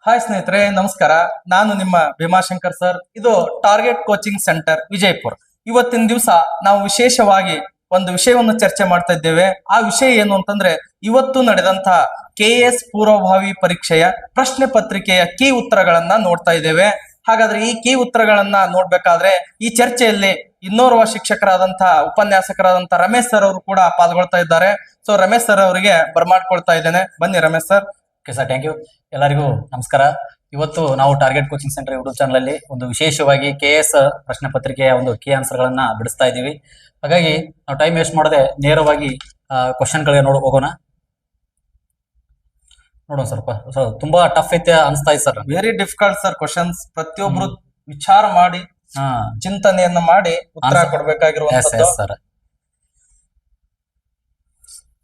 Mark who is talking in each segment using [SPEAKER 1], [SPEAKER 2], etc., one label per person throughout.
[SPEAKER 1] Hi ಸ್ನೇಹಿತರೆ, ನಮಸ್ಕಾರ. ನಾನು ನಿಮ್ಮ ಭೀಮಾಶಂಕರ್ ಸರ್. ಇದು ಟಾರ್ಗೆಟ್ ಕೋಚಿಂಗ್ ಸೆಂಟರ್ ವಿಜಯಪುರ. ಇವತ್ತಿನ ದಿವಸ ನಾವು ವಿಶೇಷವಾಗಿ ಒಂದು ವಿಷಯವನ್ನು ಚರ್ಚೆ ಮಾಡ್ತಾ ಇದ್ದೇವೆ. ಆ ವಿಷಯ ಏನು ಅಂತಂದ್ರೆ, ಇವತ್ತು ನಡೆದಂತಹ KS ಪೂರ್ವಭಾವಿ ಪರೀಕ್ಷೆಯ ಪ್ರಶ್ನೆ ಪತ್ರಿಕೆಯ ಕೀ ಉತ್ತರಗಳನ್ನ ನೋಡ್ತಾ ಇದ್ದೇವೆ. ಹಾಗಾದ್ರೆ ಈ ಕೀ ಉತ್ತರಗಳನ್ನ ನೋಡ್ಬೇಕಾದ್ರೆ ಈ ಚರ್ಚೆಯಲ್ಲಿ ಇನ್ನೋರ್ವ ಶಿಕ್ಷಕರಾದಂತಹ ಉಪನ್ಯಾಸಕರಾದಂತಹ ರಮೇಶ್ ಸರ್ ಅವರು ಕೂಡ ಪಾಲ್ಗೊಳ್ತಾ ಇದ್ದಾರೆ. ಸೊ ರಮೇಶ್ ಸರ್ ಅವರಿಗೆ ಬರ್ಮಾಡ್ಕೊಳ್ತಾ ಇದ್ದೇನೆ. ಬನ್ನಿ Ramesh sir.
[SPEAKER 2] Okay sir, thank you. ಎಲ್ಲರಿಗೂ ನಮಸ್ಕಾರ. ಇವತ್ತು ನಾವು target coaching centre YouTube channel ಅಲ್ಲಿ ಒಂದು ವಿಶೇಷವಾಗಿ KS ಪ್ರಶ್ನೆ ಪತ್ರಿಕೆಯ ಒಂದು ಕೀ ಆನ್ಸರ್ ಗಳನ್ನ ಬಿಡಿಸ್ತಾ ಇದ್ದೀವಿ. ಹಾಗಾಗಿ ನಾವು ಟೈಮ್ ವೇಸ್ಟ್ ಮಾಡದೆ ನೇರವಾಗಿ ಕ್ವಶನ್ ಗಳಿಗೆ ಹೋಗೋಣ. ನೋಡೋಣ ಸರ್, ತುಂಬಾ ಟಫ್ ಐತೆ ಅನ್ಸ್ತಾ ಇದೆ sir.
[SPEAKER 1] Very difficult sir questions. ಪ್ರತಿಯೊಬ್ರು ವಿಚಾರ ಮಾಡಿ ಚಿಂತನೆಯನ್ನ ಮಾಡಿ ಉತ್ತರ ಕೊಡ್ಬೇಕಾಗಿರುವಂತದ್ದು.
[SPEAKER 2] ಸರ್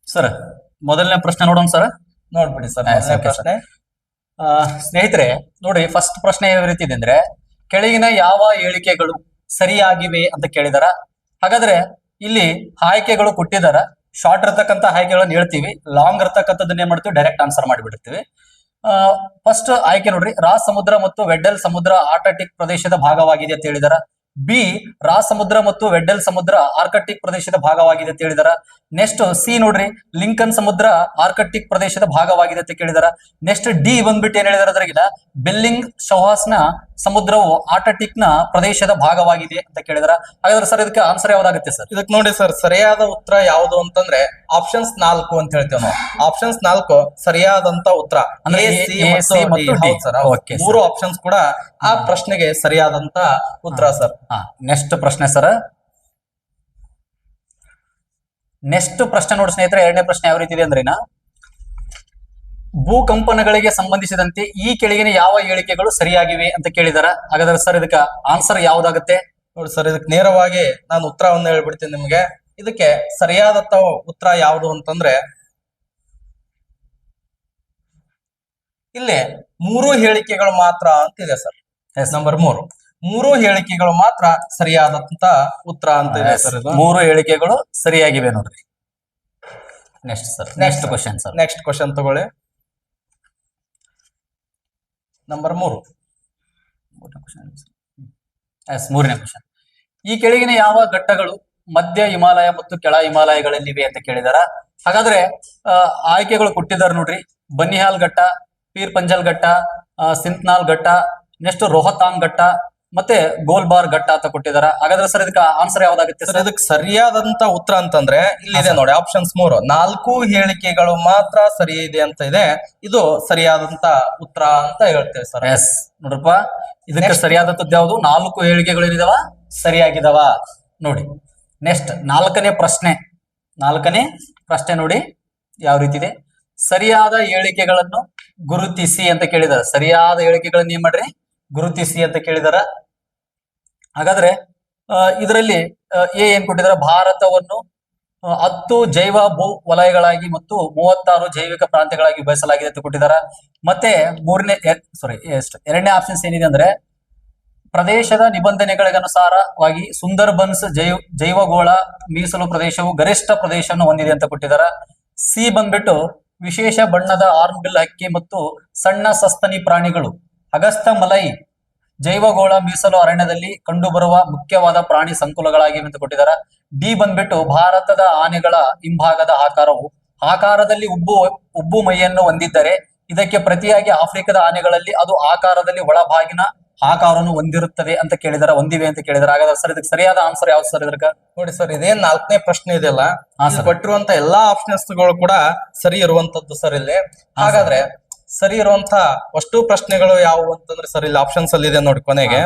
[SPEAKER 2] ಸರ್ ಮೊದಲನೇ ಪ್ರಶ್ನೆ ನೋಡೋಣ ಸರ್.
[SPEAKER 1] ನೋಡ್ಬಿಡಿ ಸರ್ ಮೊದಲನೇ ಪ್ರಶ್ನೆ.
[SPEAKER 2] ಸ್ನೇಹಿತರೆ ನೋಡಿ, ಫಸ್ಟ್ ಪ್ರಶ್ನೆ ಯಾವ ರೀತಿ ಇದೆ ಅಂದ್ರೆ, ಕೆಳಗಿನ ಯಾವ ಹೇಳಿಕೆಗಳು ಸರಿಯಾಗಿವೆ ಅಂತ ಕೇಳಿದಾರ. ಹಾಗಾದ್ರೆ ಇಲ್ಲಿ ಆಯ್ಕೆಗಳು ಕೊಟ್ಟಿದಾರ. ಶಾರ್ಟ್ ಇರ್ತಕ್ಕಂಥ ಆಯ್ಕೆಗಳನ್ನ ಹೇಳ್ತೀವಿ, ಲಾಂಗ್ ಇರ್ತಕ್ಕಂಥದ್ದನ್ನ ಏನ್ ಮಾಡ್ತೀವಿ, ಡೈರೆಕ್ಟ್ ಆನ್ಸರ್ ಮಾಡಿಬಿಡ್ತೀವಿ. ಫಸ್ಟ್ ಆಯ್ಕೆ ನೋಡ್ರಿ, ರಾ ಸಮುದ್ರ ಮತ್ತು ವೆಡ್ಡೆಲ್ ಸಮುದ್ರ ಆರ್ಕಟಿಕ್ ಪ್ರದೇಶದ ಭಾಗವಾಗಿದೆ ಅಂತ ಹೇಳಿದಾರ. ಬಿ, ರಾ ಸಮುದ್ರ ಮತ್ತು ವೆಡ್ಡೆಲ್ ಸಮುದ್ರ ಆರ್ಕಟಿಕ್ ಪ್ರದೇಶದ ಭಾಗವಾಗಿದೆ ಅಂತ ಹೇಳಿದಾರ. ನೆಕ್ಸ್ಟ್ ಸಿ ನೋಡ್ರಿ, ಲಿಂಕನ್ ಸಮುದ್ರ ಆರ್ಕಟಿಕ್ ಪ್ರದೇಶದ ಭಾಗವಾಗಿದೆ ಅಂತ ಕೇಳಿದಾರ. ನೆಕ್ಸ್ಟ್ ಡಿ ಬಂದ್ಬಿಟ್ಟು ಏನ್ ಹೇಳಿದಾರೆ ಅದ್ರಾಗಿನ, ಬೆಲ್ಲಿಂಗ್ ಶೌಹಾಸ್ನ ಸಮುದ್ರವು ಆರ್ಕಟಿಕ್ ನ ಪ್ರದೇಶದ ಭಾಗವಾಗಿದೆ ಅಂತ ಕೇಳಿದಾರ. ಹಾಗಾದ್ರೆ ಸರ್ ಇದಕ್ಕೆ ಆನ್ಸರ್ ಯಾವ್ದಾಗುತ್ತೆ ಸರ್?
[SPEAKER 1] ಇದಕ್ಕೆ ನೋಡಿ ಸರ್, ಸರಿಯಾದ ಉತ್ತರ ಯಾವುದು ಅಂತಂದ್ರೆ ಆಪ್ಷನ್ಸ್ 4 ಅಂತ ಹೇಳ್ತೇವೆ ನಾವು. ಆಪ್ಷನ್ಸ್ 4 ಸರಿಯಾದಂತ ಉತ್ತರ.
[SPEAKER 2] ಅಂದ್ರೆ
[SPEAKER 1] ಮೂರು ಆಪ್ಷನ್ಸ್ ಕೂಡ ಆ ಪ್ರಶ್ನೆಗೆ ಸರಿಯಾದಂತ ಉತ್ತರ ಸರ್.
[SPEAKER 2] ನೆಕ್ಸ್ಟ್ ಪ್ರಶ್ನೆ ಸರ್. ನೆಕ್ಸ್ಟ್ ಪ್ರಶ್ನೆ ನೋಡಿ ಸ್ನೇಹಿತರೆ, ಎರಡನೇ ಪ್ರಶ್ನೆ ಯಾವ ರೀತಿ ಇದೆ ಅಂದ್ರೆ, ಭೂಕಂಪನಗಳಿಗೆ ಸಂಬಂಧಿಸಿದಂತೆ ಈ ಕೆಳಗಿನ ಯಾವ ಹೇಳಿಕೆಗಳು ಸರಿಯಾಗಿವೆ ಅಂತ ಕೇಳಿದಾರ. ಹಾಗಾದ್ರೆ ಸರ್ ಇದಕ್ಕೆ ಆನ್ಸರ್ ಯಾವ್ದಾಗುತ್ತೆ?
[SPEAKER 1] ನೋಡಿ ಸರ್, ಇದಕ್ಕೆ ನೇರವಾಗಿ ನಾನು ಉತ್ತರವನ್ನು ಹೇಳ್ಬಿಡ್ತೀನಿ ನಿಮ್ಗೆ. ಇದಕ್ಕೆ ಸರಿಯಾದಂತ ಉತ್ತರ ಯಾವುದು ಅಂತಂದ್ರೆ, ಇಲ್ಲಿ 3 ಹೇಳಿಕೆಗಳು ಮಾತ್ರ ಅಂತಿದೆ ಸರ್. ನಂಬರ್ 3 ಹೇಳಿಕೆಗಳು ಮಾತ್ರ ಸರಿಯಾದಂತ ಉತ್ತರ ಅಂತ ಇದೆ ಸರ್.
[SPEAKER 2] 3 ಹೇಳಿಕೆಗಳು ಸರಿಯಾಗಿವೆ ನೋಡ್ರಿ. Next sir, next question sir.
[SPEAKER 1] Next question ತಗೊಳ್ಳಿ. ನಂಬರ್ 3.
[SPEAKER 2] ಮೂರನೇ ಕ್ವಶನ್, ಈ ಕೆಳಗಿನ ಯಾವ ಘಟ್ಟಗಳು ಮಧ್ಯ ಹಿಮಾಲಯ ಮತ್ತು ಕೆಳ ಹಿಮಾಲಯಗಳಲ್ಲಿವೆ ಅಂತ ಕೇಳಿದಾರ. ಹಾಗಾದ್ರೆ ಆಯ್ಕೆಗಳು ಕೊಟ್ಟಿದ್ದಾರೆ ನೋಡ್ರಿ, ಬನಿಹಾಲ್ ಘಟ್ಟ, ಪೀರ್ ಪಂಜಲ್ ಘಟ್ಟ, ಸಿಂತ್ನಾಲ್ ಘಟ್ಟ, ನೆಕ್ಸ್ಟ್ ರೋಹತಾಂಗ್ ಘಟ್ಟ ಮತ್ತೆ ಗೋಲ್ಬಾರ್ ಘಟ್ಟ ಅಂತ ಕೊಟ್ಟಿದಾರ. ಹಾಗಾದ್ರೆ ಸರ್ ಇದಕ್ಕೆ ಆನ್ಸರ್ ಯಾವ್ದಾಗುತ್ತೆ
[SPEAKER 1] ಸರ್? ಇದಕ್ಕೆ ಸರಿಯಾದಂತ ಉತ್ತರ ಅಂತಂದ್ರೆ ಇಲ್ಲಿದೆ ನೋಡಿ, ಆಪ್ಷನ್ಸ್ 3. 4 ಹೇಳಿಕೆಗಳು ಮಾತ್ರ ಸರಿ ಇದೆ ಅಂತ ಇದೆ. ಇದು ಸರಿಯಾದಂತ ಉತ್ತರ ಅಂತ ಹೇಳ್ತೇವೆ ಸರ್.
[SPEAKER 2] ಎಸ್ ನೋಡ್ರಪ್ಪ, ಇದಕ್ಕೆ ಸರಿಯಾದಂತದ್ದು ಯಾವುದು? 4 ಹೇಳಿಕೆಗಳು ಏನಿದಾವ ಸರಿಯಾಗಿದಾವ ನೋಡಿ. ನೆಕ್ಸ್ಟ್ ನಾಲ್ಕನೇ ಪ್ರಶ್ನೆ ನೋಡಿ ಯಾವ ರೀತಿ ಇದೆ. ಸರಿಯಾದ ಹೇಳಿಕೆಗಳನ್ನು ಗುರುತಿಸಿ ಅಂತ ಕೇಳಿದಾರೆ. ಸರಿಯಾದ ಹೇಳಿಕೆಗಳನ್ನ ಏನ್ ಮಾಡ್ರಿ, ಗುರುತಿಸಿ ಅಂತ ಕೇಳಿದಾರ. ಹಾಗಾದ್ರೆ ಇದರಲ್ಲಿ ಏನ್ ಕೊಟ್ಟಿದಾರೆ, ಭಾರತವನ್ನು 10 ಜೈವ ಭೂ ವಲಯಗಳಾಗಿ ಮತ್ತು 36 ಜೈವಿಕ ಪ್ರಾಂತ್ಯಗಳಾಗಿ ವಿಭಜಿಸಲಾಗಿದೆ ಅಂತ ಕೊಟ್ಟಿದಾರ. ಮತ್ತೆ ಎರಡನೇ ಆಪ್ಷನ್ಸ್ ಏನಿದೆ ಅಂದ್ರೆ, ಪ್ರದೇಶದ ನಿಬಂಧನೆಗಳಿಗನುಸಾರವಾಗಿ ಸುಂದರ್ಬನ್ಸ್ ಜೈವಗೋಳ ಮೀಸಲು ಪ್ರದೇಶವು ಗರಿಷ್ಠ ಪ್ರದೇಶವನ್ನು ಹೊಂದಿದೆ ಅಂತ ಕೊಟ್ಟಿದಾರ. ಸಿ ಬಂದ್ಬಿಟ್ಟು ವಿಶೇಷ ಬಣ್ಣದ ಆರ್ಮ್ಬಿಲ್ ಹಕ್ಕಿ ಮತ್ತು ಸಣ್ಣ ಸಸ್ತನಿ ಪ್ರಾಣಿಗಳು ಅಗಸ್ತ ಮಲೈ ಜೈವಗೋಳ ಮೀಸಲು ಅರಣ್ಯದಲ್ಲಿ ಕಂಡುಬರುವ ಮುಖ್ಯವಾದ ಪ್ರಾಣಿ ಸಂಕುಲಗಳಾಗಿವೆ ಅಂತ ಕೊಟ್ಟಿದ್ದಾರೆ. ಡಿ ಬಂದ್ಬಿಟ್ಟು ಭಾರತದ ಆನೆಗಳ ಹಿಂಭಾಗದ ಆಕಾರದಲ್ಲಿ ಉಬ್ಬು ಮೈಯನ್ನು ಹೊಂದಿದ್ದರೆ ಇದಕ್ಕೆ ಪ್ರತಿಯಾಗಿ ಆಫ್ರಿಕಾದ ಆನೆಗಳಲ್ಲಿ ಅದು ಆಕಾರದಲ್ಲಿ ಒಳಭಾಗಿನ ಆಕಾರವನ್ನು ಹೊಂದಿರುತ್ತದೆ ಅಂತ ಕೇಳಿದಾರೆ, ಹೊಂದಿವೆ ಅಂತ ಕೇಳಿದಾರೆ. ಹಾಗಾದ್ರೆ ಸರ್ ಇದಕ್ಕೆ ಸರಿಯಾದ ಆನ್ಸರ್ ಯಾವ್ದು ಸರ್? ಇದಕ್ಕೆ
[SPEAKER 1] ನೋಡಿ ಸರ್, ಇದೇನ್ 4ನೇ ಪ್ರಶ್ನೆ ಇದೆಯಲ್ಲ, ಕೊಟ್ಟಿರುವಂತ ಎಲ್ಲಾ ಆಪ್ಷನ್ಸ್ ಗಳು ಕೂಡ ಸರಿ ಇರುವಂತದ್ದು ಸರ್ ಇಲ್ಲಿ. ಹಾಗಾದ್ರೆ ಸರಿ ಇರುವಂತ ಅಷ್ಟು ಪ್ರಶ್ನೆಗಳು ಯಾವುವು ಅಂತಂದ್ರೆ ಸರ್, ಇಲ್ಲಿ ಆಪ್ಷನ್ಸ್ ಅಲ್ಲಿ ಇದೆ ನೋಡಿ, ಕೊನೆಗೆ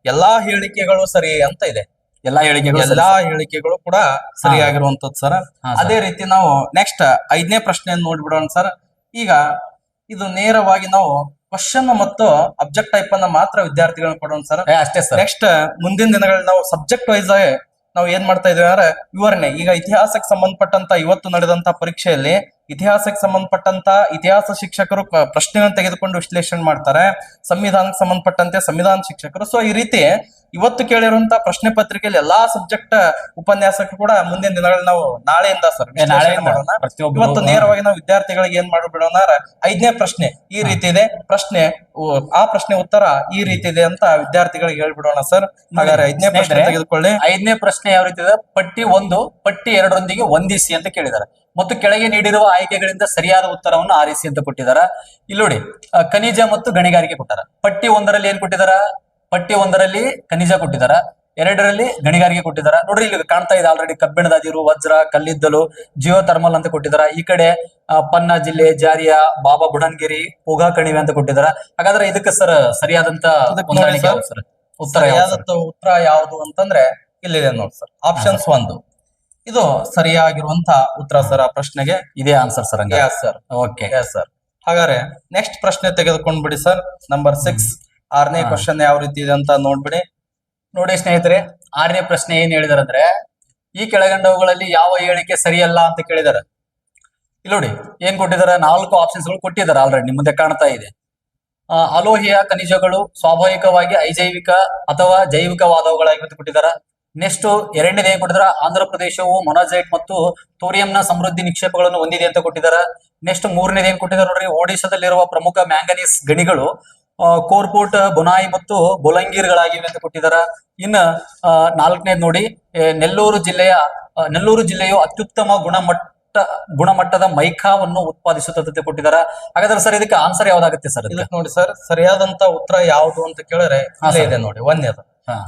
[SPEAKER 1] ಎಲ್ಲಾ ಹೇಳಿಕೆಗಳು ಸರಿ ಅಂತ ಇದೆ. ಎಲ್ಲಾ ಹೇಳಿಕೆಗಳು ಕೂಡ ಸರಿಯಾಗಿರುವಂತದ್ದು ಸರ್. ಅದೇ ರೀತಿ ನಾವು ನೆಕ್ಸ್ಟ್ 5ನೇ ಪ್ರಶ್ನೆಯನ್ನು ನೋಡ್ಬಿಡೋಣ ಸರ್. ಈಗ ಇದು ನೇರವಾಗಿ ನಾವು ಕ್ವಶನ್ ಮತ್ತು ಅಬ್ಜೆಕ್ಟ್ ಟೈಪ್ ಅನ್ನ ಮಾತ್ರ ವಿದ್ಯಾರ್ಥಿಗಳನ್ನ ಕೊಡೋಣ ಸರ್.
[SPEAKER 2] ಅಷ್ಟೇ ಸರ್.
[SPEAKER 1] ನೆಕ್ಸ್ಟ್ ಮುಂದಿನ ದಿನಗಳಲ್ಲಿ ನಾವು ಸಬ್ಜೆಕ್ಟ್ ವೈಸ್ ನಾವು ಏನ್ ಮಾಡ್ತಾ ಇದೀವಿ ಅಂದ್ರೆ ವಿವರಣೆ. ಈಗ ಇತಿಹಾಸಕ್ಕೆ ಸಂಬಂಧಪಟ್ಟಂತ ಇವತ್ತು ನಡೆದಂತ ಪರೀಕ್ಷೆಯಲ್ಲಿ ಇತಿಹಾಸಕ್ಕೆ ಸಂಬಂಧಪಟ್ಟಂತ ಇತಿಹಾಸ ಶಿಕ್ಷಕರು ಪ್ರಶ್ನೆಗಳನ್ನು ತೆಗೆದುಕೊಂಡು ವಿಶ್ಲೇಷಣೆ ಮಾಡ್ತಾರೆ, ಸಂವಿಧಾನಕ್ಕೆ ಸಂಬಂಧಪಟ್ಟಂತೆ ಸಂವಿಧಾನ ಶಿಕ್ಷಕರು. ಸೊ ಈ ರೀತಿ ಇವತ್ತು ಕೇಳಿರುವಂತ ಪ್ರಶ್ನೆ ಪತ್ರಿಕೆಯಲ್ಲಿ ಎಲ್ಲಾ ಸಬ್ಜೆಕ್ಟ್ ಉಪನ್ಯಾಸಕರು ಕೂಡ ಮುಂದಿನ ದಿನಗಳಲ್ಲಿ ನಾವು ನಾಳೆಯಿಂದ ಸರ್ ಮಾಡೋಣ. ಇವತ್ತು ನೇರವಾಗಿ ನಾವು ವಿದ್ಯಾರ್ಥಿಗಳಿಗೆ ಏನ್ ಮಾಡ್ಬಿಡೋಣ, 5ನೇ ಪ್ರಶ್ನೆ ಈ ರೀತಿ ಇದೆ, ಆ ಪ್ರಶ್ನೆ ಉತ್ತರ ಈ ರೀತಿ ಇದೆ ಅಂತ ವಿದ್ಯಾರ್ಥಿಗಳಿಗೆ ಹೇಳ್ಬಿಡೋಣ ಸರ್. ಹಾಗಾದ್ರೆ 5ನೇ ಪ್ರಶ್ನೆ ತೆಗೆದುಕೊಳ್ಳಿ.
[SPEAKER 2] 5ನೇ ಪ್ರಶ್ನೆ ಯಾವ ರೀತಿ ಇದೆ? ಪಟ್ಟಿ 1 ಪಟ್ಟಿ 2ರೊಂದಿಗೆ ಹೊಂದಿಸಿ ಅಂತ ಕೇಳಿದ್ದಾರೆ ಮತ್ತು ಕೆಳಗೆ ನೀಡಿರುವ ಆಯ್ಕೆಗಳಿಂದ ಸರಿಯಾದ ಉತ್ತರವನ್ನು ಆರಿಸಿ ಅಂತ ಕೊಟ್ಟಿದ್ದಾರೆ. ಇಲ್ಲಿ ನೋಡಿ, ಖನಿಜ ಮತ್ತು ಗಣಿಗಾರಿಕೆ ಕೊಟ್ಟಾರ. ಪಟ್ಟಿ 1ರಲ್ಲಿ ಏನ್ ಕೊಟ್ಟಿದಾರ? ಪಟ್ಟಿ 1ರಲ್ಲಿ ಖನಿಜ ಕೊಟ್ಟಿದಾರ, 2ರಲ್ಲಿ ಗಣಿಗಾರಿಕೆ ಕೊಟ್ಟಿದಾರ. ನೋಡ್ರಿ ಇಲ್ಲಿ ಕಾಣ್ತಾ ಇದೆ ಆಲ್ರೆಡಿ ಕಬ್ಬಿಣದ ಅದಿರು, ವಜ್ರ, ಕಲ್ಲಿದ್ದಲು, ಜಿಯೋ ಥರ್ಮಲ್ ಅಂತ ಕೊಟ್ಟಿದಾರ. ಈ ಕಡೆ ಪನ್ನಾ ಜಿಲ್ಲೆ, ಜಾರಿಯಾ, ಬಾಬಾ ಬುಡನ್ಗಿರಿ, ಪೂಗಾ ಕಣಿವೆ ಅಂತ ಕೊಟ್ಟಿದಾರ. ಹಾಗಾದ್ರೆ ಇದಕ್ಕೆ ಸರ್ ಸರಿಯಾದಂತ
[SPEAKER 1] ಉತ್ತರ ಯಾವುದು ಅಂತಂದ್ರೆ ಇಲ್ಲಿದೆ ನೋಡಿ ಸರ್, ಆಪ್ಷನ್ಸ್ 1 ಇದು ಸರಿಯಾಗಿರುವಂತ ಉತ್ತರ ಸರ್. ಆ ಪ್ರಶ್ನೆಗೆ
[SPEAKER 2] ಇದೇ answer sir.
[SPEAKER 1] Sir
[SPEAKER 2] okay
[SPEAKER 1] sir. ಹಾಗಾದ್ರೆ ನೆಕ್ಸ್ಟ್ ಪ್ರಶ್ನೆ ತೆಗೆದುಕೊಂಡ್ಬಿಡಿ ಸರ್. ನಂಬರ್ 6 6ನೇ ಕ್ವಶನ್ ಯಾವ ರೀತಿ ಇದೆ ಅಂತ ನೋಡ್ಬಿಡಿ.
[SPEAKER 2] ನೋಡಿ ಸ್ನೇಹಿತರೆ, 6ನೇ ಪ್ರಶ್ನೆ ಏನ್ ಹೇಳಿದಾರೆ ಅಂದ್ರೆ, ಈ ಕೆಳಗಂಡವುಗಳಲ್ಲಿ ಯಾವ ಹೇಳಿಕೆ ಸರಿಯಲ್ಲ ಅಂತ ಕೇಳಿದಾರೆ. ಇಲ್ಲಿ ನೋಡಿ ಏನ್ ಕೊಟ್ಟಿದ್ದಾರೆ, 4 ಆಪ್ಷನ್ಸ್ ಗಳು ಕೊಟ್ಟಿದ್ದಾರೆ ಆಲ್ರೆಡಿ ನಿಮ್ಮ ಮುಂದೆ ಕಾಣ್ತಾ ಇದೆ. ಅಲೋಹಿಯ ಖನಿಜಗಳು ಸ್ವಾಭಾವಿಕವಾಗಿ ಅಜೈವಿಕ ಅಥವಾ ಜೈವಿಕವಾದವುಗಳಾಗಿ ಕೊಟ್ಟಿದ್ದಾರೆ. ನೆಕ್ಸ್ಟ್ 2ನೇದು ಏನ್ ಕೊಟ್ಟಿದ್ದಾರೆ, ಆಂಧ್ರ ಪ್ರದೇಶವು ಮೊನಾಜೈಟ್ ಮತ್ತು ಥೋರಿಯಂನ ಸಮೃದ್ಧಿ ನಿಕ್ಷೇಪಗಳನ್ನು ಹೊಂದಿದೆ ಅಂತ ಕೊಟ್ಟಿದ್ದಾರೆ. ನೆಕ್ಸ್ಟ್ 3ನೇದು ಏನ್ ಕೊಟ್ಟಿದ್ದಾರೆ ನೋಡ್ರಿ, ಒಡಿಶಾದಲ್ಲಿರುವ ಪ್ರಮುಖ ಮ್ಯಾಂಗನೀಸ್ ಗಣಿಗಳು ಕೋರ್ಪೋಟ್, ಬೊನಾಯಿ ಮತ್ತು ಬೊಲಂಗೀರ್ಗಳಾಗಿವೆ ಅಂತ ಕೊಟ್ಟಿದ್ದಾರೆ. ಇನ್ನ 4ನೇದು ನೋಡಿ, ನೆಲ್ಲೂರು ಜಿಲ್ಲೆಯು ಅತ್ಯುತ್ತಮ ಗುಣಮಟ್ಟದ ಮೈಕಾವನ್ನು ಉತ್ಪಾದಿಸುತ್ತದೆ ಕೊಟ್ಟಿದ್ದಾರೆ. ಹಾಗಾದ್ರೆ ಸರ್ ಇದಕ್ಕೆ ಆನ್ಸರ್ ಯಾವ್ದಾಗುತ್ತೆ ಸರ್?
[SPEAKER 1] ಇದಕ್ಕೆ ನೋಡಿ ಸರ್, ಸರಿಯಾದಂತ ಉತ್ತರ ಯಾವುದು ಅಂತ ಕೇಳಿದ್ರೆ ಇದೆ ನೋಡಿ,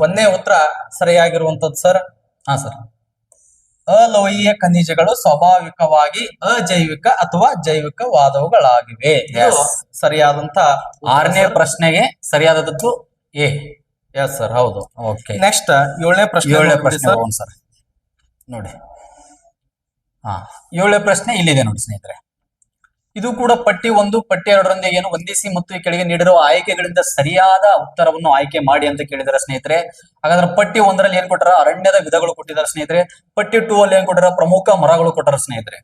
[SPEAKER 1] 1ನೇ ಉತ್ತರ ಸರಿಯಾಗಿರುವಂತದ್ದು ಸರ್.
[SPEAKER 2] ಸರ್,
[SPEAKER 1] ಅಲೋಹೀಯ ಖನಿಜಗಳು ಸ್ವಾಭಾವಿಕವಾಗಿ ಅಜೈವಿಕ ಅಥವಾ ಜೈವಿಕವಾದವುಗಳಾಗಿವೆ. ಸರಿಯಾದಂತ
[SPEAKER 2] 6ನೇ ಪ್ರಶ್ನೆಗೆ ಸರಿಯಾದದ್ದು ಎ.
[SPEAKER 1] ಎಸ್ ಸರ್, ಹೌದು.
[SPEAKER 2] ಓಕೆ,
[SPEAKER 1] ನೆಕ್ಸ್ಟ್ 7ನೇ ಪ್ರಶ್ನೆ
[SPEAKER 2] ಸರ್. ನೋಡಿ 7ನೇ ಪ್ರಶ್ನೆ ಇಲ್ಲಿದೆ ನೋಡಿ ಸ್ನೇಹಿತರೆ. ಇದು ಕೂಡ ಪಟ್ಟಿ 1 ಪಟ್ಟಿ 2ರೊಂದಿಗೆ ಏನು ಹೊಂದಿಸಿ ಮತ್ತು ಈ ಕೆಳಗೆ ನೀಡಿರುವ ಆಯ್ಕೆಗಳಿಂದ ಸರಿಯಾದ ಉತ್ತರವನ್ನು ಆಯ್ಕೆ ಮಾಡಿ ಅಂತ ಕೇಳಿದಾರೆ ಸ್ನೇಹಿತರೆ. ಹಾಗಾದ್ರೆ ಪಟ್ಟಿ 1ರಲ್ಲಿ ಏನ್ ಕೊಟ್ಟಾರ, ಅರಣ್ಯದ ವಿಧಗಳು ಕೊಟ್ಟಿದ್ದಾರೆ ಸ್ನೇಹಿತರೆ. ಪಟ್ಟಿ 2 ಅಲ್ಲಿ ಏನ್ ಕೊಟ್ಟಾರ, ಪ್ರಮುಖ ಮರಗಳು ಕೊಟ್ಟಾರ ಸ್ನೇಹಿತರೆ.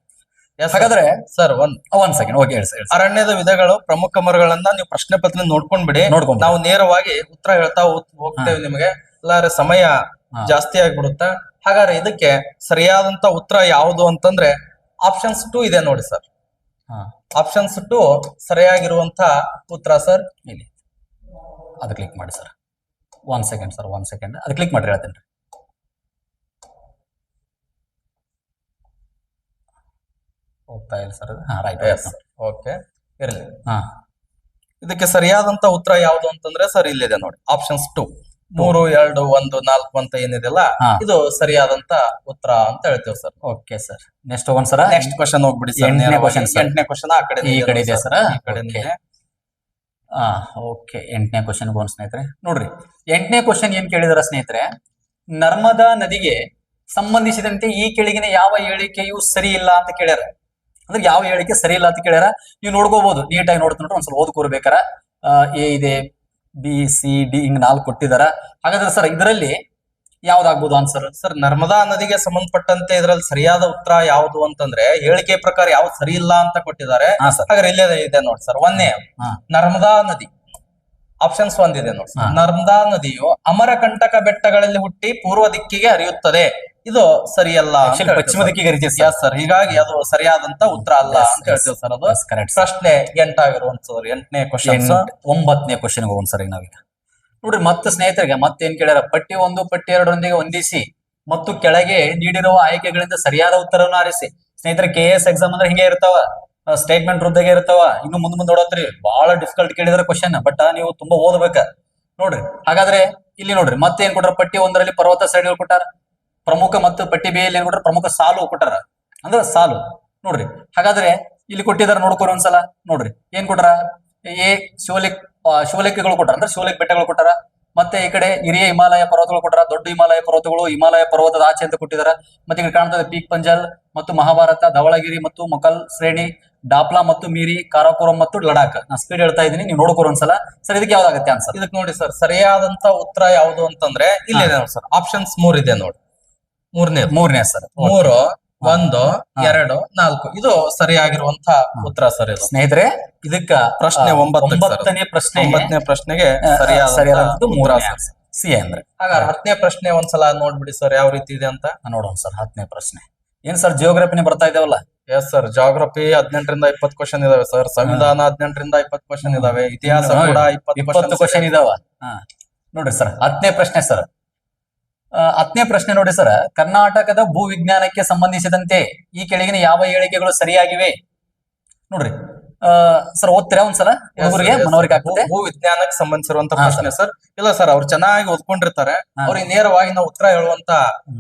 [SPEAKER 2] ಹಾಗಾದ್ರೆ
[SPEAKER 1] ಸರ್
[SPEAKER 2] ಒಂದ್ ಸೆಕೆಂಡ್, ಓಕೆ ಹೇಳಿ ಸರ್.
[SPEAKER 1] ಅರಣ್ಯದ ವಿಧಗಳು, ಪ್ರಮುಖ ಮರಗಳನ್ನ ನೀವು ಪ್ರಶ್ನೆ ಪತ್ರ ನೋಡ್ಕೊಂಡ್ಬಿಡಿ. ನಾವು ನೇರವಾಗಿ ಉತ್ತರ ಹೇಳ್ತಾ ಹೋಗ್ತೇವೆ. ನಿಮಗೆ ಎಲ್ಲಾರ ಸಮಯ ಜಾಸ್ತಿ ಆಗ್ಬಿಡುತ್ತೆ. ಹಾಗಾದ್ರೆ ಇದಕ್ಕೆ ಸರಿಯಾದಂತ ಉತ್ತರ ಯಾವುದು ಅಂತಂದ್ರೆ ಆಪ್ಷನ್ಸ್ 2 ಇದೆ ನೋಡಿ ಸರ್. ಆಪ್ಷನ್ಸ್ 2 ಸರಿಯಾಗಿರುವಂತ ಉತ್ತರ ಸರ್.
[SPEAKER 2] ಇಲ್ಲಿ ಅದು ಕ್ಲಿಕ್ ಮಾಡಿ ಸರ್. 1 ಸೆಕೆಂಡ್ ಸರ್, 1 ಸೆಕೆಂಡ್ ಅದು ಕ್ಲಿಕ್ ಮಾಡಿ ಹೇಳ್ತೇನೆ. ಹೋಗ್ತಾ ಇಲ್ಲ ಸರ್. ರೈಟ್,
[SPEAKER 1] ಓಕೆ, ಇರಲಿ. ಇದಕ್ಕೆ ಸರಿಯಾದಂತ ಉತ್ತರ ಯಾವುದು ಅಂತಂದ್ರೆ ಸರ್ ಇಲ್ಲಿದೆ ನೋಡಿ, ಆಪ್ಷನ್ಸ್ 2 3 2 1 4 ಅಂತ ಏನಿದೆಲ್ಲ ಇದು ಸರಿಯಾದಂತ ಉತ್ತರ ಅಂತ ಹೇಳ್ತೇವೆ ಸರ್.
[SPEAKER 2] ಓಕೆ ಸರ್, ನೆಕ್ಸ್ಟ್ ಹೋಗೋಣ ಸರ್.
[SPEAKER 1] ನೆಕ್ಸ್ಟ್ ಕ್ವಶನ್ ಹೋಗ್ಬಿಡಿ ಸರ್.
[SPEAKER 2] 8ನೇ ಕ್ವಶನ್.
[SPEAKER 1] 8ನೇ ಕ್ವಶನ್ ಆ ಕಡೆ
[SPEAKER 2] ಈ ಕಡೆ ಇದೆ ಸರ್.
[SPEAKER 1] ಓಕೆ,
[SPEAKER 2] 8ನೇ ಕ್ವಶನ್ ಹೋಗೋಣ ಸ್ನೇಹಿತರೆ. ನೋಡ್ರಿ 8ನೇ ಕ್ವಶನ್ ಏನ್ ಕೇಳಿದಾರ ಸ್ನೇಹಿತರೆ, ನರ್ಮದಾ ನದಿಗೆ ಸಂಬಂಧಿಸಿದಂತೆ ಈ ಕೆಳಗಿನ ಯಾವ ಹೇಳಿಕೆಯು ಸರಿ ಇಲ್ಲ ಅಂತ ಕೇಳ್ಯಾರ. ಅಂದ್ರೆ ಯಾವ ಹೇಳಿಕೆ ಸರಿ ಇಲ್ಲ ಅಂತ ಕೇಳ್ಯಾರ. ನೀವು ನೋಡ್ಕೋಬಹುದು, ನೀಟಾಗಿ ನೋಡ್ಕೊಂಡ್ರೆ ಒಂದ್ಸಲ ಓದ್ಕೋರ್ಬೇಕಾರ. ಎ ಇದೆ, ಬಿ, ಸಿ, ಡಿ ಹಿಂಗ್ 4 ಕೊಟ್ಟಿದಾರ. ಹಾಗಾದ್ರೆ ಸರ್ ಇದರಲ್ಲಿ ಯಾವ್ದಾಗ್ಬೋದು ಆನ್ಸರ್?
[SPEAKER 1] ಸರ್, ನರ್ಮದಾ ನದಿಗೆ ಸಂಬಂಧಪಟ್ಟಂತೆ ಇದರಲ್ಲಿ ಸರಿಯಾದ ಉತ್ತರ ಯಾವುದು ಅಂತಂದ್ರೆ ಹೇಳಿಕೆ ಪ್ರಕಾರ ಯಾವ್ದು ಸರಿ ಇಲ್ಲ ಅಂತ ಕೊಟ್ಟಿದ್ದಾರೆ. ಹಾಗಾದ್ರೆ ಇಲ್ಲೇ ಇದೆ ನೋಡಿ ಸರ್. 1ನೇ ನರ್ಮದಾ ನದಿ, ಆಪ್ಷನ್ಸ್ 1 ಇದೆ ನೋಡಿ. ನರ್ಮದಾ ನದಿಯು ಅಮರಕಂಟಕ ಬೆಟ್ಟಗಳಲ್ಲಿ ಹುಟ್ಟಿ ಪೂರ್ವ ದಿಕ್ಕಿಗೆ ಹರಿಯುತ್ತದೆ. ಇದು ಸರಿಯಲ್ಲ,
[SPEAKER 2] ಪಶ್ಚಿಮ ದಿಕ್ಕಿಗೆ ಹರಿಯುತ್ತೆ
[SPEAKER 1] ಸರ್. ಹೀಗಾಗಿ ಅದು ಸರಿಯಾದಂತ ಉತ್ತರ ಅಲ್ಲ ಅಂತ ಹೇಳ್ತೇವೆ ಸರ್. ಅದು ಪ್ರಶ್ನೆ 8 ಆಗಿರುವಂತದ್ದು. 8ನೇ ಕ್ವಶನ್.
[SPEAKER 2] 9ನೇ ಕ್ವಶನ್ ಹೋಗೋಣ ಸರ್. ನಾವೀಗ ನೋಡ್ರಿ ಮತ್ತೆ ಸ್ನೇಹಿತರಿಗೆ ಮತ್ತೇನ್ ಕೇಳ್ಯಾರ, ಪಟ್ಟಿ 1 ಪಟ್ಟಿ 2ರೊಂದಿಗೆ ಹೊಂದಿಸಿ ಮತ್ತು ಕೆಳಗೆ ನೀಡಿರುವ ಆಯ್ಕೆಗಳಿಂದ ಸರಿಯಾದ ಉತ್ತರವನ್ನು ಆರಿಸಿ. ಸ್ನೇಹಿತರೆ KS ಎಕ್ಸಾಮ್ ಅಂದ್ರೆ ಹಿಂಗೆ ಇರ್ತಾವ, ಸ್ಟೇಟ್ಮೆಂಟ್ ವೃದ್ಧಾಗೆ ಇರ್ತಾವ. ಇನ್ನು ಮುಂದ್ ನೋಡತ್ರಿ ಬಹಳ ಡಿಫಿಕಲ್ಟ್ ಕೇಳಿದಾರೆ ಕ್ವಶನ್, ಬಟ್ ನೀವು ತುಂಬಾ ಓದ್ಬೇಕ ನೋಡ್ರಿ. ಹಾಗಾದ್ರೆ ಇಲ್ಲಿ ನೋಡ್ರಿ ಮತ್ತೆ ಏನ್ ಕೊಟ್ಟಾರ, ಪಟ್ಟಿ 1ರಲ್ಲಿ ಪರ್ವತ ಶ್ರೇಣಿಗಳು ಕೊಟ್ಟಾರ ಪ್ರಮುಖ, ಮತ್ತು ಪಟ್ಟಿ B ಯಲ್ಲಿ ಏನ್ ಕೊಟ್ಟಾರ, ಪ್ರಮುಖ ಸಾಲು ಕೊಟ್ಟಾರ, ಅಂದ್ರೆ ಸಾಲು ನೋಡ್ರಿ. ಹಾಗಾದ್ರೆ ಇಲ್ಲಿ ಕೊಟ್ಟಿದಾರ ನೋಡ್ಕೋರಿ ಒಂದ್ಸಲ. ನೋಡ್ರಿ ಏನ್ ಕೊಟ್ಟಾರ, ಶಿವಲಿಂಗಗಳು ಕೊಟ್ಟಾರ, ಅಂದ್ರೆ ಶಿವಲಿಂಗ ಬೆಟ್ಟಗಳು ಕೊಟ್ಟಾರ. ಮತ್ತೆ ಈ ಕಡೆ ಹಿರಿಯ ಹಿಮಾಲಯ ಪರ್ವತಗಳು ಕೊಟ್ಟಾರ, ದೊಡ್ಡ ಹಿಮಾಲಯ ಪರ್ವತಗಳು, ಹಿಮಾಲಯ ಪರ್ವತದ ಆಚೆ ಅಂತ ಕೊಟ್ಟಿದ್ದಾರೆ. ಮತ್ತೆ ಈ ಕಡೆ ಕಾಣ್ತದೆ ಪೀಕ್ ಪಂಜಲ್ ಮತ್ತು ಮಹಾಭಾರತ, ಧವಳಗಿರಿ ಮತ್ತು ಮೊಕಲ್ ಶ್ರೇಣಿ, ಡಾಪ್ಲಾ ಮತ್ತು ಮೀರಿ, ಕಾರಾಕೋರಂ ಮತ್ತು ಲಡಾಖ್. ನಾ ಸ್ಪೀಡ್ ಹೇಳ್ತಾ ಇದ್ದೀನಿ, ನೀವು ನೋಡ್ಕೋರು ಒಂದ್ಸಲ. ಸರ್ ಇದಕ್ಕೆ ಯಾವ್ದಾಗುತ್ತೆ ಆನ್ಸರ್?
[SPEAKER 1] ಇದಕ್ಕೆ ನೋಡಿ ಸರ್, ಸರಿಯಾದಂತ ಉತ್ತರ ಯಾವುದು ಅಂತಂದ್ರೆ ಇಲ್ಲಿದೆ ನೋಡಿ ಸರ್, ಆಪ್ಷನ್ಸ್ 3 ಇದೆ ನೋಡಿ. ಮೂರನೇ
[SPEAKER 2] ಸರ್.
[SPEAKER 1] 3 1 2 4 ಇದು ಸರಿಯಾಗಿರುವಂತ ಉತ್ತರ ಸರ್. ಇದು
[SPEAKER 2] ಸ್ನೇಹಿತರೆ ಇದಕ್ಕ
[SPEAKER 1] ಪ್ರಶ್ನೆ 9
[SPEAKER 2] 9ನೇ ಪ್ರಶ್ನೆ
[SPEAKER 1] 9ನೇ ಪ್ರಶ್ನೆಗೆ
[SPEAKER 2] ಸರಿಯಾದಂತದ್ದು
[SPEAKER 1] ಉತ್ತರ
[SPEAKER 2] 3
[SPEAKER 1] ಸರ್.
[SPEAKER 2] ಸಿ ಅಂದ್ರೆ.
[SPEAKER 1] ಹಾಗಾದ್ರೆ 10ನೇ ಪ್ರಶ್ನೆ ಒಂದ್ಸಲ ನೋಡ್ಬಿಡಿ ಸರ್ ಯಾವ ರೀತಿ ಇದೆ ಅಂತ.
[SPEAKER 2] ನೋಡೋಣ ಸರ್ 10ನೇ ಪ್ರಶ್ನೆ ಏನ್ ಸರ್ ಜಿಯೋಗ್ರಫಿನೇ ಬರ್ತಾ ಇದಾವಲ್ಲ.
[SPEAKER 1] ಎಸ್ ಸರ್, ಜಾಗ್ರಫಿ 18ರಿಂದ 20 ಕ್ವಶನ್ ಇದಾವೆ ಸರ್. ಸಂವಿಧಾನ 18ರಿಂದ 20 ಕ್ವಶನ್ ಇದಾವೆ. ಇತಿಹಾಸ ಕೂಡ 20
[SPEAKER 2] ಕ್ವಶನ್ ಇದಾವ. ನೋಡ್ರಿ ಸರ್ 10ನೇ ಪ್ರಶ್ನೆ ಸರ್. 10ನೇ ಪ್ರಶ್ನೆ ನೋಡಿ ಸರ್, ಕರ್ನಾಟಕದ ಭೂ ವಿಜ್ಞಾನಕ್ಕೆ ಸಂಬಂಧಿಸಿದಂತೆ ಈ ಕೆಳಗಿನ ಯಾವ ಹೇಳಿಕೆಗಳು ಸರಿಯಾಗಿವೆ? ನೋಡ್ರಿ ಸರ್ ಓದ್ತೀರಾ ಒಂದ್ಸಲ ಹುಡುಗರಿಗೆ ಮನವರಿಕೆ ಆಗ್ತದೆ.
[SPEAKER 1] ಭೂ ವಿಜ್ಞಾನಕ್ಕೆ ಸಂಬಂಧಿಸಿರುವಂತ ಪ್ರಶ್ನೆ ಸರ್. ಇಲ್ಲ ಸರ್, ಅವ್ರು ಚೆನ್ನಾಗಿ ಓದ್ಕೊಂಡಿರ್ತಾರೆ. ಅವ್ರಿಗೆ ನೇರವಾಗಿ ನಾವು ಉತ್ತರ ಹೇಳುವಂತ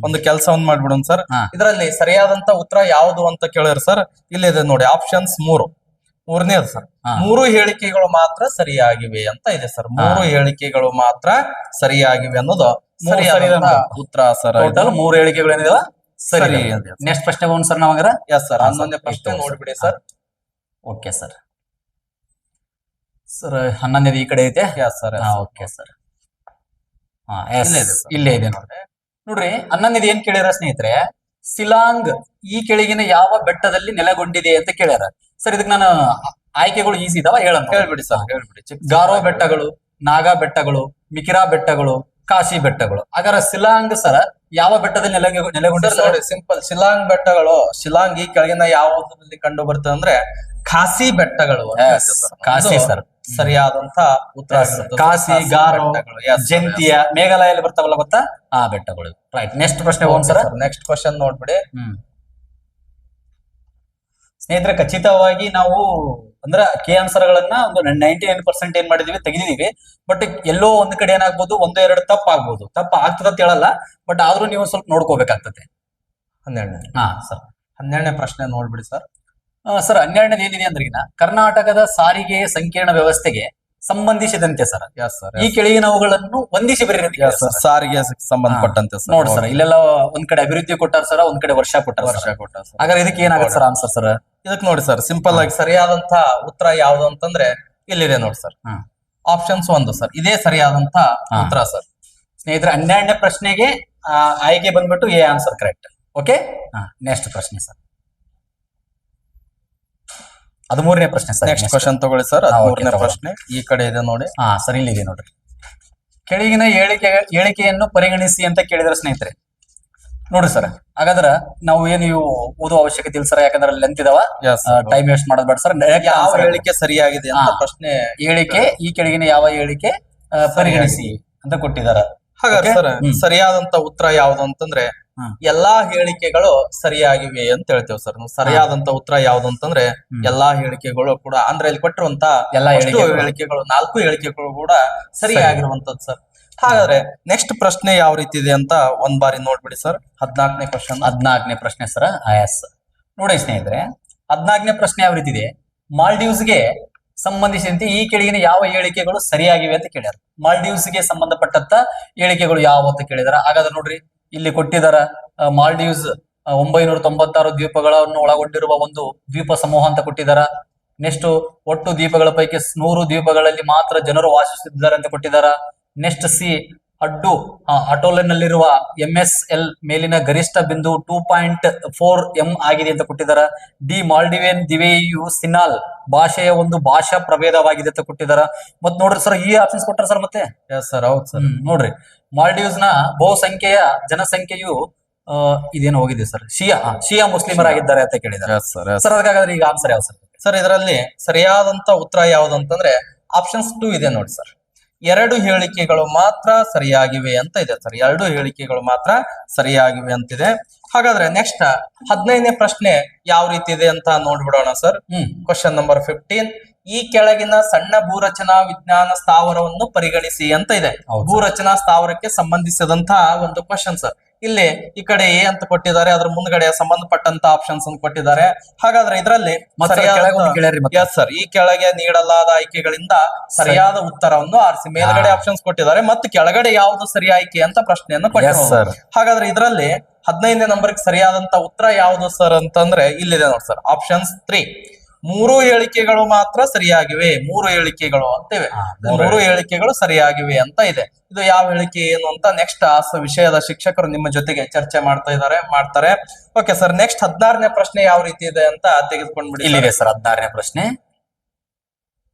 [SPEAKER 1] ಒಂದು ಕೆಲಸವನ್ನು ಮಾಡ್ಬಿಡೋಣ ಸರ್. ಇದರಲ್ಲಿ ಸರಿಯಾದಂತ ಉತ್ತರ ಯಾವುದು ಅಂತ ಕೇಳಿದ್ರೆ ಸರ್, ಇಲ್ಲಿದೆ ನೋಡಿ ಆಪ್ಷನ್ಸ್ 3ನೇದು ಸರ್. 3 ಹೇಳಿಕೆಗಳು ಮಾತ್ರ ಸರಿಯಾಗಿವೆ ಅಂತ ಇದೆ ಸರ್. 3 ಹೇಳಿಕೆಗಳು ಮಾತ್ರ ಸರಿಯಾಗಿವೆ ಅನ್ನೋದು ಸರಿಯಾದ ಉತ್ತರ ಸರ್.
[SPEAKER 2] ಟೋಟಲ್ 3 ಹೇಳಿಕೆಗಳು ಏನಿದಾವ ಸರಿ. ನೆಕ್ಸ್ಟ್ ಪ್ರಶ್ನೆ ಹೋಗೋಣ ಸರ್ ನಾವಾಗ.
[SPEAKER 1] ಎಸ್ ಸರ್, 11ನೇ ಪ್ರಶ್ನೆ ನೋಡ್ಬಿಡಿ ಸರ್.
[SPEAKER 2] Okay sir. ಸರ್ 11ನೇದು ಈ ಕಡೆ ಐತೆ.
[SPEAKER 1] Yes sir.
[SPEAKER 2] Okay sir. ಇಲ್ಲೇ ಇದೆ ನೋಡ್ರಿ. ನೋಡ್ರಿ 11ನೇದು ಏನ್ ಕೇಳ್ಯಾರ ಸ್ನೇಹಿತರೆ, ಸಿಲಾಂಗ್ ಈ ಕೆಳಗಿನ ಯಾವ ಬೆಟ್ಟದಲ್ಲಿ ನೆಲೆಗೊಂಡಿದೆ ಅಂತ ಕೇಳ್ಯಾರ ಸರ್. ಇದಕ್ಕೆ ನಾನು ಆಯ್ಕೆಗಳು ಈಸಿ ಇದಾವ ಹೇಳೋಣ.
[SPEAKER 1] ಹೇಳ್ಬಿಡಿ ಸರ್, ಹೇಳ್ಬಿಡಿ.
[SPEAKER 2] ಗಾರೋ ಬೆಟ್ಟಗಳು, ನಾಗಾ ಬೆಟ್ಟಗಳು, ಮಿಕಿರಾ ಬೆಟ್ಟಗಳು, ಕಾಶಿ ಬೆಟ್ಟಗಳು. ಹಾಗಾದ್ರೆ ಸಿಲಾಂಗ್ ಸರ್ ಯಾವ ಬೆಟ್ಟದಲ್ಲಿ ನೆಲೆಗೊಂಡಿದೆ
[SPEAKER 1] ನೋಡಿ? ಸಿಂಪಲ್, ಶಿಲಾಂಗ್ ಬೆಟ್ಟಗಳು. ಶಿಲಾಂಗ್ ಈ ಕೆಳಗಿನ ಯಾವುದರಲ್ಲಿ ಕಂಡು ಬರ್ತದೆ ಅಂದ್ರೆ ಖಾಸಿ ಬೆಟ್ಟಗಳು.
[SPEAKER 2] ಕಾಶಿ ಸರ್
[SPEAKER 1] ಸರಿಯಾದಂತ ಉತ್ತರ.
[SPEAKER 2] ಕಾಶಿ, ಗಾರೋ, ಜಂತಿಯ, ಮೇಘಾಲಯಲ್ಲಿ ಬರ್ತಾವಲ್ಲ ಗೊತ್ತಾ ಆ ಬೆಟ್ಟಗಳು. ರೈಟ್. ನೆಕ್ಸ್ಟ್ ಪ್ರಶ್ನೆ ಹೋಗೋಣ ಸರ್.
[SPEAKER 1] Next question ನೋಡ್ಬಿಡಿ.
[SPEAKER 2] ಸ್ನೇಹಿತರೆ ಖಚಿತವಾಗಿ ನಾವು ಅಂದ್ರೆ ಕೆ ಆನ್ಸರ್ ಗಳನ್ನ ಒಂದು 99% ಏನ್ ಮಾಡಿದೀವಿ ತೆಗೆದಿದೀವಿ. ಬಟ್ ಎಲ್ಲೋ ಒಂದ್ ಕಡೆ ಏನಾಗ್ಬೋದು, 1-2 ತಪ್ಪ ಆಗ್ಬೋದು. ತಪ್ಪ ಆಗ್ತದ ಅಂತ ಹೇಳಲ್ಲ, ಬಟ್ ಆದ್ರೂ ನೀವು ಸ್ವಲ್ಪ ನೋಡ್ಕೋಬೇಕಾಗ್ತದೆ.
[SPEAKER 1] 12ನೇ
[SPEAKER 2] ಸರ್
[SPEAKER 1] 12ನೇ ಪ್ರಶ್ನೆ ನೋಡ್ಬಿಡಿ ಸರ್.
[SPEAKER 2] ಸರ್ 12ನೇದು ಏನಿದೆ ಅಂದ್ರೆ ಕರ್ನಾಟಕದ ಸಾರಿಗೆ ಸಂಕೀರ್ಣ ವ್ಯವಸ್ಥೆಗೆ ಸಂಬಂಧಿಸಿದಂತೆ ಸರ್ ಈ ಕೆಳಗಿನವುಗಳನ್ನು ಹೊಂದಿಸಿ ಬರೀರಿ.
[SPEAKER 1] ಸಾರಿಗೆ ಸಂಬಂಧಪಟ್ಟಂತೆ
[SPEAKER 2] ನೋಡಿ ಸರ್, ಇಲ್ಲೆಲ್ಲ ಒಂದ್ ಕಡೆ ಅಭಿವೃದ್ಧಿ ಕೊಟ್ಟಾರ ಸರ್, ಒಂದ್ ಕಡೆ ವರ್ಷ ಕೊಟ್ಟಾರ. ಹಾಗಾದ್ರೆ ಇದಕ್ಕೆ ಏನಾಗುತ್ತೆ ಸರ್ ಆನ್ಸರ್ ಸರ್?
[SPEAKER 1] ಇದಕ್ಕೆ ನೋಡಿ ಸರ್, ಸಿಂಪಲ್ ಆಗಿ ಸರಿಯಾದಂತ ಉತ್ತರ ಯಾವ್ದು ಅಂತಂದ್ರೆ ಇಲ್ಲಿದೆ ನೋಡಿ ಸರ್. ಆಪ್ಷನ್ಸ್ 1 ಸರ್, ಇದೇ ಸರಿಯಾದಂತ ಉತ್ತರ ಸರ್.
[SPEAKER 2] ಸ್ನೇಹಿತರೆ 12ನೇ ಪ್ರಶ್ನೆಗೆ ಆಯ್ಕೆ ಬಂದ್ಬಿಟ್ಟು A answer correct. Okay. Next ಪ್ರಶ್ನೆ ಸರ್ 13ನೇ ಪ್ರಶ್ನೆ ಸರ್.
[SPEAKER 1] ನೆಕ್ಸ್ಟ್ ಕ್ವಶನ್ ತಗೊಳ್ಳಿ ಸರ್. 13ನೇ ಪ್ರಶ್ನೆ ಈ ಕಡೆ ಇದೆ ನೋಡಿ.
[SPEAKER 2] ಸರ್ ಇಲ್ಲಿದೆ ನೋಡ್ರಿ. ಕೆಳಗಿನ ಹೇಳಿಕೆಯನ್ನು ಪರಿಗಣಿಸಿ ಅಂತ ಕೇಳಿದ್ರೆ ಸ್ನೇಹಿತರೆ ನೋಡ್ರಿ ಸರ್. ಹಾಗಾದ್ರ ನಾವು ಏನು ಓದುವ ಅವಶ್ಯಕತೆ ಇಲ್ಲ ಸರ್, ಯಾಕಂದ್ರೆ ಲೆಂತ್ ಇದಾವ, ಟೈಮ್ ವೇಸ್ಟ್ ಮಾಡೋದ್ ಬೇಡ ಸರ್.
[SPEAKER 1] ಯಾವ ಹೇಳಿಕೆ ಸರಿಯಾಗಿದೆ ಅಂತ ಪ್ರಶ್ನೆ.
[SPEAKER 2] ಹೇಳಿಕೆ ಈ ಕೆಳಗಿನ ಯಾವ ಹೇಳಿಕೆ ಪರಿಗಣಿಸಿ ಅಂತ ಕೊಟ್ಟಿದಾರ.
[SPEAKER 1] ಹಾಗಾದ್ರೆ ಸರ್ ಸರಿಯಾದಂತ ಉತ್ತರ ಯಾವ್ದು ಅಂತಂದ್ರೆ ಎಲ್ಲಾ ಹೇಳಿಕೆಗಳು ಸರಿಯಾಗಿವೆ ಅಂತ ಹೇಳ್ತೇವೆ ಸರ್. ಸರಿಯಾದಂತ ಉತ್ತರ ಯಾವ್ದು ಅಂತಂದ್ರೆ ಎಲ್ಲಾ ಹೇಳಿಕೆಗಳು ಕೂಡ ಅಂದ್ರೆ ಇಲ್ಲಿ ಕೊಟ್ಟಿರುವಂತ ಎಲ್ಲಾ ಹೇಳಿಕೆಗಳು 4 ಹೇಳಿಕೆಗಳು ಕೂಡ ಸರಿಯಾಗಿರುವಂತದ್ದು ಸರ್. ಹಾಗಾದ್ರೆ ನೆಕ್ಸ್ಟ್ ಪ್ರಶ್ನೆ ಯಾವ ರೀತಿ ಇದೆ ಅಂತ ಒಂದ್ ಬಾರಿ ನೋಡ್ಬಿಡಿ ಸರ್. 14ನೇ ಕ್ವಶನ್.
[SPEAKER 2] 14ನೇ ಪ್ರಶ್ನೆ ಸರ್. ನೋಡಿ ಸ್ನೇಹಿತರೆ 14ನೇ ಪ್ರಶ್ನೆ ಯಾವ ರೀತಿ ಇದೆ, ಮಾಲ್ಡೀವ್ಸ್ಗೆ ಸಂಬಂಧಿಸಿದಂತೆ ಈ ಕೆಳಗಿನ ಯಾವ ಹೇಳಿಕೆಗಳು ಸರಿಯಾಗಿವೆ ಅಂತ ಕೇಳ್ಯಾರ. ಮಾಲ್ಡೀವ್ಸ್ಗೆ ಸಂಬಂಧಪಟ್ಟಂತ ಹೇಳಿಕೆಗಳು ಯಾವ ಅಂತ ಕೇಳಿದಾರ. ಹಾಗಾದ್ರೆ ನೋಡ್ರಿ ಇಲ್ಲಿ ಕೊಟ್ಟಿದಾರ ಮಾಲ್ಡೀವ್ಸ್ 996 ದ್ವೀಪಗಳನ್ನು ಒಳಗೊಂಡಿರುವ ಒಂದು ದ್ವೀಪ ಸಮೂಹ ಅಂತ ಕೊಟ್ಟಿದಾರ. ನೆಕ್ಸ್ಟ್ ಒಟ್ಟು ದ್ವೀಪಗಳ ಪೈಕಿ 100 ದ್ವೀಪಗಳಲ್ಲಿ ಮಾತ್ರ ಜನರು ವಾಸಿಸುತ್ತಿದ್ದಾರೆ ಅಂತ ಕೊಟ್ಟಿದಾರ. ನೆಕ್ಸ್ಟ್ ಸಿ ಅಟೋಲಿನಲ್ಲಿರುವ MSL ಮೇಲಿನ ಗರಿಷ್ಠ ಬಿಂದು 2.4 m ಆಗಿದೆ ಅಂತ ಕೊಟ್ಟಿದಾರ. ಡಿ ಮಾಲ್ಡಿವಿಯನ್ ದಿವೆಯು ಸಿನಾಲ್ ಭಾಷೆಯ ಒಂದು ಭಾಷಾ ಪ್ರಭೇದವಾಗಿದೆ ಅಂತ ಕೊಟ್ಟಿದಾರ. ಮತ್ ನೋಡ್ರಿ ಸರ್ ಈ ಆಪ್ಷನ್ಸ್ ಕೊಟ್ಟಾರ ಸರ್. ಮತ್ತೆ
[SPEAKER 1] ಸರ್ ಹೌದು ಸರ್.
[SPEAKER 2] ನೋಡ್ರಿ ಮಾಲ್ಡೀವ್ಸ್ ನ ಬಹುಸಂಖ್ಯೆಯ ಜನಸಂಖ್ಯೆಯು ಇದೇನು ಹೋಗಿದೆ ಸರ್, ಶಿಯಾ ಮುಸ್ಲಿಮರಾಗಿದ್ದಾರೆ ಅಂತ ಕೇಳಿದ್ದಾರೆ ಸರ್. ಅದಕ್ಕಾದ್ರೆ ಈಗ ಆನ್ಸರ್ ಯಾವ ಸರ್?
[SPEAKER 1] ಸರ್ ಇದರಲ್ಲಿ ಸರಿಯಾದಂತ ಉತ್ತರ ಯಾವ್ದು ಅಂತಂದ್ರೆ ಆಪ್ಷನ್ಸ್ 2 ಇದೆ ನೋಡಿ ಸರ್. 2 ಹೇಳಿಕೆಗಳು ಮಾತ್ರ ಸರಿಯಾಗಿವೆ ಅಂತ ಇದೆ ಸರ್. 2 ಹೇಳಿಕೆಗಳು ಮಾತ್ರ ಸರಿಯಾಗಿವೆ ಅಂತಿದೆ. ಹಾಗಾದ್ರೆ ನೆಕ್ಸ್ಟ್ 15ನೇ ಪ್ರಶ್ನೆ ಯಾವ ರೀತಿ ಇದೆ ಅಂತ ನೋಡ್ಬಿಡೋಣ ಸರ್. Question number 15. ಈ ಕೆಳಗಿನ ಸಣ್ಣ ಭೂರಚನಾ ವಿಜ್ಞಾನ ಸ್ಥಾವರವನ್ನು ಪರಿಗಣಿಸಿ ಅಂತ ಇದೆ. ಭೂರಚನಾ ಸ್ಥಾವರಕ್ಕೆ ಸಂಬಂಧಿಸಿದಂತಹ ಒಂದು ಕ್ವಶನ್ ಸರ್. ಇಲ್ಲಿ ಈ ಕಡೆ ಎ ಅಂತ ಕೊಟ್ಟಿದ್ದಾರೆ, ಅದ್ರ ಮುಂದ್ಗಡೆ ಸಂಬಂಧಪಟ್ಟಂತ ಆಪ್ಷನ್ಸ್ ಅನ್ನು ಕೊಟ್ಟಿದ್ದಾರೆ. ಹಾಗಾದ್ರೆ ಇದರಲ್ಲಿ ಸರ್ ಈ ಕೆಳಗೆ ನೀಡಲಾದ ಆಯ್ಕೆಗಳಿಂದ ಸರಿಯಾದ ಉತ್ತರವನ್ನು ಆರಿಸಿ. ಮೇಲ್ಗಡೆ ಆಪ್ಷನ್ಸ್ ಕೊಟ್ಟಿದ್ದಾರೆ ಮತ್ತು ಕೆಳಗಡೆ ಯಾವುದು ಸರಿ ಆಯ್ಕೆ ಅಂತ ಪ್ರಶ್ನೆಯನ್ನು ಕೊಟ್ಟಿದ್ದಾರೆ. ಹಾಗಾದ್ರೆ ಇದರಲ್ಲಿ 15ನೇ ನಂಬರ್ಗೆ ಸರಿಯಾದಂತ ಉತ್ತರ ಯಾವುದು ಸರ್ ಅಂತಂದ್ರೆ ಇಲ್ಲಿದೆ ನೋಡಿ ಸರ್. ಆಪ್ಷನ್ಸ್ 3 ಮೂರು ಹೇಳಿಕೆಗಳು ಮಾತ್ರ ಸರಿಯಾಗಿವೆ, ಮೂರು ಹೇಳಿಕೆಗಳು ಅಂತಿವೆ. ಮೂರು ಹೇಳಿಕೆಗಳು ಸರಿಯಾಗಿವೆ ಅಂತ ಇದೆ. ಇದು ಯಾವ ಹೇಳಿಕೆ ಏನು ಅಂತ ನೆಕ್ಸ್ಟ್ ಆ ವಿಷಯದ ಶಿಕ್ಷಕರು ನಿಮ್ಮ ಜೊತೆಗೆ ಚರ್ಚೆ ಮಾಡ್ತಾರೆ. ಓಕೆ ಸರ್, ನೆಕ್ಸ್ಟ್ 16ನೇ ಪ್ರಶ್ನೆ ಯಾವ ರೀತಿ ಇದೆ ಅಂತ ತೆಗೆದುಕೊಂಡ್ಬಿಡಿ.
[SPEAKER 2] ಇಲ್ಲಿದೆ ಸರ್ 16ನೇ ಪ್ರಶ್ನೆ.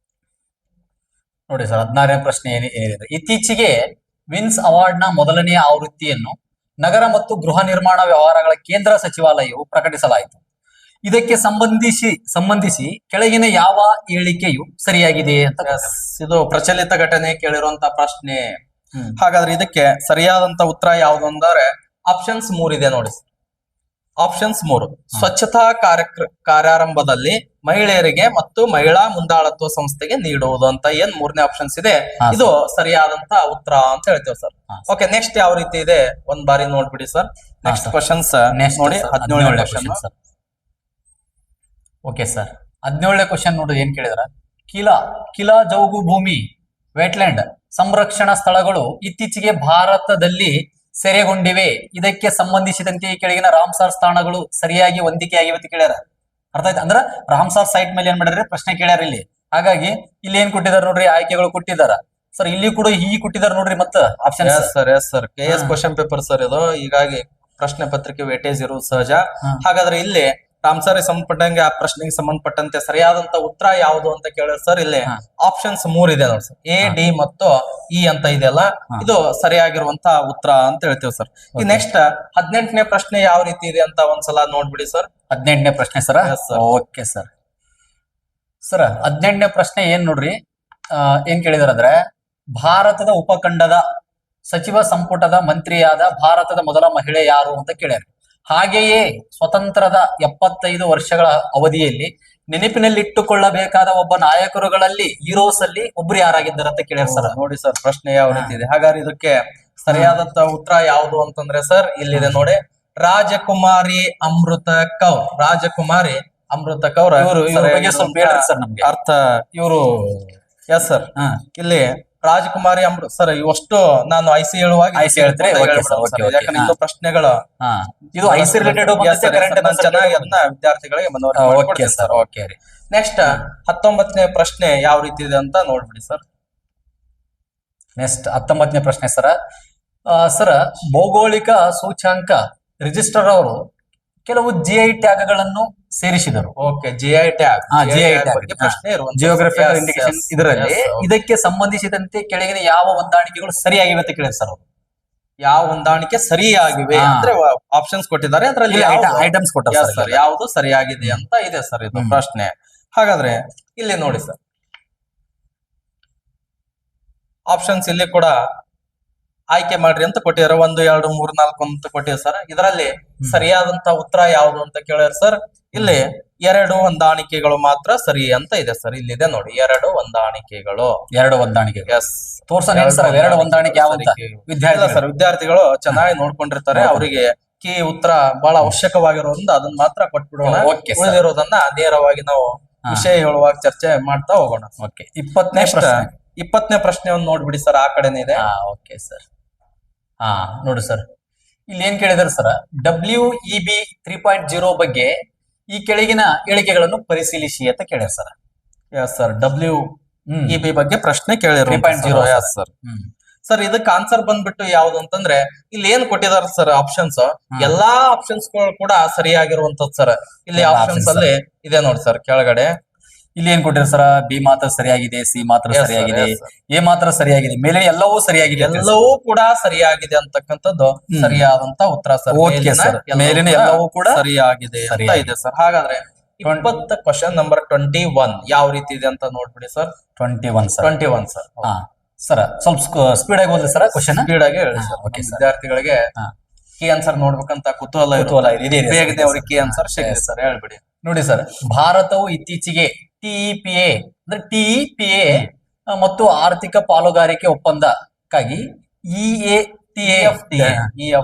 [SPEAKER 2] ನೋಡಿ ಸರ್ 16ನೇ ಪ್ರಶ್ನೆ ಏನಿದೆ. ಇತ್ತೀಚೆಗೆ ವಿನ್ಸ್ ಅವಾರ್ಡ್ ನ ಮೊದಲನೆಯ ಆವೃತ್ತಿಯನ್ನು ನಗರ ಮತ್ತು ಗೃಹ ನಿರ್ಮಾಣ ವ್ಯವಹಾರಗಳ ಕೇಂದ್ರ ಸಚಿವಾಲಯವು ಪ್ರಕಟಿಸಲಾಯಿತು. ಇದಕ್ಕೆ ಸಂಬಂಧಿಸಿ ಕೆಳಗಿನ ಯಾವ ಹೇಳಿಕೆಯು ಸರಿಯಾಗಿದೆ ಅಂತ.
[SPEAKER 1] ಇದು ಪ್ರಚಲಿತ ಘಟನೆ ಕೇಳಿರುವಂತ ಪ್ರಶ್ನೆ. ಹಾಗಾದ್ರೆ ಇದಕ್ಕೆ ಸರಿಯಾದಂತ ಉತ್ತರ ಯಾವುದು ಅಂದ್ರೆ ಆಪ್ಷನ್ಸ್ 3 ಇದೆ ನೋಡಿ. ಆಪ್ಷನ್ಸ್ 3 ಸ್ವಚ್ಛತಾ ಕಾರ್ಯಾರಂಭದಲ್ಲಿ ಮಹಿಳೆಯರಿಗೆ ಮತ್ತು ಮಹಿಳಾ ಮುಂದಾಳತ್ವ ಸಂಸ್ಥೆಗೆ ನೀಡುವುದು ಅಂತ ಏನ್ 3ನೇ ಆಪ್ಷನ್ಸ್ ಇದೆ, ಇದು ಸರಿಯಾದಂತ ಉತ್ತರ ಅಂತ ಹೇಳ್ತೇವೆ ಸರ್. ಓಕೆ, ನೆಕ್ಸ್ಟ್ ಯಾವ ರೀತಿ ಇದೆ ಒಂದ್ ಬಾರಿ ನೋಡ್ಬಿಡಿ ಸರ್. ನೆಕ್ಸ್ಟ್ ಕ್ವಶನ್ಸ್ ನೋಡಿ 17ನೇ ಕ್ವಶನ್.
[SPEAKER 2] ಓಕೆ ಸರ್, 17ನೇ ಕ್ವಶನ್ ನೋಡಿ ಏನ್ ಕೇಳಿದ್ರ. ಕಿಲಾ ಜೌಗು ಭೂಮಿ ವೆಟ್ಲ್ಯಾಂಡ್ ಸಂರಕ್ಷಣಾ ಸ್ಥಳಗಳು ಇತ್ತೀಚೆಗೆ ಭಾರತದಲ್ಲಿ ಸೆರೆಗೊಂಡಿವೆ. ಇದಕ್ಕೆ ಸಂಬಂಧಿಸಿದಂತೆ ಈ ಕೆಳಗಿನ ರಾಮ್ಸಾರ್ ಸ್ಥಾನಗಳು ಸರಿಯಾಗಿ ಹೊಂದಿಕೆ ಆಗಿವೆ ಅಂತ ಕೇಳ್ಯಾರ. ಅರ್ಥ ಆಯ್ತು ಅಂದ್ರೆ ರಾಮ್ಸಾರ್ ಸೈಟ್ ಮೇಲೆ ಏನ್ ಮಾಡಿದ್ರೆ ಪ್ರಶ್ನೆ ಕೇಳ್ಯಾರ ಇಲ್ಲಿ. ಹಾಗಾಗಿ ಇಲ್ಲಿ ಏನ್ ಕೊಟ್ಟಿದಾರ ನೋಡ್ರಿ, ಆಯ್ಕೆಗಳು ಕೊಟ್ಟಿದಾರ ಸರ್. ಇಲ್ಲಿ ಕೂಡ ಕೊಟ್ಟಿದಾರ ನೋಡ್ರಿ ಮತ್ತ option.
[SPEAKER 1] Sir KS question paper sir ಇದು, ಹೀಗಾಗಿ ಪ್ರಶ್ನೆ ಪತ್ರಿಕೆ ವೇಟೇಜ್ ಇರುವುದು ಸಹಜ. ಹಾಗಾದ್ರೆ ಇಲ್ಲಿ ರಾಮ್ಸಾರಿ ಸಂಬಂಧಪಟ್ಟಂಗೆ ಆ ಪ್ರಶ್ನೆಗೆ ಸಂಬಂಧಪಟ್ಟಂತೆ ಸರಿಯಾದಂತ ಉತ್ತರ ಯಾವುದು ಅಂತ ಕೇಳಿದ್ರೆ ಸರ್ ಇಲ್ಲಿ ಆಪ್ಷನ್ಸ್ 3 ಇದೆ ನೋಡಿ ಸರ್. A, D ಮತ್ತು E ಅಂತ ಇದೆಯಲ್ಲ, ಇದು ಸರಿಯಾಗಿರುವಂತ ಉತ್ತರ ಅಂತ ಹೇಳ್ತೇವೆ ಸರ್. ಈ ನೆಕ್ಸ್ಟ್ 18ನೇ ಪ್ರಶ್ನೆ ಯಾವ ರೀತಿ ಇದೆ ಅಂತ ಒಂದ್ಸಲ ನೋಡ್ಬಿಡಿ ಸರ್.
[SPEAKER 2] 18ನೇ ಪ್ರಶ್ನೆ ಸರ್. Okay sir. ಸರ್ 18ನೇ ಪ್ರಶ್ನೆ ಏನ್ ನೋಡ್ರಿ, ಏನ್ ಕೇಳಿದಾರೆ ಅಂದ್ರೆ ಭಾರತದ ಉಪಖಂಡದ ಸಚಿವ ಸಂಪುಟದ ಮಂತ್ರಿಯಾದ ಭಾರತದ ಮೊದಲ ಮಹಿಳೆ ಯಾರು ಅಂತ ಕೇಳ್ಯಾರ. ಹಾಗೆಯೇ ಸ್ವತಂತ್ರದ 75 ವರ್ಷಗಳ ಅವಧಿಯಲ್ಲಿ ನೆನಪಿನಲ್ಲಿಟ್ಟುಕೊಳ್ಳಬೇಕಾದ ಒಬ್ಬ ನಾಯಕರುಗಳಲ್ಲಿ ಹೀರೋಸ್ ಅಲ್ಲಿ ಒಬ್ರು ಯಾರಾಗಿದ್ದಾರೆ ಅಂತ ಕೇಳ್ಯಾರ ಸರ್.
[SPEAKER 1] ನೋಡಿ ಸರ್ ಪ್ರಶ್ನೆ ಯಾವ ರೀತಿ ಇದೆ. ಹಾಗಾದ್ರೆ ಇದಕ್ಕೆ ಸರಿಯಾದಂತ ಉತ್ತರ ಯಾವುದು ಅಂತಂದ್ರೆ ಸರ್ ಇಲ್ಲಿದೆ ನೋಡಿ, ರಾಜಕುಮಾರಿ ಅಮೃತ ಕೌರ್. ರಾಜಕುಮಾರಿ ಅಮೃತ ಕೌರ್
[SPEAKER 2] ಇವ್ರ ಬಗ್ಗೆ ಸ್ವಲ್ಪ ಹೇಳ್ರಿ ಸರ್ ನಮ್ಗೆ
[SPEAKER 1] ಅರ್ಥ. ಇವರು ಎಸ್ ಸರ್, ಇಲ್ಲಿ ರಾಜಕುಮಾರಿ ಅಮೃತ ಸರ್ ಇವಷ್ಟು ನಾನು ಐಸಿ ಹೇಳುವಾಗ ಯಾಕಂದ್ರೆ ಇದು ಪ್ರಶ್ನೆಗಳು
[SPEAKER 2] ಇದು ಐಸಿ ರಿಲೇಟೆಡ್
[SPEAKER 1] ಚೆನ್ನಾಗಿ ಅದನ್ನ ವಿದ್ಯಾರ್ಥಿಗಳಿಗೆ ಮನವರಿಕೆ. ನೆಕ್ಸ್ಟ್ 19ನೇ ಪ್ರಶ್ನೆ ಯಾವ ರೀತಿ ಇದೆ ಅಂತ ನೋಡ್ಬಿಡಿ ಸರ್.
[SPEAKER 2] ನೆಕ್ಸ್ಟ್ 19ನೇ ಪ್ರಶ್ನೆ ಸರ್. ಸರ್ ಭೌಗೋಳಿಕ ಸೂಚ್ಯಾಂಕ ರಿಜಿಸ್ಟರ್ ಅವರು ಕೆಲವು GI ಟ್ಯಾಗ್ಗಳನ್ನು ಸೇರಿಸಿದರು.
[SPEAKER 1] ಓಕೆ, GI ಟ್ಯಾಗ್
[SPEAKER 2] ಪ್ರಶ್ನೆ ಜಿಯೋಗ್ರಫಿಕಲ್ ಇಂಡಿಕೇಶನ್ ಇದರಲ್ಲಿ ಇದಕ್ಕೆ ಸಂಬಂಧಿಸಿದಂತೆ ಕೆಳಗಿನ ಯಾವ ಹೊಂದಾಣಿಕೆಗಳು ಸರಿಯಾಗಿವೆ ಅಂತ ಕೇಳಿದ್ರು ಸರ್ ಅವರು.
[SPEAKER 1] ಯಾವ ಹೊಂದಾಣಿಕೆ ಸರಿಯಾಗಿವೆ ಅಂದ್ರೆ ಆಪ್ಷನ್ಸ್ ಕೊಟ್ಟಿದ್ದಾರೆ, ಅದರಲ್ಲಿ
[SPEAKER 2] ಐಟಮ್ಸ್ ಕೊಟ್ಟಿದ್ದಾರೆ
[SPEAKER 1] ಸರ್, ಯಾವುದು ಸರಿಯಾಗಿದೆ ಅಂತ ಇದೆ ಸರ್ ಇದು ಪ್ರಶ್ನೆ. ಹಾಗಾದ್ರೆ ಇಲ್ಲಿ ನೋಡಿ ಸರ್ ಆಪ್ಷನ್ಸ್ ಇಲ್ಲಿ ಕೂಡ ಆಯ್ಕೆ ಮಾಡ್ರಿ ಅಂತ ಕೊಟ್ಟಿದ್ದಾರೆ. 1, 2, 3, 4 ಅಂತ ಕೊಟ್ಟಿದ್ದಾರೆ ಸರ್. ಇದರಲ್ಲಿ ಸರಿಯಾದಂತ ಉತ್ತರ ಯಾವುದು ಅಂತ ಕೇಳಿದ್ರೆ ಸರ್ ಇಲ್ಲಿ 2 ಹೊಂದಾಣಿಕೆಗಳು ಮಾತ್ರ ಸರಿ ಅಂತ ಇದೆ ಸರ್. ಇಲ್ಲಿದೆ ನೋಡಿ 2 ಹೊಂದಾಣಿಕೆಗಳು.
[SPEAKER 2] 2 ಹೊಂದಾಣಿಕೆ
[SPEAKER 1] ಎಸ್
[SPEAKER 2] ತೋರ್ಸೋಣ ಸರ್. 2 ಹೊಂದಾಣಿಕೆ ಯಾವ
[SPEAKER 1] ವಿದ್ಯಾರ್ಥಿಗಳು ಚೆನ್ನಾಗಿ ನೋಡ್ಕೊಂಡಿರ್ತಾರೆ. ಅವರಿಗೆ ಕೀ ಉತ್ತರ ಬಹಳ ಅವಶ್ಯಕವಾಗಿರೋದ್ರಿಂದ ಅದನ್ನ ಮಾತ್ರ ಕೊಟ್ಬಿಡೋಣ. ಉಳಿದಿರೋದನ್ನ ನೇರವಾಗಿ ನಾವು ವಿಷಯ ಹೇಳುವಾಗ ಚರ್ಚೆ ಮಾಡ್ತಾ ಹೋಗೋಣ.
[SPEAKER 2] ಓಕೆ, 20ನೇ
[SPEAKER 1] ಪ್ರಶ್ನೆಯನ್ನು ನೋಡ್ಬಿಡಿ ಸರ್, ಆ ಕಡೆನೇ ಇದೆ.
[SPEAKER 2] Okay sir. ನೋಡಿ ಸರ್ ಇಲ್ಲಿ ಏನ್ ಕೇಳಿದಾರೆ ಸರ್, WEB 3.0 ಬಗ್ಗೆ ಈ ಕೆಳಗಿನ ಹೇಳಿಕೆಗಳನ್ನು ಪರಿಶೀಲಿಸಿ ಅಂತ ಕೇಳ್ಯಾರ ಸರ್.
[SPEAKER 1] ಎಸ್ ಸರ್, WEB ಬಗ್ಗೆ ಪ್ರಶ್ನೆ ಕೇಳಿರೋ
[SPEAKER 2] 3.0
[SPEAKER 1] ಸರ್. ಸರ್ ಇದಕ್ಕೆ ಆನ್ಸರ್ ಬಂದ್ಬಿಟ್ಟು ಯಾವ್ದು ಅಂತಂದ್ರೆ ಇಲ್ಲಿ ಏನ್ ಕೊಟ್ಟಿದಾರೆ ಸರ್ ಆಪ್ಷನ್ಸ್, ಎಲ್ಲಾ ಆಪ್ಷನ್ಸ್ ಗಳು ಕೂಡ ಸರಿಯಾಗಿರುವಂತದ್ದು ಸರ್. ಇಲ್ಲಿ ಆಪ್ಷನ್ಸ್ ಅಲ್ಲಿ ಇದೆ ನೋಡಿ ಸರ್ ಕೆಳಗಡೆ.
[SPEAKER 2] ಇಲ್ಲಿ ಏನ್ ಕೊಟ್ಟಿರ ಸರ್, B ಮಾತ್ರ ಸರಿಯಾಗಿದೆ, C ಮಾತ್ರ ಸರಿಯಾಗಿದೆ, A ಮಾತ್ರ ಸರಿಯಾಗಿದೆ, ಮೇಲೆ ಎಲ್ಲವೂ ಸರಿಯಾಗಿದೆ.
[SPEAKER 1] ಎಲ್ಲವೂ ಕೂಡ ಸರಿಯಾಗಿದೆ ಅಂತಕ್ಕಂಥದ್ದು ಸರಿಯಾದಂತ ಉತ್ತರ ಸರ್.
[SPEAKER 2] ಮೇಲಿನ ಎಲ್ಲವೂ ಕೂಡ
[SPEAKER 1] ಸರಿಯಾಗಿದೆ ಅಂತ ಇದೆ ಸರ್. ಹಾಗಾದ್ರೆ 20 ಕ್ವಶನ್ ನಂಬರ್ 21 ಯಾವ ರೀತಿ ಇದೆ ಅಂತ ನೋಡ್ಬಿಡಿ ಸರ್.
[SPEAKER 2] 21
[SPEAKER 1] ಸರ್.
[SPEAKER 2] ಸರ್ ಸ್ವಲ್ಪ ಸ್ಪೀಡ್ ಆಗಿ ಹೋದ್ರಿ ಸರ್ ಕ್ವಶನ್.
[SPEAKER 1] ಸ್ಪೀಡ್ ಆಗಿ ಹೇಳಿ ಸರ್. ವಿದ್ಯಾರ್ಥಿಗಳಿಗೆ ಕೀ ಆನ್ಸರ್ ನೋಡ್ಬೇಕಂತ ಕುತೂಹಲ ಇದೆ. ಬೇಗನೆ ಅವ್ರಿಗೆ ಕೀ ಆನ್ಸರ್ ಸಿಗಲಿ ಸರ್, ಹೇಳ್ಬಿಡಿ.
[SPEAKER 2] ನೋಡಿ ಸರ್, ಭಾರತವು ಇತ್ತೀಚೆಗೆ TEPA ಅಂದ್ರೆ TEPA ಮತ್ತು ಆರ್ಥಿಕ ಪಾಲುಗಾರಿಕೆ ಒಪ್ಪಂದಕ್ಕಾಗಿ EATF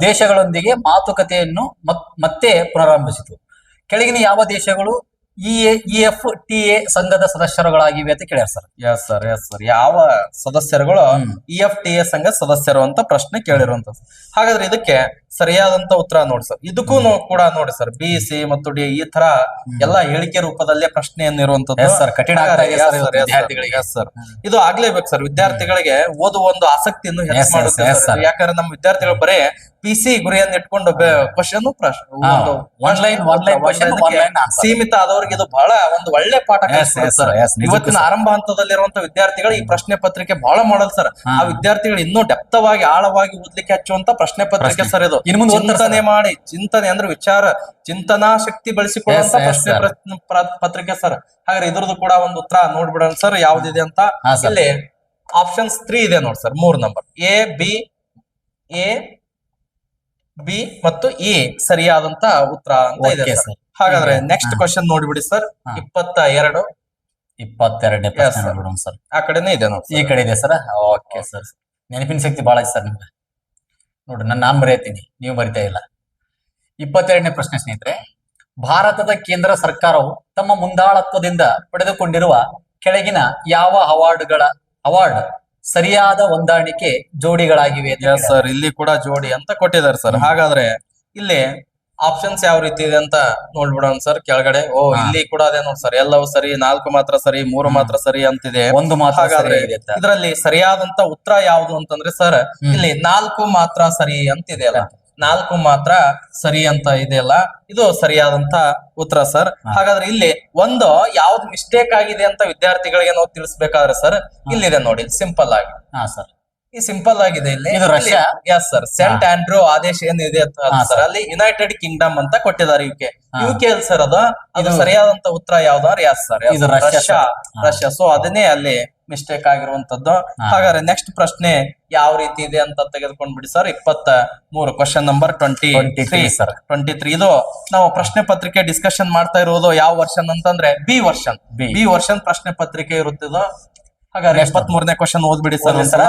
[SPEAKER 2] ದೇಶಗಳೊಂದಿಗೆ ಮಾತುಕತೆಯನ್ನು ಮತ್ತೆ ಪ್ರಾರಂಭಿಸಿತು. ಕೆಳಗಿನ ಯಾವ ದೇಶಗಳು EFTA ಸಂಘದ ಸದಸ್ಯರುಗಳಾಗಿವೆ ಅಂತ ಕೇಳ್ಯಾರ ಸರ್.
[SPEAKER 1] ಎಸ್ ಸರ್ ಯಾವ ಸದಸ್ಯರುಗಳು EFTA ಸಂಘ ಸದಸ್ಯರು ಅಂತ ಪ್ರಶ್ನೆ ಕೇಳಿರುವಂತ. ಹಾಗಾದ್ರೆ ಇದಕ್ಕೆ ಸರಿಯಾದಂತ ಉತ್ತರ ನೋಡಿ ಸರ್. ಇದಕ್ಕೂ ಕೂಡ ನೋಡಿ ಸರ್ B, C ಮತ್ತು D ಈ ತರ ಎಲ್ಲಾ ಹೇಳಿಕೆ ರೂಪದಲ್ಲೇ ಪ್ರಶ್ನೆಯನ್ನು ಇರುವಂತದ್ದು.
[SPEAKER 2] ಸರ್ ಕಠಿಣ ಆಗ್ತಾ ಇದೆ ಸರ್ ವಿದ್ಯಾರ್ಥಿಗಳಿಗೆ.
[SPEAKER 1] ಸರ್ ಇದು ಆಗ್ಲೇಬೇಕು ಸರ್. ವಿದ್ಯಾರ್ಥಿಗಳಿಗೆ ಓದುವ ಒಂದು ಆಸಕ್ತಿಯನ್ನು ಹೆಚ್ಚು
[SPEAKER 2] Yes, yes,
[SPEAKER 1] ಮಾಡುತ್ತೆ
[SPEAKER 2] yes,
[SPEAKER 1] ಸರ್.
[SPEAKER 2] sir.
[SPEAKER 1] ಯಾಕಂದ್ರೆ ನಮ್ಮ ವಿದ್ಯಾರ್ಥಿಗಳು ಬರೇ PC ಗುರಿಯನ್ನು ಇಟ್ಕೊಂಡು question
[SPEAKER 2] online question, online answer.
[SPEAKER 1] ಸೀಮಿತ ಆದವರಿಗೆ ಇದು ಬಹಳ ಒಂದು ಒಳ್ಳೆ ಪಾಠ ಕಲಿಸ್ಕೊಡುತ್ತೆ
[SPEAKER 2] yes,
[SPEAKER 1] ಸರ್.
[SPEAKER 2] yes, ನಿಜಕ್ಕೂ
[SPEAKER 1] ಇವತ್ತಿನ
[SPEAKER 2] ಸರ್.
[SPEAKER 1] ಆರಂಭ ಹಂತದಲ್ಲಿರುವಂತ ವಿದ್ಯಾರ್ಥಿಗಳು ಈ ಪ್ರಶ್ನೆ ಪತ್ರಿಕೆ ಬಹಳ ಮಾಡಲ್ ಸರ್. ಆ ವಿದ್ಯಾರ್ಥಿಗಳು ಇನ್ನೂ ಡೆಪ್ತವಾಗಿ ಆಳವಾಗಿ ಓದ್ಲಿಕ್ಕೆ ಹಚ್ಚುವಂತ ಪ್ರಶ್ನೆ ಪತ್ರಿಕೆ ಸರ್ ಇದು.
[SPEAKER 2] ಇನ್ನು ಮುಂದೆ ಓದ್ತಾರೆ
[SPEAKER 1] ಚಿಂತನೆ ಮಾಡಿ ಚಿಂತನೆ ಅಂದ್ರೆ ವಿಚಾರ ಚಿಂತನಾ ಶಕ್ತಿ ಬೆಳೆಸಿಕೊಳ್ಳುವಂತ
[SPEAKER 2] Yes, yes,
[SPEAKER 1] ಪ್ರಶ್ನೆ ಪತ್ರಿಕೆ ಸರ್. ಹಾಗಾದ್ರೆ ಇದ್ರದ್ದು ಕೂಡ ಒಂದು ಉತ್ತರ ನೋಡ್ಬಿಡೋಣ ಸರ್ ಯಾವ್ದಿದೆ ಅಂತ.
[SPEAKER 2] ಹಾ, sir.
[SPEAKER 1] ಇಲ್ಲಿ ಆಪ್ಷನ್ಸ್ 3 ಇದೆ ನೋಡಿ ಸರ್. 3 ನಂಬರ್ ಎ ಬಿ ಮತ್ತು ಎ ಸರಿಯಾದಂತ ಉತ್ತರ ಅಂತ ಇದೆ
[SPEAKER 2] Okay,
[SPEAKER 1] ಸರ್.
[SPEAKER 2] sir.
[SPEAKER 1] ಹಾಗಾದ್ರೆ
[SPEAKER 2] ಹ್ಮ್.
[SPEAKER 1] ನೆಕ್ಸ್ಟ್ ಕ್ವಶನ್ ನೋಡ್ಬಿಡಿ ಸರ್.
[SPEAKER 2] ಹಾ.
[SPEAKER 1] 22
[SPEAKER 2] 22ನೇ
[SPEAKER 1] Yes,
[SPEAKER 2] ಪ್ರಶ್ನೆ
[SPEAKER 1] sir.
[SPEAKER 2] ನೋಡೋಣ ಸರ್.
[SPEAKER 1] ಆ ಕಡೆನೇ ಇದೆ ನೋಡಿ
[SPEAKER 2] ಈ ಕಡೆ ಇದೆ ಸರ್. Okay sir. ನೆನಪಿನ ಶಕ್ತಿ ಬಹಳ ಇದೆ ಸರ್ ನಿಮ್ಗೆ. ನೋಡ್ರಿ ನಾನ್ ಬರೆಯತ್ತೀನಿ, ನೀವು ಬರಿತಾ ಇಲ್ಲ. 22ನೇ ಪ್ರಶ್ನೆ ಸ್ನೇಹಿತರೆ, ಭಾರತದ ಕೇಂದ್ರ ಸರ್ಕಾರವು ತಮ್ಮ ಮುಂದಾಳತ್ವದಿಂದ ಪಡೆದುಕೊಂಡಿರುವ ಕೆಳಗಿನ ಯಾವ ಅವಾರ್ಡ್ ಸರಿಯಾದ ಹೊಂದಾಣಿಕೆ ಜೋಡಿಗಳಾಗಿವೆ ಅಂತ
[SPEAKER 1] ಎಸ್ ಸರ್. ಇಲ್ಲಿ ಕೂಡ ಜೋಡಿ ಅಂತ ಕೊಟ್ಟಿದ್ದಾರೆ ಸರ್. ಹಾಗಾದ್ರೆ ಇಲ್ಲಿ ಆಪ್ಷನ್ಸ್ ಯಾವ ರೀತಿ ಇದೆ ಅಂತ ನೋಡ್ಬಿಡೋಣ ಸರ್. ಕೆಳಗಡೆ ಇಲ್ಲಿ ಕೂಡ ಅದೇ ನೋಡಿ ಸರ್. ಎಲ್ಲವೂ ಸರಿ, 4 ಮಾತ್ರ ಸರಿ, 3 ಮಾತ್ರ ಸರಿ ಅಂತಿದೆ.
[SPEAKER 2] ಒಂದು ಮಾತ್ರ
[SPEAKER 1] ಹಾಗಾದ್ರೆ
[SPEAKER 2] ಸರಿ ಇದೆ ಅಂತ.
[SPEAKER 1] ಇದರಲ್ಲಿ ಸರಿಯಾದಂತ ಉತ್ತರ ಯಾವುದು ಅಂತಂದ್ರೆ ಸರ್ ಇಲ್ಲಿ 4 ಮಾತ್ರ ಸರಿ ಅಂತಿದೆ ಅಲ್ಲ. 4 ಮಾತ್ರ ಸರಿ ಅಂತ ಇದೆಯಲ್ಲ, ಇದು ಸರಿಯಾದಂತ ಉತ್ತರ ಸರ್. ಹಾಗಾದ್ರೆ ಇಲ್ಲಿ ಒಂದು ಯಾವ್ದು ಮಿಸ್ಟೇಕ್ ಆಗಿದೆ ಅಂತ ವಿದ್ಯಾರ್ಥಿಗಳಿಗೆ ನಾವು ತಿಳಿಸ್ಬೇಕಾದ್ರೆ ಸರ್ ಇಲ್ಲಿದೆ ನೋಡಿ ಸಿಂಪಲ್ ಆಗಿ.
[SPEAKER 2] ಹಾ ಸರ್.
[SPEAKER 1] ಈ ಸಿಂಪಲ್ ಆಗಿದೆ ಇಲ್ಲಿ.
[SPEAKER 2] ಇದು Russia?
[SPEAKER 1] Yes sir. Saint Andrew ಆದೇಶ ಏನಿದೆ ಸರ್ ಅಲ್ಲಿ ಯುನೈಟೆಡ್ ಕಿಂಗ್ಡಮ್ ಅಂತ ಕೊಟ್ಟಿದ್ದಾರೆ. ಯುಕೆ ಅಲ್ಲಿ ಸರ್ ಅದು ಸರಿಯಾದಂತ ಉತ್ತರ ಯಾವ್ದಾರು? ಎಸ್ ಸರ್,
[SPEAKER 2] ಇದು
[SPEAKER 1] ರಷ್ಯಾ. ಸೊ ಅದನ್ನೇ ಅಲ್ಲಿ ಮಿಸ್ಟೇಕ್ ಆಗಿರುವಂತದ್ದು. ಹಾಗಾದ್ರೆ ನೆಕ್ಸ್ಟ್ ಪ್ರಶ್ನೆ ಯಾವ ರೀತಿ ಇದೆ ಅಂತ ತೆಗೆದುಕೊಂಡ್ ಬಿಡಿ ಸರ್. 23 question number 23
[SPEAKER 2] sir.
[SPEAKER 1] 23 ಇದು ನಾವು ಪ್ರಶ್ನೆ ಪತ್ರಿಕೆ ಡಿಸ್ಕಷನ್ ಮಾಡ್ತಾ ಇರುವುದು ಯಾವ ವರ್ಷನ್ ಅಂತಂದ್ರೆ ಬಿ ವರ್ಷನ್ ಪ್ರಶ್ನೆ ಪತ್ರಿಕೆ ಇರುತ್ತಿದ್ದು. ಹಾಗಾದ್ರೆ 23ನೇ ಕ್ವಶನ್ ಓದ್ಬಿಡಿ ಸರ್ ಒಂದ್ಸಲ.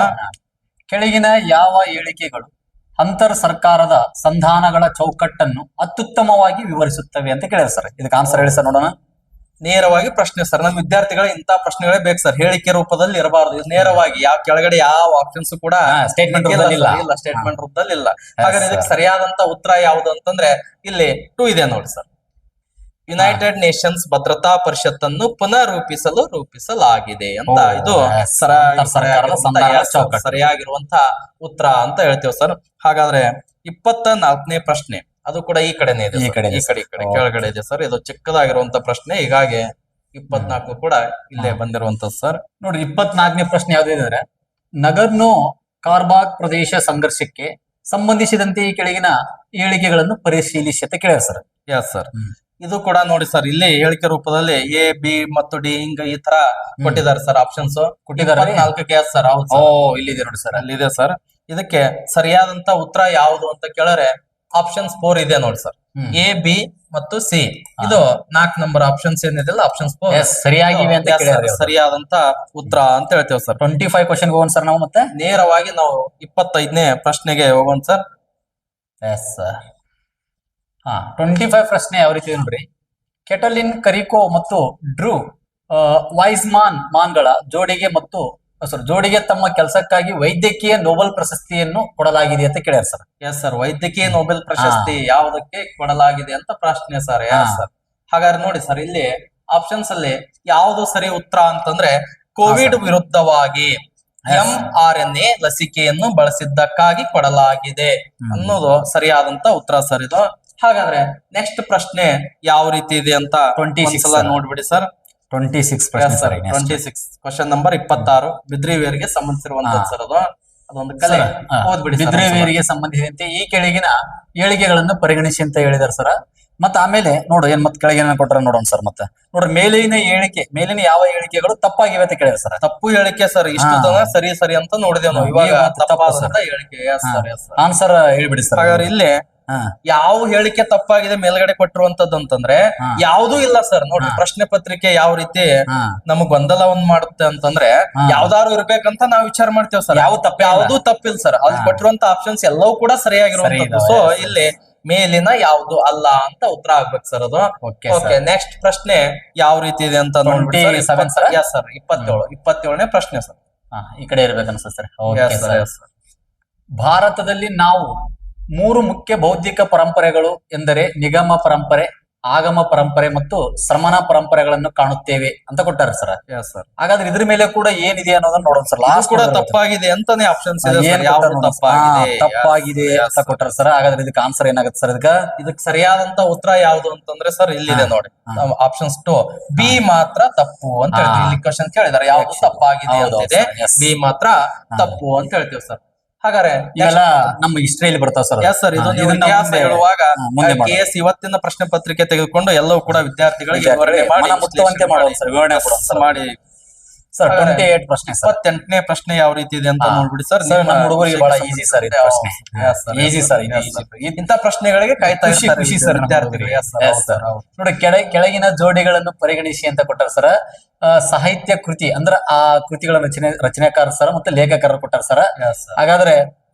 [SPEAKER 2] ಕೆಳಗಿನ ಯಾವ ಹೇಳಿಕೆಗಳು ಅಂತರ್ ಸರ್ಕಾರದ ಸಂಧಾನಗಳ ಚೌಕಟ್ಟನ್ನು ಅತ್ಯುತ್ತಮವಾಗಿ ವಿವರಿಸುತ್ತವೆ ಅಂತ ಕೇಳಿದ್ರೆ ಸರ್. ಇದಕ್ಕೆ ಆನ್ಸರ್ ಹೇಳಿ ಸರ್ ನೋಡೋಣ.
[SPEAKER 1] ನೇರವಾಗಿ ಪ್ರಶ್ನೆ ಸರ್. ನಮ್ಮ ವಿದ್ಯಾರ್ಥಿಗಳು ಇಂತ ಪ್ರಶ್ನೆಗಳೇ ಬೇಕು ಸರ್. ಹೇಳಿಕೆ ರೂಪದಲ್ಲಿ ಇರಬಾರದು. ನೇರವಾಗಿ ಯಾವ ಕೆಳಗಡೆ ಯಾವ ಆಪ್ಷನ್ಸ್ ಕೂಡ
[SPEAKER 2] ಸ್ಟೇಟ್ಮೆಂಟ್
[SPEAKER 1] ಇಲ್ಲ, ಸ್ಟೇಟ್ಮೆಂಟ್ ರೂಪದಲ್ಲಿ ಇಲ್ಲ. ಹಾಗಾದ್ರೆ ಇದಕ್ಕೆ ಸರಿಯಾದಂತ ಉತ್ತರ ಯಾವುದು ಅಂತಂದ್ರೆ ಇಲ್ಲಿ 2 ಇದೆ ನೋಡಿ ಸರ್. ಯುನೈಟೆಡ್ ನೇಷನ್ಸ್ ಭದ್ರತಾ ಪರಿಷತ್ತನ್ನು ರೂಪಿಸಲಾಗಿದೆ ಅಂತ ಇದು ಸರಿಯಾಗಿರುವಂತಹ ಉತ್ತರ ಅಂತ ಹೇಳ್ತೇವೆ ಸರ್. ಹಾಗಾದ್ರೆ 24ನೇ ಪ್ರಶ್ನೆ ಅದು ಕೂಡ ಈ ಕಡೆನೇ ಇದೆ. ಈ ಕಡೆ ಕೆಳಗಡೆ ಇದೆ ಸರ್. ಇದು ಚಿಕ್ಕದಾಗಿರುವಂತ ಪ್ರಶ್ನೆ, ಹೀಗಾಗಿ 24 ಕೂಡ ಇಲ್ಲೇ ಬಂದಿರುವಂತದ್ದು ಸರ್.
[SPEAKER 2] ನೋಡಿ 24ನೇ ಪ್ರಶ್ನೆ ಯಾವ್ದು ಅಂದ್ರೆ ನಗರ್ನೋ ಕಾರ್ಬಾಕ್ ಪ್ರದೇಶ ಸಂಘರ್ಷಕ್ಕೆ ಸಂಬಂಧಿಸಿದಂತೆ ಈ ಕೆಳಗಿನ ಹೇಳಿಕೆಗಳನ್ನು ಪರಿಶೀಲಿಸಿ ಅಂತ ಕೇಳ್ಯಾರ ಸರ್.
[SPEAKER 1] Yes sir. ಇದು ಕೂಡ ನೋಡಿ ಸರ್ ಇಲ್ಲಿ ಹೇಳಿಕೆ ರೂಪದಲ್ಲಿ ಎ ಬಿ ಮತ್ತು ಡಿ ಹಿಂಗ ಈ ತರ ಕೊಟ್ಟಿದ್ದಾರೆ ಸರ್. ಆಪ್ಷನ್ಸ್ ಕೊಟ್ಟಿದ್ದಾರೆ 4ಕ್ಕೆ. S sir. ಹೌದು.
[SPEAKER 2] ಇಲ್ಲಿದೆ ನೋಡಿ ಸರ್.
[SPEAKER 1] ಅಲ್ಲಿದೆ ಸರ್. ಇದಕ್ಕೆ ಸರಿಯಾದಂತ ಉತ್ತರ ಯಾವುದು ಅಂತ ಕೇಳಿದ್ರೆ ಆಪ್ಷನ್ಸ್ 4 ಇದೆ ನೋಡಿ ಸರ್. ಎ ಬಿ ಮತ್ತು ಸಿ ಇದು 4 ನಂಬರ್ ಆಪ್ಷನ್ಸ್ ಏನಿದೆ ಆಪ್ಷನ್ಸ್ 4
[SPEAKER 2] ಸರಿಯಾಗಿವೆ ಅಂತ
[SPEAKER 1] ಸರಿಯಾದಂತ ಉತ್ತರ ಅಂತ ಹೇಳ್ತೇವೆ ಸರ್.
[SPEAKER 2] 25 ಕ್ವಶನ್ ಹೋಗೋಣ ಸರ್ ನಾವು. ಮತ್ತೆ
[SPEAKER 1] ನೇರವಾಗಿ ನಾವು 25ನೇ ಪ್ರಶ್ನೆಗೆ ಹೋಗೋಣ ಸರ್.
[SPEAKER 2] Yes sir. 25 ಪ್ರಶ್ನೆ ಯಾವ ರೀತಿ ನೋಡ್ರಿ. ಕೆಟಲಿನ್ ಕರಿಕೋ ಮತ್ತು ಡ್ರೂ ಮಾನ್ಗಳ ಜೋಡಿಗೆ ತಮ್ಮ ಕೆಲಸಕ್ಕಾಗಿ ವೈದ್ಯಕೀಯ ನೊಬೆಲ್ ಪ್ರಶಸ್ತಿಯನ್ನು ಕೊಡಲಾಗಿದೆ ಅಂತ ಕೇಳ್ಯಾರ ಸರ್.
[SPEAKER 1] Yes sir. ವೈದ್ಯಕೀಯ ನೊಬೆಲ್ ಪ್ರಶಸ್ತಿ ಯಾವುದಕ್ಕೆ ಕೊಡಲಾಗಿದೆ ಅಂತ ಪ್ರಶ್ನೆ ಸರ್. Yes sir. ಹಾಗಾದ್ರೆ ನೋಡಿ ಸರ್ ಇಲ್ಲಿ ಆಪ್ಷನ್ಸ್ ಅಲ್ಲಿ ಯಾವುದು ಸರಿ ಉತ್ತರ ಅಂತಂದ್ರೆ ಕೋವಿಡ್ ವಿರುದ್ಧವಾಗಿ mRNA ಲಸಿಕೆಯನ್ನು ಬಳಸಿದ್ದಕ್ಕಾಗಿ ಕೊಡಲಾಗಿದೆ ಅನ್ನೋದು ಸರಿಯಾದಂತ ಉತ್ತರ ಸರ್ ಇದು. ಹಾಗಾದ್ರೆ ನೆಕ್ಸ್ಟ್ ಪ್ರಶ್ನೆ ಯಾವ ರೀತಿ ಇದೆ ಅಂತ
[SPEAKER 2] 26
[SPEAKER 1] ನೋಡ್ಬಿಡಿ ಸರ್.
[SPEAKER 2] 26
[SPEAKER 1] ಕ್ವಶನ್ ನಂಬರ್ 26 ಬಿದ್ರಿವೇರಿಗೆ ಸಂಬಂಧಿಸಿರುವಂತದ್ದು ಸರ್. ಅದೊಂದು ಕಲೆ ಓದ್ಬಿಡಿ.
[SPEAKER 2] ಬಿದ್ರಿವೇರಿಗೆ ಸಂಬಂಧಿಸಿದಂತೆ ಈ ಕೆಳಗಿನ ಹೇಳಿಕೆಗಳನ್ನು ಪರಿಗಣಿಸಿ ಅಂತ ಹೇಳಿದಾರೆ ಸರ್. ಮತ್ತೆ ಆಮೇಲೆ ನೋಡು ಮತ್ತೆ ಕೆಳಗಿನ ಕೊಟ್ಟರೆ ನೋಡೋಣ ಸರ್. ಮತ್ತೆ ನೋಡ್ರಿ ಮೇಲಿನ ಯಾವ ಹೇಳಿಕೆಗಳು ತಪ್ಪಾಗಿವೆ ಅಂತ ಕೇಳಿದ್ರೆ ಸರ್.
[SPEAKER 1] ತಪ್ಪು ಹೇಳಿಕೆ ಸರ್. ಇಷ್ಟು ಸರಿ ಅಂತ ನೋಡಿದೇವ್ ನಾವು. ಇವಾಗ ತಪ್ಪಾದಂತ ಹೇಳಿಕೆ.
[SPEAKER 2] ಆನ್ಸರ್ ಹೇಳ್ಬಿಡಿ ಸರ್.
[SPEAKER 1] ಹಾಗಾದ್ರೆ ಇಲ್ಲಿ ಯಾವ ಹೇಳಿಕೆ ತಪ್ಪಾಗಿದೆ ಮೇಲ್ಗಡೆ ಕೊಟ್ಟಿರುವಂತದ್ದು ಅಂತಂದ್ರೆ ಯಾವ್ದೂ ಇಲ್ಲ ಸರ್. ನೋಡ್ರಿ ಪ್ರಶ್ನೆ ಪತ್ರಿಕೆ ಯಾವ ರೀತಿ ನಮಗ್ ಗೊಂದಲವನ್ನು ಮಾಡುತ್ತೆ ಅಂತಂದ್ರೆ ಯಾವ್ದಾರು ಇರ್ಬೇಕಂತ ನಾವ್ ವಿಚಾರ ಮಾಡ್ತೇವೆ ಸರ್. ಯಾವ್ದು ತಪ್ಪಿಲ್ಲ ಸರ್. ಅಲ್ಲಿ ಕೊಟ್ಟಿರುವಂತ ಆಪ್ಷನ್ಸ್ ಎಲ್ಲವೂ ಕೂಡ ಸರಿಯಾಗಿರುವಂತದ್ದು. ಸೊ ಇಲ್ಲಿ ಮೇಲಿನ ಯಾವುದು ಅಲ್ಲ ಅಂತ ಉತ್ತರ ಆಗ್ಬೇಕು ಸರ್ ಅದು.
[SPEAKER 2] ಓಕೆ
[SPEAKER 1] ಓಕೆ, ನೆಕ್ಸ್ಟ್ ಪ್ರಶ್ನೆ ಯಾವ ರೀತಿ ಇದೆ ಅಂತ ನೋಡ್ಬಿಡಿ ಸರ್.
[SPEAKER 2] 27 ಸರ್?
[SPEAKER 1] Yes sir, 27ನೇ ಪ್ರಶ್ನೆ ಸರ್.
[SPEAKER 2] ಈ ಕಡೆ ಇರ್ಬೇಕನ್ಸ sir.
[SPEAKER 1] Yes sir, yes sir.
[SPEAKER 2] ಭಾರತದಲ್ಲಿ ನಾವು 3 ಮುಖ್ಯ ಬೌದ್ಧಿಕ ಪರಂಪರೆಗಳು ಎಂದರೆ ನಿಗಮ ಪರಂಪರೆ, ಆಗಮ ಪರಂಪರೆ ಮತ್ತು ಶ್ರಮಣ ಪರಂಪರೆಗಳನ್ನು ಕಾಣುತ್ತೇವೆ ಅಂತ ಕೊಟ್ಟಾರೆ ಸರ್.
[SPEAKER 1] Yes sir.
[SPEAKER 2] ಹಾಗಾದ್ರೆ ಇದ್ರ ಮೇಲೆ ಕೂಡ ಏನಿದೆ ಅನ್ನೋದನ್ನ ನೋಡೋಣ ಸರ್.
[SPEAKER 1] ಇದು
[SPEAKER 2] ಲಾಸ್ಟ್
[SPEAKER 1] ಕೂಡ ತಪ್ಪಾಗಿದೆ ಅಂತಾನೆ ಆಪ್ಷನ್ಸ್ ಇದೆ sir. ಯಾವುದು ತಪ್ಪಾಗಿದೆ?
[SPEAKER 2] ತಪ್ಪಾಗಿದೆ ಅಂತ ಕೊಟ್ಟಾರೆ ಸರ್. ಹಾಗಾದ್ರೆ ಇದಕ್ಕೆ ಆನ್ಸರ್ ಏನಾಗುತ್ತೆ ಸರ್?
[SPEAKER 1] ಇದಕ್ಕೆ ಸರಿಯಾದಂತ ಉತ್ತರ ಯಾವುದು ಅಂತಂದ್ರೆ ಸರ್ ಇಲ್ಲಿದೆ ನೋಡಿ, ಆಪ್ಷನ್ಸ್ 2 ಬಿ ಮಾತ್ರ ತಪ್ಪು ಅಂತ ಹೇಳ್ತೀವಿ. ಇಲ್ಲಿ ಕ್ವಶನ್ ಕೇಳಿದಾರೆ ಯಾವ್ದು ತಪ್ಪಾಗಿದೆ ಅಂತಿದೆ, ಬಿ ಮಾತ್ರ ತಪ್ಪು ಅಂತ ಹೇಳ್ತೀವಿ ಸರ್. ಹಾಗಾದ್ರೆ
[SPEAKER 2] ಇವೆಲ್ಲ ನಮ್ಮ ಹಿಸ್ಟ್ರಿಯಲ್ಲಿ ಬರ್ತಾವ ಸರ್.
[SPEAKER 1] ಎಸ್ ಸರ್, ಇದು ನೀವು ಇತಿಹಾಸ ಹೇಳುವಾಗ KS ಇವತ್ತಿನ ಪ್ರಶ್ನೆ ಪತ್ರಿಕೆ ತೆಗೆದುಕೊಂಡು ಎಲ್ಲವೂ ಕೂಡ ವಿದ್ಯಾರ್ಥಿಗಳಿಗೆ ವಿವರಣೆ ಮಾಡಿ
[SPEAKER 2] ಮುಕ್ತವಂತೆ ಮಾಡೋದು ಸರ್, ವಿವರಣೆ
[SPEAKER 1] ಮಾಡಿ
[SPEAKER 2] ಸರ್. 28 ಪ್ರಶ್ನೆ ಸರ್.
[SPEAKER 1] 28ನೇ ಪ್ರಶ್ನೆ ಯಾವ ರೀತಿ ಇದೆ ಅಂತ ನೋಡ್ಬಿಡಿ ಸರ್.
[SPEAKER 2] ನಮ್ಮ ಹುಡುಗರಿಗೆ ಬಹಳ ಈಸಿ ಸರ್ ಇದು ಪ್ರಶ್ನೆ. ಈಸಿ ಸರ್,
[SPEAKER 1] ಇಂಥ ಪ್ರಶ್ನೆಗಳಿಗೆ ಕಾಯ್ತಾ ಇರ್ತಾರೆ
[SPEAKER 2] ಖುಷಿ ಸರ್
[SPEAKER 1] ವಿದ್ಯಾರ್ಥಿಗಳು.
[SPEAKER 2] ನೋಡಿ, ಕೆಳಗಿನ ಜೋಡಿಗಳನ್ನು ಪರಿಗಣಿಸಿ ಅಂತ ಕೊಟ್ಟಾರ ಸರ್. ಸಾಹಿತ್ಯ ಕೃತಿ ಅಂದ್ರೆ ಆ ಕೃತಿಗಳ ರಚನೆಕಾರ ಸರ್ ಮತ್ತೆ ಲೇಖಕರು ಕೊಟ್ಟಾರ ಸರ್. ಹಾಗಾದ್ರೆ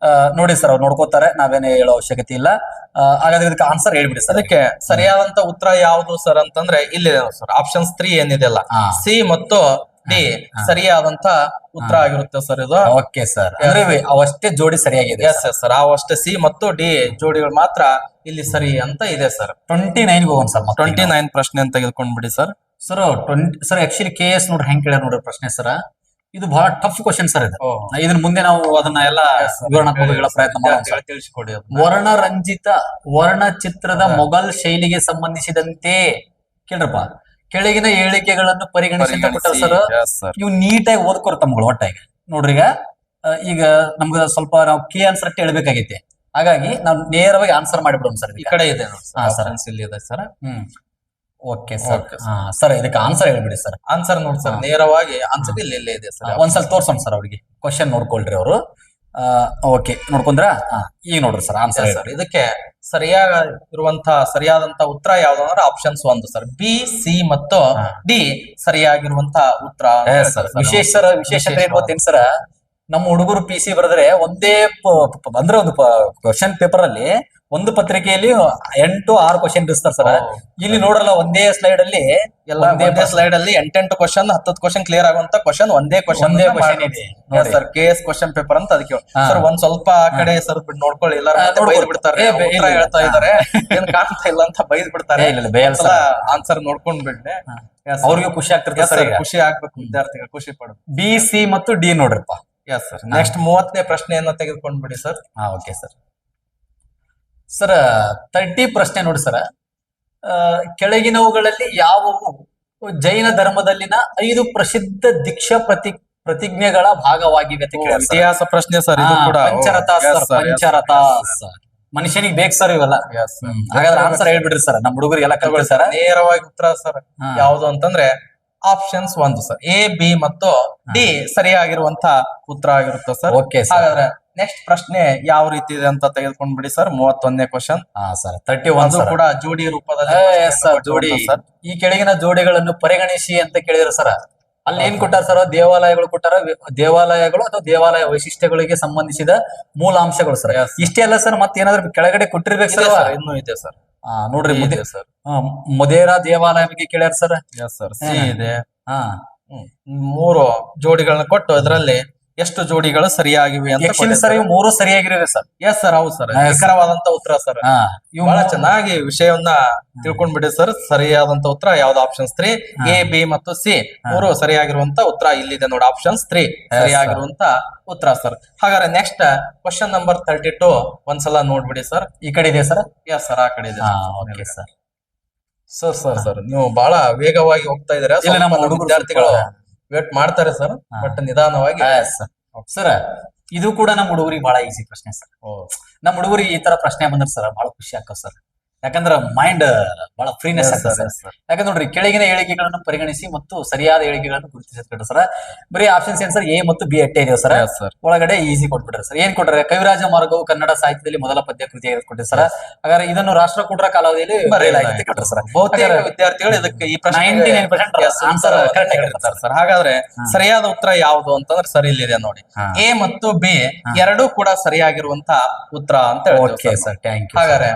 [SPEAKER 2] ನೋಡಿ ಸರ್, ಅವ್ರು ನೋಡ್ಕೋತಾರೆ, ನಾವೇನೇ ಹೇಳೋ ಅವಶ್ಯಕತೆ ಇಲ್ಲ. ಹಾಗಾದ್ರೆ ಇದಕ್ಕೆ ಆನ್ಸರ್ ಹೇಳ್ಬಿಡಿ ಸರ್.
[SPEAKER 1] ಅದಕ್ಕೆ ಸರಿಯಾದಂತ ಉತ್ತರ ಯಾವುದು ಸರ್ ಅಂತಂದ್ರೆ ಇಲ್ಲಿದೆ ಸರ್, ಆಪ್ಷನ್ಸ್ 3 ಏನಿದೆ ಅಲ್ಲ, ಸಿ ಮತ್ತು ಡಿ ಸರಿಯಾದಂತ ಉತ್ತರ ಆಗಿರುತ್ತೆ ಸರ್ ಇದು.
[SPEAKER 2] ಓಕೆ ಸರ್, ಅಂದ್ರೆ ಅವಷ್ಟೇ ಜೋಡಿ ಸರಿಯಾಗಿದೆ.
[SPEAKER 1] ಎಸ್ ಎಸ್ ಸರ್, ಅವಷ್ಟೇ ಸಿ ಮತ್ತು ಡಿ ಜೋಡಿಗಳು ಮಾತ್ರ ಇಲ್ಲಿ ಸರಿ ಅಂತ ಇದೆ ಸರ್.
[SPEAKER 2] 29 ಹೋಗೋಣ ಸರ್.
[SPEAKER 1] 29 ಪ್ರಶ್ನೆ ಅಂತ ತೆಗೆದುಕೊಂಡ್ಬಿಡಿ sir.
[SPEAKER 2] Sir sir actually KS ನೋಡ್ರಿ ಹೆಂಗ್ ಕೇಳ್ಯಾರ ನೋಡ್ರಿ ಪ್ರಶ್ನೆ ಸರ್. ಇದು ಬಹಳ ಟಫ್ ಕ್ವಶನ್ ಸರ್ ಇದು. ಇದನ್ನ ಮುಂದೆ ನಾವು ಅದನ್ನ ಎಲ್ಲ ವಿವರಣಾತ್ಮಕ ಹೇಳೋ ಪ್ರಯತ್ನ ಮಾಡೋಣ.
[SPEAKER 1] ತಿಳಿಸಿಕೊಡಿ.
[SPEAKER 2] ವರ್ಣರಂಜಿತ ವರ್ಣಚಿತ್ರದ ಮೊಘಲ್ ಶೈಲಿಗೆ ಸಂಬಂಧಿಸಿದಂತೆ ಕೇಳ್ರಪ್ಪ, ಕೆಳಗಿನ ಹೇಳಿಕೆಗಳನ್ನು ಪರಿಗಣಿಸಿ ಅಂತ ಕೊಟ್ಟಾರ ಸರ್. ಇವು ನೀಟಾಗಿ ಓದ್ಕೊರ್ ತಮ್ಗಳು ಒಟ್ಟಾಗಿ ನೋಡ್ರಿ. ಈಗ ನಮ್ಗೆ ಸ್ವಲ್ಪ ನಾವು ಕೀ ಆನ್ಸರ್ ಹೇಳ್ಬೇಕಾಗೈತೆ, ಹಾಗಾಗಿ ನಾವು ನೇರವಾಗಿ ಆನ್ಸರ್ ಮಾಡಿಬಿಡೋಣ ಸರ್.
[SPEAKER 1] ಈ ಕಡೆ ಇದೆ ಸರ್, ಇಲ್ಲಿ ಇದೆ ಸರ್.
[SPEAKER 2] Okay sir. ಸರ್ ಇದಕ್ಕೆ ಆನ್ಸರ್ ಹೇಳ್ಬಿಡಿ ಸರ್.
[SPEAKER 1] ಆನ್ಸರ್ ನೋಡಿ ಸರ್, ನೇರವಾಗಿ ಆನ್ಸರ್ ಇಲ್ಲೇ ಇದೆ ಸರ್.
[SPEAKER 2] ಒಂದ್ಸಲ ತೋರ್ಸೋಣ ಸರ್ ಅವ್ರಿಗೆ. ಕ್ವಶನ್ ನೋಡ್ಕೊಳ್ರಿ ಅವರು. ಓಕೆ, ನೋಡ್ಕೊಂಡ್ರ? ಈಗ ನೋಡ್ರಿ ಸರ್ ಆನ್ಸರ್
[SPEAKER 1] ಸರ್. ಇದಕ್ಕೆ ಸರಿಯಾದಂತ ಉತ್ತರ ಯಾವ್ದು ಅಂದ್ರೆ ಆಪ್ಷನ್ಸ್ 1 ಸರ್, ಬಿ, ಸಿ ಮತ್ತು ಡಿ ಸರಿಯಾಗಿರುವಂತ ಉತ್ತರ.
[SPEAKER 2] ವಿಶೇಷತೆ ಏನ್ ಗೊತ್ತೇನ್ ಸರ್, ನಮ್ಮ ಹುಡುಗರು PC ಬರೆದ್ರೆ ಒಂದೇ ಅಂದ್ರೆ ಒಂದು ಕ್ವಶನ್ ಪೇಪರ್ ಅಲ್ಲಿ ಒಂದು ಪತ್ರಿಕೆಯಲ್ಲಿ 8-6 ಕ್ವಶನ್ ಇರ್ತಾರೆ ಸರ್. ಇಲ್ಲಿ ನೋಡ್ರಲ್ಲ, ಒಂದೇ ಸ್ಲೈಡ್ ಅಲ್ಲಿ
[SPEAKER 1] ಒಂದೇ ಸ್ಲೈಡ್ ಅಲ್ಲಿ 8 ಕ್ವಶನ್ 10 ಕ್ವಶನ್ ಕ್ಲಿಯರ್ ಆಗುವಂತ ಕ್ವಶನ್ ಒಂದೇ ಕ್ವಶನ್ ಇದೆ ಸರ್. KS ಕ್ವಶನ್ ಪೇಪರ್ ಅಂತ ಅದಕ್ಕೆ ಸರ್. ಒಂದ್ ಸ್ವಲ್ಪ ಆ ಕಡೆ ಸರ್ ನೋಡ್ಕೊಳ್ಳಿ, ಎಲ್ಲರೂ ಬೈದ್ ಬಿಡ್ತಾರೆ, ಹೇಳ್ತಾ ಇದಾರೆ ಏನ್ ಕಾಣ್ತಾ ಇಲ್ಲ ಅಂತ ಬೈದ್ ಬಿಡ್ತಾರೆ. ಆನ್ಸರ್ ನೋಡ್ಕೊಂಡ್ ಬಿಡ್ನೆ
[SPEAKER 2] ಅವ್ರಿಗೆ ಖುಷಿ ಆಗ್ತಿರ್ತದೆ ಸರ್.
[SPEAKER 1] ಖುಷಿ ಆಗ್ಬೇಕು, ವಿದ್ಯಾರ್ಥಿಗಳು ಖುಷಿ ಪಡ.
[SPEAKER 2] B, C ಮತ್ತು D ನೋಡ್ರಿಪ್ಪ.
[SPEAKER 1] Yes sir. ನೆಕ್ಸ್ಟ್ 30ನೇ ಪ್ರಶ್ನೆಯನ್ನ ತೆಗೆದುಕೊಂಡ್ಬಿಡಿ ಸರ್.
[SPEAKER 2] Okay sir. ಸರ್ 30 ಪ್ರಶ್ನೆ ನೋಡಿ ಸರ್. ಕೆಳಗಿನವುಗಳಲ್ಲಿ ಯಾವುವು ಜೈನ ಧರ್ಮದಲ್ಲಿನ 5 ಪ್ರಸಿದ್ಧ ದೀಕ್ಷಾ ಪ್ರತಿಜ್ಞೆಗಳ ಭಾಗವಾಗಿವೆ ಅಂತ ಕೇಳಿ.
[SPEAKER 1] ಇತಿಹಾಸ ಪ್ರಶ್ನೆ ಸರ್ ಇದು ಕೂಡ.
[SPEAKER 2] ಪಂಚರಥ ಮನುಷ್ಯನಿಗೆ ಬೇಕು ಸರ್ ಇವೆಲ್ಲ. ಹಾಗಾದ್ರೆ ಆನ್ಸರ್ ಹೇಳ್ಬಿಡ್ರಿ ಸರ್, ನಮ್ಮ ಹುಡುಗರಿಗೆಲ್ಲ ಕಲ್ಕೊಳ್ಳಿ ಸರ್.
[SPEAKER 1] ನೇರವಾಗಿ ಉತ್ತರ ಸರ್ ಯಾವುದು ಅಂತಂದ್ರೆ ಆಪ್ಷನ್ಸ್ 1 ಸರ್, A, B ಮತ್ತು D ಸರಿಯಾಗಿರುವಂತ ಉತ್ತರ ಆಗಿರುತ್ತೆ ಸರ್.
[SPEAKER 2] ಓಕೆ,
[SPEAKER 1] ಹಾಗಾದ್ರೆ ನೆಕ್ಸ್ಟ್ ಪ್ರಶ್ನೆ ಯಾವ ರೀತಿ ಇದೆ ಅಂತ ತೆಗೆದುಕೊಂಡ್ಬಿಡಿ ಸರ್. 31ನೇ ಕ್ವಶನ್
[SPEAKER 2] ಸರ್. 31
[SPEAKER 1] ಕೂಡ ಜೋಡಿ ರೂಪದಲ್ಲಿ
[SPEAKER 2] ಜೋಡಿ. ಈ ಕೆಳಗಿನ ಜೋಡಿಗಳನ್ನು ಪರಿಗಣಿಸಿ ಅಂತ ಕೇಳಿದ್ರು ಸರ್. ಅಲ್ಲಿ ಏನ್ ಕೊಟ್ಟಾರ ಸರ್? ದೇವಾಲಯಗಳು ಕೊಟ್ಟಾರ. ದೇವಾಲಯಗಳು ಅಥವಾ ದೇವಾಲಯ ವೈಶಿಷ್ಟ್ಯಗಳಿಗೆ ಸಂಬಂಧಿಸಿದ ಮೂಲಾಂಶಗಳು ಸರ್. ಇಷ್ಟೇ ಅಲ್ಲ ಸರ್, ಮತ್ತೇನಾದ್ರೂ ಕೆಳಗಡೆ ಕೊಟ್ಟಿರ್ಬೇಕು ಸರ್.
[SPEAKER 1] ಇನ್ನೂ ಇದೆ ಸರ್,
[SPEAKER 2] ನೋಡ್ರಿ ಸರ್. ಮೊದೇರಾ ದೇವಾಲಯ ಬಗ್ಗೆ ಕೇಳ್ಯಾರ ಸರ್.
[SPEAKER 1] ಸಿ ಇದೆ. 3 ಜೋಡಿಗಳನ್ನ ಕೊಟ್ಟು ಅದರಲ್ಲಿ ಎಷ್ಟು ಜೋಡಿಗಳು ಸರಿಯಾಗಿವೆ ಅಂತ
[SPEAKER 2] ಸರ್. ಇವು 3 ಸರಿಯಾಗಿವೆ ಸರ್.
[SPEAKER 1] ಎಸ್ ಸರ್, ಹೌದು ಸರ್, ನಿಖರವಾದಂತ ಉತ್ತರ ಸರ್. ಇವು ಬಹಳ ಚೆನ್ನಾಗಿ ವಿಷಯವನ್ನ ತಿಳ್ಕೊಂಡ್ಬಿಡಿ ಸರ್. ಸರಿಯಾದಂತ ಉತ್ತರ ಯಾವ್ದು? ಆಪ್ಷನ್ಸ್ 3, A, B ಮತ್ತು C 3 ಸರಿಯಾಗಿರುವಂತ ಉತ್ತರ ಇಲ್ಲಿದೆ ನೋಡಿ. ಆಪ್ಷನ್ಸ್ 3 ಸರಿಯಾಗಿರುವಂತ ಉತ್ತರ ಸರ್. ಹಾಗಾದ್ರೆ ನೆಕ್ಸ್ಟ್ ಕ್ವಶನ್ ನಂಬರ್ 32 ಒಂದ್ಸಲ ನೋಡ್ಬಿಡಿ ಸರ್.
[SPEAKER 2] ಈ ಕಡೆ ಇದೆ ಸರ್.
[SPEAKER 1] ಎಸ್ ಸರ್, ಆ ಕಡೆ ಇದೆ.
[SPEAKER 2] Okay sir.
[SPEAKER 1] ಸರ್ ನೀವು ಬಹಳ ವೇಗವಾಗಿ ಹೋಗ್ತಾ ಇದಾರೆ. ವಿದ್ಯಾರ್ಥಿಗಳು ವೇಟ್ ಮಾಡ್ತಾರೆ ಸರ್, ಬಟ್ ನಿಧಾನವಾಗಿ.
[SPEAKER 2] ಸರ್ ಇದು ಕೂಡ ನಮ್ಮ ಹುಡುಗರಿಗೆ ಬಹಳ ಈಸಿ ಪ್ರಶ್ನೆ ಸರ್. ನಮ್ಮ ಹುಡುಗರಿಗೆ ಈ ತರ ಪ್ರಶ್ನೆ ಬಂದ್ರೆ ಸರ್ ಬಹಳ ಖುಷಿ ಆಗ್ತದೆ ಸರ್. ಯಾಕಂದ್ರೆ ಮೈಂಡ್ ಬಹಳ ಫ್ರೀನೆಸ್ ಆಗ್ತದೆ ಸರ್. ಯಾಕಂದ್ರೆ ನೋಡ್ರಿ, ಕೆಳಗಿನ ಹೇಳಿಕೆಗಳನ್ನು ಪರಿಗಣಿಸಿ ಮತ್ತು ಸರಿಯಾದ ಹೇಳಿಕೆಗಳನ್ನು ಗುರುತಿಸಿಕೊಟ್ರೆ ಸರ್. ಬರೀ ಆಪ್ಷನ್ಸ್ ಏನ್ ಸರ್? A ಮತ್ತು B ಅಟ್ಟೆ ಇದೆ ಸರ್. ಒಳಗಡೆ ಈಸಿ ಕೊಟ್ಬಿಟ್ರೆ ಸರ್. ಏನ್ ಕೊಟ್ರೆ? ಕವಿರಾಜ ಮಾರ್ಗವು ಕನ್ನಡ ಸಾಹಿತ್ಯದಲ್ಲಿ ಮೊದಲ ಪದ್ಯ ಕೃತಿ ಕೊಟ್ಟಿದೆ ಸರ್. ಹಾಗಾದ್ರೆ ಇದನ್ನು ರಾಷ್ಟ್ರಕೂಟರ ಕಾಲಾವಧಿಯಲ್ಲಿ ಬರೆಯಲಾಗಿದೆ ಕೊಟ್ಟರೆ ಸರ್.
[SPEAKER 1] ಬಹುತೇಕ ವಿದ್ಯಾರ್ಥಿಗಳು ಇದಕ್ಕೆ ಈ ಪ್ರಶ್ನೆ
[SPEAKER 2] 99% ಆನ್ಸರ್ ಕರೆಕ್ಟ್ ಆಗಿರ್ತಾರೆ
[SPEAKER 1] ಸರ್. ಹಾಗಾದ್ರೆ ಸರಿಯಾದ ಉತ್ತರ ಯಾವುದು ಅಂತಂದ್ರೆ ಸರ್ ಇಲ್ಲಿದೆ ನೋಡಿ. A ಮತ್ತು B ಎರಡೂ ಕೂಡ ಸರಿಯಾಗಿರುವಂತ ಉತ್ತರ ಅಂತ ಹೇಳ್ತೀವಿ ಸರ್.
[SPEAKER 2] Thank you.
[SPEAKER 1] ಹಾಗಾದ್ರೆ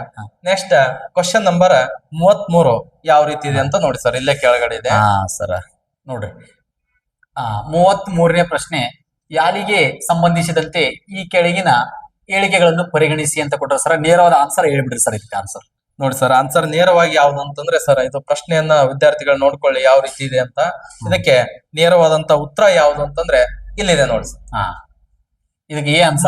[SPEAKER 1] ನೆಕ್ಸ್ಟ್ ಕ್ವಶನ್ ನಂಬರ್ 33 ಯಾವ ರೀತಿ ಇದೆ ಅಂತ ನೋಡಿ ಸರ್, ಇಲ್ಲೇ ಕೆಳಗಡೆ ಇದೆ.
[SPEAKER 2] ಹಾ ಸರ್ ನೋಡ್ರಿ, 33ನೇ ಪ್ರಶ್ನೆ, ಯಾರಿಗೆ ಸಂಬಂಧಿಸಿದಂತೆ ಈ ಕೆಳಗಿನ ಹೇಳಿಕೆಗಳನ್ನು ಪರಿಗಣಿಸಿ ಅಂತ ಕೊಟ್ಟರೆ ಸರ್, ನೇರವಾದ ಆನ್ಸರ್ ಹೇಳ್ಬಿಡ್ರಿ ಸರ್. ಇದಕ್ಕೆ ಆನ್ಸರ್
[SPEAKER 1] ನೋಡಿ ಸರ್, ಆನ್ಸರ್ ನೇರವಾಗಿ ಯಾವ್ದು ಅಂತಂದ್ರೆ ಸರ್, ಇದು ಪ್ರಶ್ನೆಯನ್ನ ವಿದ್ಯಾರ್ಥಿಗಳು ನೋಡ್ಕೊಳ್ಳಿ ಯಾವ ರೀತಿ ಇದೆ ಅಂತ. ಇದಕ್ಕೆ ನೇರವಾದಂತ ಉತ್ತರ ಯಾವ್ದು ಅಂತಂದ್ರೆ ಇಲ್ಲಿದೆ ನೋಡಿ ಸರ್.
[SPEAKER 2] ಹಾ, ಇದಕ್ಕೆ ಏ ಆನ್ಸರ್?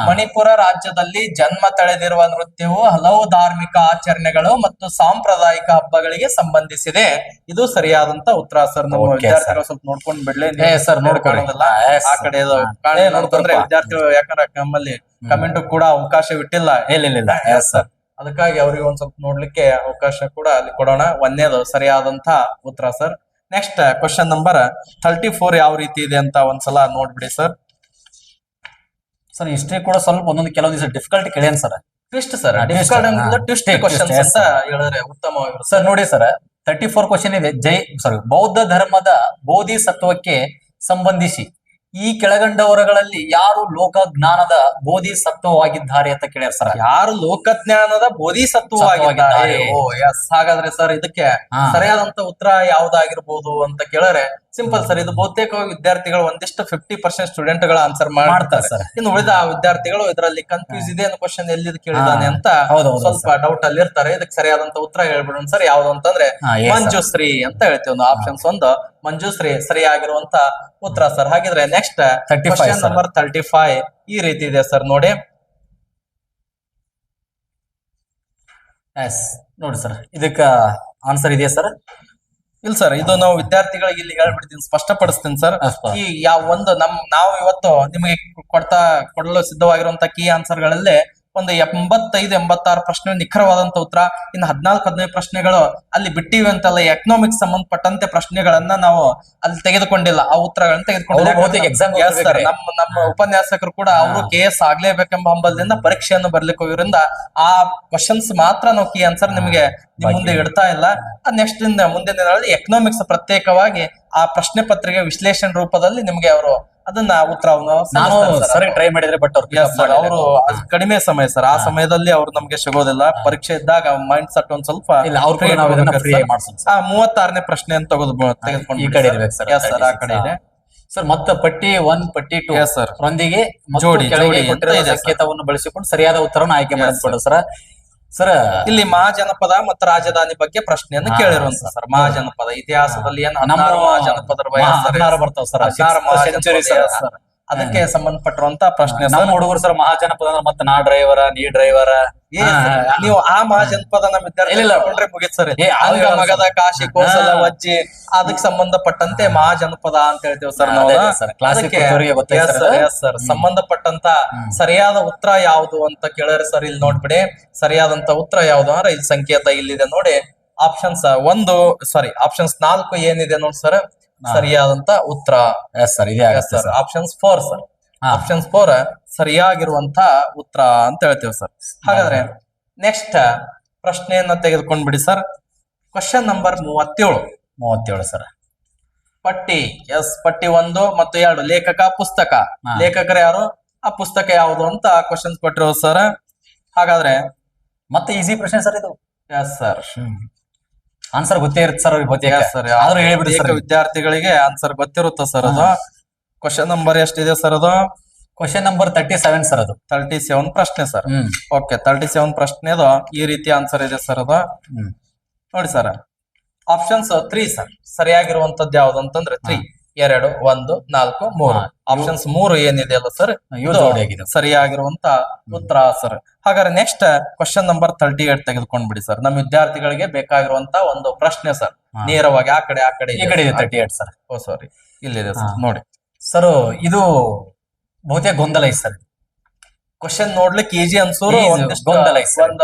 [SPEAKER 1] ಮಣಿಪುರ ರಾಜ್ಯದಲ್ಲಿ ಜನ್ಮ ತಳೆದಿರುವ ನೃತ್ಯವು ಹಲವು ಧಾರ್ಮಿಕ ಆಚರಣೆಗಳು ಮತ್ತು ಸಾಂಪ್ರದಾಯಿಕ ಹಬ್ಬಗಳಿಗೆ ಸಂಬಂಧಿಸಿದೆ. ಇದು ಸರಿಯಾದಂತ ಉತ್ತರ ಸರ್. ನಮ್ಮ
[SPEAKER 2] Okay,
[SPEAKER 1] ವಿದ್ಯಾರ್ಥಿಗಳು ಸ್ವಲ್ಪ ನೋಡ್ಕೊಂಡ್ ಬಿಡ್ಲಿ.
[SPEAKER 2] ಸರ್ ನೋಡ್ಕೊಳ್ಳಿ.
[SPEAKER 1] ಆ ಕಡೆ ನೋಡ್ಕೊಂಡ್ರೆ ವಿದ್ಯಾರ್ಥಿಗಳು, ಯಾಕಂದ್ರೆ ನಮ್ಮಲ್ಲಿ ಕಮೆಂಟ್ ಕೂಡ ಅವಕಾಶವಿಟ್ಟಿಲ್ಲ.
[SPEAKER 2] ಇಲ್ಲ ಸರ್,
[SPEAKER 1] ಅದಕ್ಕಾಗಿ ಅವ್ರಿಗೆ ಒಂದ್ ಸ್ವಲ್ಪ ನೋಡ್ಲಿಕ್ಕೆ ಅವಕಾಶ ಕೂಡ ಅಲ್ಲಿ ಕೊಡೋಣ. ಒಂದೇದು ಸರಿಯಾದಂತ ಉತ್ತರ ಸರ್. ನೆಕ್ಸ್ಟ್ ಕ್ವಶನ್ ನಂಬರ್ 34 ಯಾವ ರೀತಿ ಇದೆ ಅಂತ ಒಂದ್ಸಲ ನೋಡ್ಬಿಡಿ ಸರ್.
[SPEAKER 2] ಸರ್ ಹಿಸ್ಟ್ರಿ ಕೂಡ ಸ್ವಲ್ಪ ಒಂದೊಂದು ಕೆಲವೊಂದು ದಿವಸ ಡಿಫಿಕಲ್ಟ್ ಕೇಳ್ಯಾನ sir.
[SPEAKER 1] Twist sir, twist questions ಅಂತ ಹೇಳಿದ್ರೆ ಉತ್ತಮವಾಗಿರುತ್ತೆ
[SPEAKER 2] ಸರ್. ನೋಡಿ ಸರ್, 34 ಕ್ವಶನ್ ಇದೆ. ಬೌದ್ಧ ಧರ್ಮದ ಬೋಧಿಸತ್ವಕ್ಕೆ ಸಂಬಂಧಿಸಿ ಈ ಕೆಳಗಂಡವರುಗಳಲ್ಲಿ ಯಾರು ಲೋಕ ಜ್ಞಾನದ ಬೋಧಿಸತ್ವವಾಗಿದ್ದಾರೆ ಅಂತ ಕೇಳ್ಯಾರ ಸರ್.
[SPEAKER 1] ಯಾರು ಲೋಕಜ್ಞಾನದ ಬೋಧಿಸತ್ವವಾಗಿದ್ದಾರೆ? ಹಾಗಾದ್ರೆ ಸರ್ ಇದಕ್ಕೆ ಸರಿಯಾದಂತ ಉತ್ತರ ಯಾವ್ದಾಗಿರ್ಬೋದು ಅಂತ ಕೇಳಿದ್ರೆ ಸಿಂಪಲ್ ಸರ್. ಇದು ಬಹುತೇಕವಾಗಿ ವಿದ್ಯಾರ್ಥಿಗಳು ಒಂದಿಷ್ಟು 50% ಸ್ಟೂಡೆಂಟ್ ಗಳ ಆನ್ಸರ್ ಮಾಡ್ತಾರೆ ಸರ್. ಇನ್ನು ಉಳಿದ ವಿದ್ಯಾರ್ಥಿಗಳು ಇದರಲ್ಲಿ ಕನ್ಫ್ಯೂಸ್ ಇದೆ ಅನ್ನೋ ಕ್ವಶನ್ ಎಲ್ಲಿದ್ ಕೇಳಿದಾನೆ ಅಂತ ಸ್ವಲ್ಪ ಡೌಟ್ ಅಲ್ಲಿ ಇರ್ತಾರೆ. ಇದಕ್ಕೆ ಸರಿಯಾದಂತ ಉತ್ತರ ಹೇಳ್ಬಿಡೋಣ ಸರ್. ಯಾವ್ದು ಅಂತಂದ್ರೆ ಮಂಜುಶ್ರೀ ಅಂತ ಹೇಳ್ತೀವಿ. ಒಂದು ಆಪ್ಷನ್ಸ್ ಒಂದು ಮಂಜುಶ್ರೀ ಸರಿಯಾಗಿರುವಂತ ಉತ್ತರ ಸರ್. ಹಾಗಿದ್ರೆ ನೆಕ್ಸ್ಟ್ ಕ್ವಶನ್ ನಂಬರ್ 35 ಈ ರೀತಿ ಇದೆ ಸರ್. ನೋಡಿ
[SPEAKER 2] ನೋಡಿ ಸರ್, ಇದಕ್ಕ ಆನ್ಸರ್ ಇದೆಯಾ ಸರ್?
[SPEAKER 1] ಇಲ್ಲ ಸರ್, ಇದು ನಾವು ವಿದ್ಯಾರ್ಥಿಗಳಿಗೆ ಇಲ್ಲಿ ಹೇಳ್ಬಿಡ್ತೀನಿ, ಸ್ಪಷ್ಟಪಡಿಸ್ತೀನಿ ಸರ್. ಈ ಯಾವ ಒಂದು ನಾವು ಇವತ್ತು ನಿಮಗೆ ಕೊಡಲು ಸಿದ್ಧವಾಗಿರುವಂತ ಕೀ ಆನ್ಸರ್ ಗಳಲ್ಲೇ ಒಂದು 85-86 ಪ್ರಶ್ನೆ ನಿಖರವಾದಂತ ಉತ್ತರ. ಇನ್ನು 14-15 ಪ್ರಶ್ನೆಗಳು ಅಲ್ಲಿ ಬಿಟ್ಟಿವೆ ಅಂತಲ್ಲ, ಎಕನಾಮಿಕ್ಸ್ ಸಂಬಂಧಪಟ್ಟಂತೆ ಪ್ರಶ್ನೆಗಳನ್ನ ನಾವು ಅಲ್ಲಿ ತೆಗೆದುಕೊಂಡಿಲ್ಲ, ಆ ಉತ್ತರಗಳನ್ನ ತೆಗೆದುಕೊಂಡಿಲ್ಲ. ನಮ್ಮ ಉಪನ್ಯಾಸಕರು ಕೂಡ ಅವರು KS ಆಗ್ಲೇಬೇಕೆಂಬ ಹಂಬಲದಿಂದ ಪರೀಕ್ಷೆಯನ್ನು ಬರ್ಲಿಕ್ಕೆ ಹೋಗಿರೋದ್ರಿಂದ ಆ ಕ್ವಶನ್ಸ್ ಮಾತ್ರ ನಾವು ಕೀ ಆನ್ಸರ್ ನಿಮಗೆ ಮುಂದೆ ಇಡ್ತಾ ಇಲ್ಲ. ನೆಕ್ಸ್ಟ್ ಮುಂದಿನ ದಿನಗಳಲ್ಲಿ ಎಕನಾಮಿಕ್ಸ್ ಪ್ರತ್ಯೇಕವಾಗಿ ಆ ಪ್ರಶ್ನೆ ಪತ್ರಿಕೆ ವಿಶ್ಲೇಷಣೆ ರೂಪದಲ್ಲಿ ನಿಮ್ಗೆ ಅವರು ಅದನ್ನ ಉತ್ತರವನ್ನು
[SPEAKER 2] ಟ್ರೈ ಮಾಡಿದ್ರೆ, ಬಟ್
[SPEAKER 1] ಅವರು ಕಡಿಮೆ ಸಮಯ ಸರ್. ಆ ಸಮಯದಲ್ಲಿ ಅವ್ರು ನಮ್ಗೆ ಸಿಗೋದಿಲ್ಲ. ಪರೀಕ್ಷೆ ಇದ್ದಾಗ ಮೈಂಡ್ ಸೆಟ್ ಒಂದ್ ಸ್ವಲ್ಪ 36ನೇ ಪ್ರಶ್ನೆ ಅಂತ ತೆಗೆದುಕೊಂಡು
[SPEAKER 2] ಈ ಕಡೆ ಇರ್ಬೇಕು ಸರ್.
[SPEAKER 1] ಆ ಕಡೆ ಇದೆ
[SPEAKER 2] ಸರ್. ಮತ್ತೆ ಪಟ್ಟಿ 1 ಪಟ್ಟಿ 2
[SPEAKER 1] ಸರ್
[SPEAKER 2] ರೊಂದಿಗೆ
[SPEAKER 1] ಜೋಡಿ
[SPEAKER 2] ಸಂಕೇತವನ್ನು ಬಳಸಿಕೊಂಡು ಸರಿಯಾದ ಉತ್ತರವನ್ನು ಆಯ್ಕೆ ಮಾಡಿಕೊಡು ಸರ್. ಸರ್
[SPEAKER 1] ಇಲ್ಲಿ ಮಹಾಜನಪದ ಮತ್ತು ರಾಜಧಾನಿ ಬಗ್ಗೆ ಪ್ರಶ್ನೆಯನ್ನು ಕೇಳಿರುವಂತ ಸರ್. ಮಹಾಜನಪದ ಇತಿಹಾಸದಲ್ಲಿ ಏನ್ 16 ಮಹಾಜನಪದರ
[SPEAKER 2] ಬರ್ತಾವ ಸರ್.
[SPEAKER 1] ಅದಕ್ಕೆ ಸಂಬಂಧಪಟ್ಟಿರುವಂತ ಪ್ರಶ್ನೆ.
[SPEAKER 2] ನಮ್ಮ ಹುಡುಗರು ಸರ್ ಮಹಾಜನಪದ ಅಂದ್ರೆ ಮತ್ತೆ ನಾ ಡ್ರೈವರ, ನೀ ಡ್ರೈವರ,
[SPEAKER 1] ನೀವು ಆ ಮಹಾಜನಪದ ನಮ್ಮ ವಿದ್ಯಾರ್ಥಿ ಮುಗಿತ್ ಸರ್. ಅಂಗ ಮಗದ ಕಾಶಿ ಕೋಸಲ ವಜ್ಜಿ ಅದಕ್ಕೆ ಸಂಬಂಧಪಟ್ಟಂತೆ ಮಹಾಜನಪದ ಅಂತ ಹೇಳ್ತೇವೆ ಸರ್ ನಾವು. ಸರ್ ಸಂಬಂಧಪಟ್ಟಂತ ಸರಿಯಾದ ಉತ್ತರ ಯಾವುದು ಅಂತ ಕೇಳಿದ್ರೆ ಸರ್ ಇಲ್ಲಿ ನೋಡ್ಬಿಡಿ. ಸರಿಯಾದಂತ ಉತ್ತರ ಯಾವ್ದು ಅಂದ್ರೆ ಇಲ್ಲಿ ಸಂಕೇತ ಇಲ್ಲಿದೆ ನೋಡಿ. ಆಪ್ಷನ್ಸ್ 4 ಏನಿದೆ ನೋಡಿ ಸರ್ ಸರಿಯಾದಂತ ಉತ್ತರ. Options 4 sir. ಆಪ್ಷನ್ಸ್ 4 ಸರಿಯಾಗಿರುವಂತ ಉತ್ತರ ಅಂತ ಹೇಳ್ತೇವೆ ಸರ್. ಹಾಗಾದ್ರೆ ನೆಕ್ಸ್ಟ್ ಪ್ರಶ್ನೆಯನ್ನ ತೆಗೆದುಕೊಂಡ್ಬಿಡಿ ಸರ್. Question number 37
[SPEAKER 2] sir.
[SPEAKER 1] ಪಟ್ಟಿ ಪಟ್ಟಿ 1 ಮತ್ತು 2 ಲೇಖಕ ಪುಸ್ತಕ. ಲೇಖಕರು ಯಾರು, ಆ ಪುಸ್ತಕ ಯಾವುದು ಅಂತ ಕ್ವಶನ್ಸ್ ಕೊಟ್ಟಿರೋದು ಸರ್. ಹಾಗಾದ್ರೆ
[SPEAKER 2] ಮತ್ತೆ ಈಸಿ ಪ್ರಶ್ನೆ ಸರ್ ಇದು.
[SPEAKER 1] ಸರ್
[SPEAKER 2] ಆನ್ಸರ್ ಗೊತ್ತೇ ಇರುತ್ತೆ ಸರ್. ಆದ್ರೂ ಹೇಳ್ಬಿಡಿ ಸರ್,
[SPEAKER 1] ವಿದ್ಯಾರ್ಥಿಗಳಿಗೆ ಆನ್ಸರ್ ಗೊತ್ತಿರುತ್ತೆ ಸರ್. ಅದು ಕ್ವಶನ್ ನಂಬರ್ ಎಷ್ಟಿದೆ ಸರ್? ಅದು
[SPEAKER 2] ಕ್ವಶನ್ ನಂಬರ್ 37 ಸರ್. ಅದು
[SPEAKER 1] 37 ಪ್ರಶ್ನೆ ಸರ್. ಓಕೆ, 37 ಪ್ರಶ್ನೆದು ಈ ರೀತಿ ಆನ್ಸರ್ ಇದೆ ಸರ್. ಅದು ನೋಡಿ ಸರ್. Options 3 sir. ಸರಿಯಾಗಿರುವಂತದ್ದು ಯಾವ್ದು ಅಂತಂದ್ರೆ 3, 2, 1, 4, 3. ಆಪ್ಷನ್ಸ್ 3 ಏನಿದೆ ಅಲ್ಲ ಸರ್, ಸರಿಯಾಗಿರುವಂತ ಉತ್ತರ ಸರ್. ಹಾಗಾದ್ರೆ ನೆಕ್ಸ್ಟ್ ಕ್ವಶನ್ ನಂಬರ್ 38 ತೆಗೆದುಕೊಂಡ್ಬಿಡಿ ಸರ್. ನಮ್ಮ ವಿದ್ಯಾರ್ಥಿಗಳಿಗೆ ಬೇಕಾಗಿರುವಂತ ಒಂದು ಪ್ರಶ್ನೆ ಸರ್. ನೇರವಾಗಿ ಆ ಕಡೆ
[SPEAKER 2] ಈ ಕಡೆ ಇದೆ 38 ಸರ್.
[SPEAKER 1] ಸಾರಿ, ಇಲ್ಲಿದೆ ಸರ್ ನೋಡಿ
[SPEAKER 2] ಸರ್. ಇದು ಬಹುತೇಕ ಗೊಂದಲ ಐತೆ ಸರ್.
[SPEAKER 1] ಕ್ವಶನ್ ನೋಡ್ಲಿಕ್ಕೆ ಈಜಿ ಅನ್ಸೋರು ಗೊಂದಲ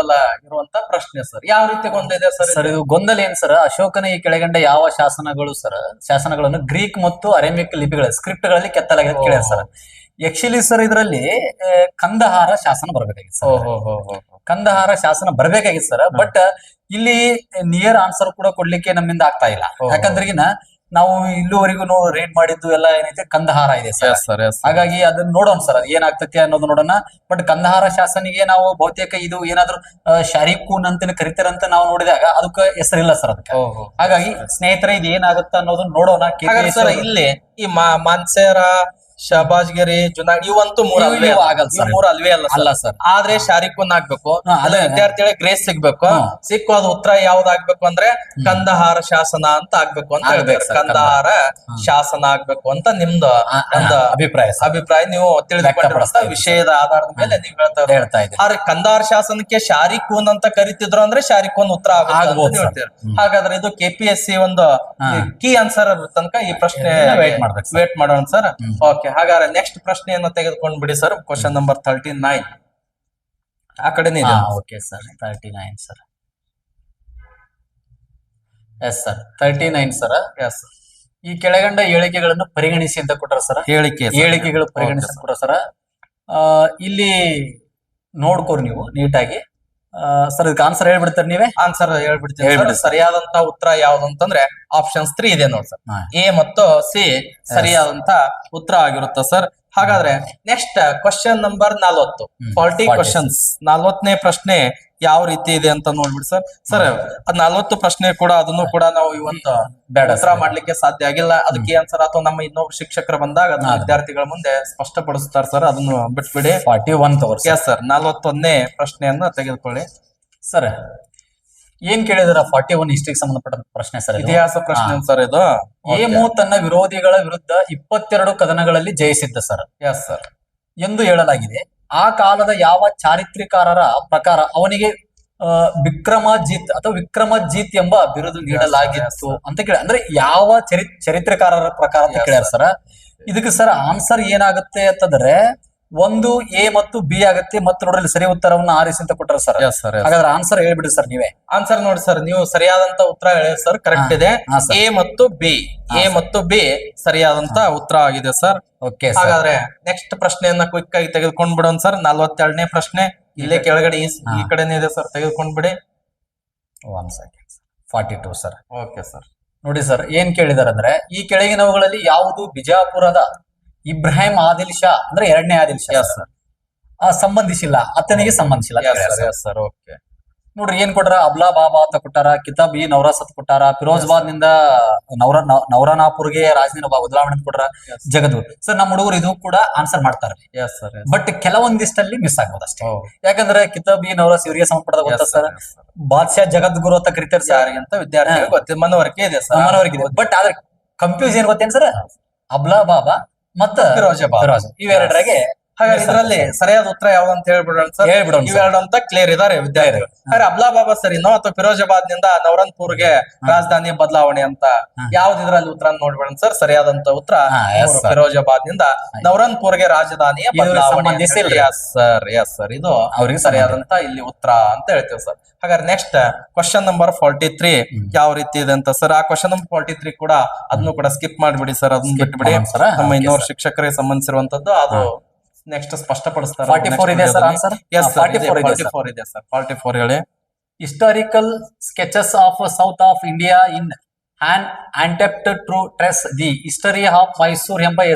[SPEAKER 1] ಇರುವಂತ ಪ್ರಶ್ನೆ ಸರ್. ಯಾವ ರೀತಿ ಗೊಂದಲ ಇದೆ ಸರ್?
[SPEAKER 2] ಸರ್ ಇದು ಗೊಂದಲ ಏನ್ ಸರ್? ಅಶೋಕನ ಈ ಕೆಳಗಂಡ ಯಾವ ಶಾಸನಗಳನ್ನು ಗ್ರೀಕ್ ಮತ್ತು ಅರೇಮಿಕ್ ಲಿಪಿಗಳ ಸ್ಕ್ರಿಪ್ಟ್ ಗಳಲ್ಲಿ ಕೆತ್ತಲಾಗಿದೆ ಕೇಳ್ಯಾರ ಸರ್. ಆಕ್ಚುಲಿ ಸರ್ ಇದರಲ್ಲಿ ಕಂದಹಾರ ಶಾಸನ ಬರ್ಬೇಕಾಗಿತ್ತು ಸರ್. ಕಂದಹಾರ ಶಾಸನ ಬರ್ಬೇಕಾಗಿತ್ತು ಸರ್. ಬಟ್ ಇಲ್ಲಿ ನಿಯರ್ ಆನ್ಸರ್ ಕೂಡ ಕೊಡ್ಲಿಕ್ಕೆ ನಮ್ಮಿಂದ ಆಗ್ತಾ ಇಲ್ಲ. ಯಾಕಂದ್ರೆ ನಾವು ಇಲ್ಲಿವರೆಗೂ ರೀಡ್ ಮಾಡಿದ್ದು ಎಲ್ಲ ಏನೈತೆ ಕಂದಹಾರ ಇದೆ ಸರ್.
[SPEAKER 1] ಎಸ್ ಸರ್, ಎಸ್
[SPEAKER 2] ಹಾಗಾಗಿ ಅದನ್ನ ನೋಡೋಣ ಸರ್, ಅದು ಏನಾಗ್ತತಿ ಅನ್ನೋದು ನೋಡೋಣ. ಬಟ್ ಕಂದಹಾರ ಶಾಸನಿಗೆ ನಾವು ಬಹುತೇಕ ಇದು ಏನಾದ್ರು ಶಾರೀಖೂನ್ ಅಂತ ಕರಿತಾರಂತ ನಾವು ನೋಡಿದಾಗ ಅದಕ್ಕೆ ಹೆಸರಿಲ್ಲ ಸರ್ ಅದಕ್ಕೆ. ಹಾಗಾಗಿ ಸ್ನೇಹಿತರೆ ಇದು ಏನಾಗುತ್ತೆ ಅನ್ನೋದನ್ನ ನೋಡೋಣ.
[SPEAKER 1] ಹಾಗಾದ್ರೆ ಸರ್ ಇಲ್ಲಿ ಈ ಮಾನ್ಸೇರ, ಶಹಬಾಜ್ಗಿರಿ, ಜುನಾಗ್ ಇವಂತೂ ಮೂರ್
[SPEAKER 2] ಇವು
[SPEAKER 1] ಅಲ್ವೇ
[SPEAKER 2] ಆಗಲ್ಲ ಸರ್.
[SPEAKER 1] ಮೂರ್ ಅಲ್ವೇ
[SPEAKER 2] ಅಲ್ಲ ಸರ್.
[SPEAKER 1] ಆದ್ರೆ ಶಾರೀಖೂನ್ ಆಗ್ಬೇಕು,
[SPEAKER 2] ಅದೇ.
[SPEAKER 1] ವಿದ್ಯಾರ್ಥಿಗಳಿಗೆ ಗ್ರೇಸ್ ಸಿಗ್ಬೇಕು. ಸಿಕ್ಕು ಅದು ಉತ್ತರ ಯಾವ್ದು ಆಗ್ಬೇಕು ಅಂದ್ರೆ ಕಂದಹಾರ ಶಾಸನ ಅಂತ ಆಗ್ಬೇಕು ಅಂತ ಹೇಳ್ಬೇಕು. ಕಂದಹಾರ ಶಾಸನ ಆಗ್ಬೇಕು ಅಂತ ನಿಮ್ದು ಒಂದು
[SPEAKER 2] ಅಭಿಪ್ರಾಯ ಸರ್.
[SPEAKER 1] ಅಭಿಪ್ರಾಯ, ನೀವು ತಿಳಿದುಕೊಂಡಿರುವಂತ ವಿಷಯದ ಆಧಾರದ ಮೇಲೆ ನೀವು
[SPEAKER 2] ಹೇಳ್ತಾ ಇದ್ದೀರಿ.
[SPEAKER 1] ಆದ್ರೆ ಕಂದಹಾರ ಶಾಸನಕ್ಕೆ ಶಾರೀಖೂನ್ ಅಂತ ಕರಿತಿದ್ರು ಅಂದ್ರೆ ಶಾರೀಖೂನ್ ಉತ್ತರ
[SPEAKER 2] ಆಗ್ಬೋದು ಸರ್.
[SPEAKER 1] ಹೇಳ್ತೀರಿ. ಹಾಗಾದ್ರೆ ಇದು KPSC ಒಂದು ಕೀ ಆನ್ಸರ್ ತನಕ ಈ ಪ್ರಶ್ನೆ ವೇಟ್ ಮಾಡೋಣ ಸರ್. ಓಕೆ, ಹಾಗಾದ್ರೆ ನೆಕ್ಸ್ಟ್ ಪ್ರಶ್ನೆಯನ್ನು ತೆಗೆದುಕೊಂಡು ಬಿಡಿ ಸರ್. ಕ್ವಶನ್ ನಂಬರ್ 39 ಆ ಕಡೆನೇ ಇದೆ.
[SPEAKER 2] Okay sir, 39 sir. Yes sir, 39 sir.
[SPEAKER 1] Yes,
[SPEAKER 2] ಈ ಕೆಳಗಂಡ ಹೇಳಿಕೆಗಳನ್ನು ಪರಿಗಣಿಸಿ ಅಂತ ಕೊಟ್ಟಾರ ಸರ್. ಹೇಳಿಕೆಗಳು ಪರಿಗಣಿಸಿ ಕೊಟ್ಟಾರ ಸರ್. ಇಲ್ಲಿ ನೋಡ್ಕೋರಿ ನೀವು ನೀಟಾಗಿ. ಸರ್ ಇದಕ್ಕೆ ಆನ್ಸರ್ ಹೇಳ್ಬಿಡ್ತಾರೆ ನೀವೇ?
[SPEAKER 1] ಆನ್ಸರ್ ಹೇಳ್ಬಿಡ್ತೀನಿ. ಸರಿಯಾದಂತ ಉತ್ತರ ಯಾವ್ದು ಅಂತಂದ್ರೆ ಆಪ್ಷನ್ಸ್ 3 ಇದೆ ನೋಡಿ ಸರ್. ಎ ಮತ್ತು ಸಿ ಸರಿಯಾದಂತ ಉತ್ತರ ಆಗಿರುತ್ತೆ ಸರ್. ಹಾಗಾದ್ರೆ ನೆಕ್ಸ್ಟ್ ಕ್ವಶನ್ ನಂಬರ್ 40 ಕ್ವಶನ್ಸ್. 40ನೇ ಪ್ರಶ್ನೆ ಯಾವ ರೀತಿ ಇದೆ ಅಂತ ನೋಡ್ಬಿಡಿ ಸರ್. ಸರ್ ಅದ್ 40 ಪ್ರಶ್ನೆ ಕೂಡ ಅದನ್ನು ಕೂಡ ನಾವು ಇವತ್ತು ಉತ್ತರ ಮಾಡ್ಲಿಕ್ಕೆ ಸಾಧ್ಯ ಆಗಿಲ್ಲ. ಅದಕ್ಕೆ ಆನ್ಸರ್ ಅಥವಾ ನಮ್ಮ ಇನ್ನೊಬ್ರು ಶಿಕ್ಷಕರು ಬಂದಾಗ ಅದನ್ನ ವಿದ್ಯಾರ್ಥಿಗಳ ಮುಂದೆ ಸ್ಪಷ್ಟಪಡಿಸ್ತಾರೆ ಸರ್. ಅದನ್ನು ಬಿಟ್ಬಿಡಿ.
[SPEAKER 2] 41 ತಗೋರಿ
[SPEAKER 1] ಸರ್. 41ನೇ ಪ್ರಶ್ನೆಯನ್ನ ತೆಗೆದುಕೊಳ್ಳಿ
[SPEAKER 2] ಸರ್. ಏನ್ ಕೇಳಿದಾರ? 41 ಹಿಸ್ಟ್ರಿಗೆ ಸಂಬಂಧಪಟ್ಟ ಪ್ರಶ್ನೆ ಸರ್.
[SPEAKER 1] ಇತಿಹಾಸ ಪ್ರಶ್ನೆ ಸರ್ ಇದು.
[SPEAKER 2] ಹೇಮು ತನ್ನ ವಿರೋಧಿಗಳ ವಿರುದ್ಧ 22 ಕದನಗಳಲ್ಲಿ ಜಯಿಸಿದ್ದ ಸರ್.
[SPEAKER 1] ಎಸ್ ಸರ್
[SPEAKER 2] ಎಂದು ಹೇಳಲಾಗಿದೆ. ಆ ಕಾಲದ ಯಾವ ಚಾರಿತ್ರಿಕಾರರ ಪ್ರಕಾರ ಅವನಿಗೆ ವಿಕ್ರಮಜಿತ್ ಅಥವಾ ವಿಕ್ರಮಜಿತ್ ಎಂಬ ಬಿರುದು ನೀಡಲಾಗಿತ್ತು ಅಂತ ಕೇಳಿ, ಅಂದ್ರೆ ಯಾವ ಚರಿತ್ರೆಕಾರರ ಪ್ರಕಾರ ಅಂತ ಕೇಳ್ಯಾರ ಸರ್. ಇದಕ್ಕೆ ಸರ್ ಆನ್ಸರ್ ಏನಾಗುತ್ತೆ ಅಂತಂದ್ರೆ ಒಂದು ಎ ಮತ್ತು ಬಿ ಆಗುತ್ತೆ. ಮತ್ತು ನೋಡ್ರಿ ಸರಿ ಉತ್ತರವನ್ನು ಆರಿಸಿ ಅಂತ ಕೊಟ್ಟರು ಸರ್. ಹಾಗಾದ್ರೆ ಆನ್ಸರ್ ಹೇಳ್ಬಿಡಿ ಸರ್ ನೀವೇ.
[SPEAKER 1] ಆನ್ಸರ್ ನೋಡಿ ಸರ್, ನೀವು ಸರಿಯಾದಂತ ಉತ್ತರ ಹೇಳಿ ಸರ್. ಕರೆಕ್ಟ್ ಇದೆ. ಎ ಮತ್ತು ಬಿ ಸರಿಯಾದಂತ ಉತ್ತರ ಆಗಿದೆ ಸರ್.
[SPEAKER 2] ಓಕೆ,
[SPEAKER 1] ಹಾಗಾದ್ರೆ ನೆಕ್ಸ್ಟ್ ಪ್ರಶ್ನೆಯನ್ನ ಕ್ವಿಕ್ ಆಗಿ ತೆಗೆದುಕೊಂಡ್ ಬಿಡೋಣ ಸರ್. 42ನೇ ಪ್ರಶ್ನೆ ಇಲ್ಲೇ ಕೆಳಗಡೆ ಈ ಕಡೆನೇ ಇದೆ ಸರ್. ತೆಗೆದುಕೊಂಡ್ ಬಿಡಿ.
[SPEAKER 2] 1 ಸೆಕೆಂಡ್. 42 ಸರ್.
[SPEAKER 1] Okay sir.
[SPEAKER 2] ನೋಡಿ ಸರ್ ಏನ್ ಕೇಳಿದಾರೆ ಅಂದ್ರೆ ಈ ಕೆಳಗಿನವುಗಳಲ್ಲಿ ಯಾವುದು ಬಿಜಾಪುರದ ಇಬ್ರಾಹಿಂ ಆದಿಲ್ ಶಾ ಅಂದ್ರೆ 2ನೇ ಆದಿಲ್ ಶಾ ಸಂಬಂಧಿಸಿಲ್ಲ, ಆತನಿಗೆ ಸಂಬಂಧಿಸಿಲ್ಲ.
[SPEAKER 1] ಓಕೆ
[SPEAKER 2] ನೋಡ್ರಿ ಏನ್ ಕೊಟ್ಟಾರ? ಅಬ್ಲಾ ಬಾಬಾ ಅಂತ ಕೊಟ್ಟಾರ, ಕಿತಾಬ್ ಇ ನೌರಾಸ್ ಅಂತ ಕೊಟ್ಟಾರ, ಫಿರೋಜಾಬಾದ್ ನಿಂದ ನೌರಾನಾಪುರ್ಗೆ ರಾಜಧಾನಿ ಬದಲಾವಣೆ ಅಂತ ಕೊಟ್ಟಾರ, ಜಗದೂರ್. ಸರ್ ನಮ್ಮ ಹುಡುಗರು ಇದು ಕೂಡ ಆನ್ಸರ್ ಮಾಡ್ತಾರೆ. ಬಟ್ ಕೆಲವೊಂದಿಷ್ಟಲ್ಲಿ ಮಿಸ್ ಆಗ್ಬೋದು ಅಷ್ಟೇ. ಯಾಕಂದ್ರೆ ಕಿತಾಬ್ ಇ ನೌರಾಸ್ ಇವರಿಗೆ ಸಂಬಂಧಪಟ್ಟ ಗೊತ್ತಾ ಸರ್. ಬಾದ್ಶಾ ಜಗದ್ಗುರು ಅಂತ ಕರಿತಾರೆ ಸರ್ ಅಂತ ವಿದ್ಯಾರ್ಥಿಗಳು ಗೊತ್ತಿದೆ, ಮನವರಿಕೆ ಇದೆ ಸರ್, ಮನವರಿಕೆ ಇದೆ. ಬಟ್ ಆದ್ರೆ ಕನ್ಫ್ಯೂಸ್ ಏನ್ ಗೊತ್ತೇನ್ ಸರ್? ಅಬ್ಲಾ ಬಾಬಾ ಮತ್ತು ಫಿರೋಜಾಬಾದ್ ಇವೆರಡರಾಗೆ.
[SPEAKER 1] ಹಾಗಾಗಿ ಇದರಲ್ಲಿ ಸರಿಯಾದ ಉತ್ತರ ಯಾವ್ದು ಅಂತ ಹೇಳ್ಬಿಡೋಣ ಸರ್. ಇವೆರಡು ಅಂತ ಕ್ಲಿಯರ್ ಇದಾರೆ ವಿದ್ಯಾರ್ಥಿಗಳು. ಹಾಗಾದ್ರೆ ಅಬ್ಲಾ ಬಾಬಾ ಸರಿನೋ ಅಥವಾ ಫಿರೋಜಾಬಾದ್ ನಿಂದ ನವರಂಗ್ಪುರ್ಗೆ ರಾಜಧಾನಿ ಬದಲಾವಣೆ ಅಂತ ಯಾವ್ದು ಇದ್ರಲ್ಲಿ ಉತ್ತರ ನೋಡ್ಬಿಡೋಣ ಸರ್. ಸರಿಯಾದಂತ ಉತ್ತರ ಫಿರೋಜಾಬಾದ್ ನಿಂದ ನವರಂಗ್ಪುರ್ಗೆ ರಾಜಧಾನಿಯ ಬದಲಾವಣೆ. ಸರ್ ಇದು ಅವ್ರಿಗೆ ಸರಿಯಾದಂತ ಇಲ್ಲಿ ಉತ್ತರ ಅಂತ ಹೇಳ್ತೇವೆ ಸರ್. ಹಾಗಾದ್ರೆ ನೆಕ್ಸ್ಟ್ ಕ್ವಶನ್ ನಂಬರ್ 43 ಯಾವ ರೀತಿ ಇದೆ ಅಂತ ಸರ್. ಆ ಕ್ವಶನ್ ನಂಬರ್ 43 ಕೂಡ ಅದನ್ನು ಕೂಡ ಸ್ಕಿಪ್ ಮಾಡ್ಬಿಡಿ ಸರ್. ಅದನ್ನ ಬಿಟ್ಬಿಡಿ. ನಮ್ಮ ಇನ್ನೂರು ಶಿಕ್ಷಕರಿಗೆ ಸಂಬಂಧಿಸಿರುವಂತದ್ದು ಅದು ನೆಕ್ಸ್ಟ್ ಸ್ಪಷ್ಟಪಡಿಸ್ತಾರೆ.
[SPEAKER 2] 44 ಇದೆ ಸರ್ ಆನ್ಸರ್.
[SPEAKER 1] ಎಸ್ 44 ಇದೆ ಸರ್. 44 ಹೇಳಿ.
[SPEAKER 2] Historical sketches of south of India in an attempt to trace the history of Mysore ಎಂಬ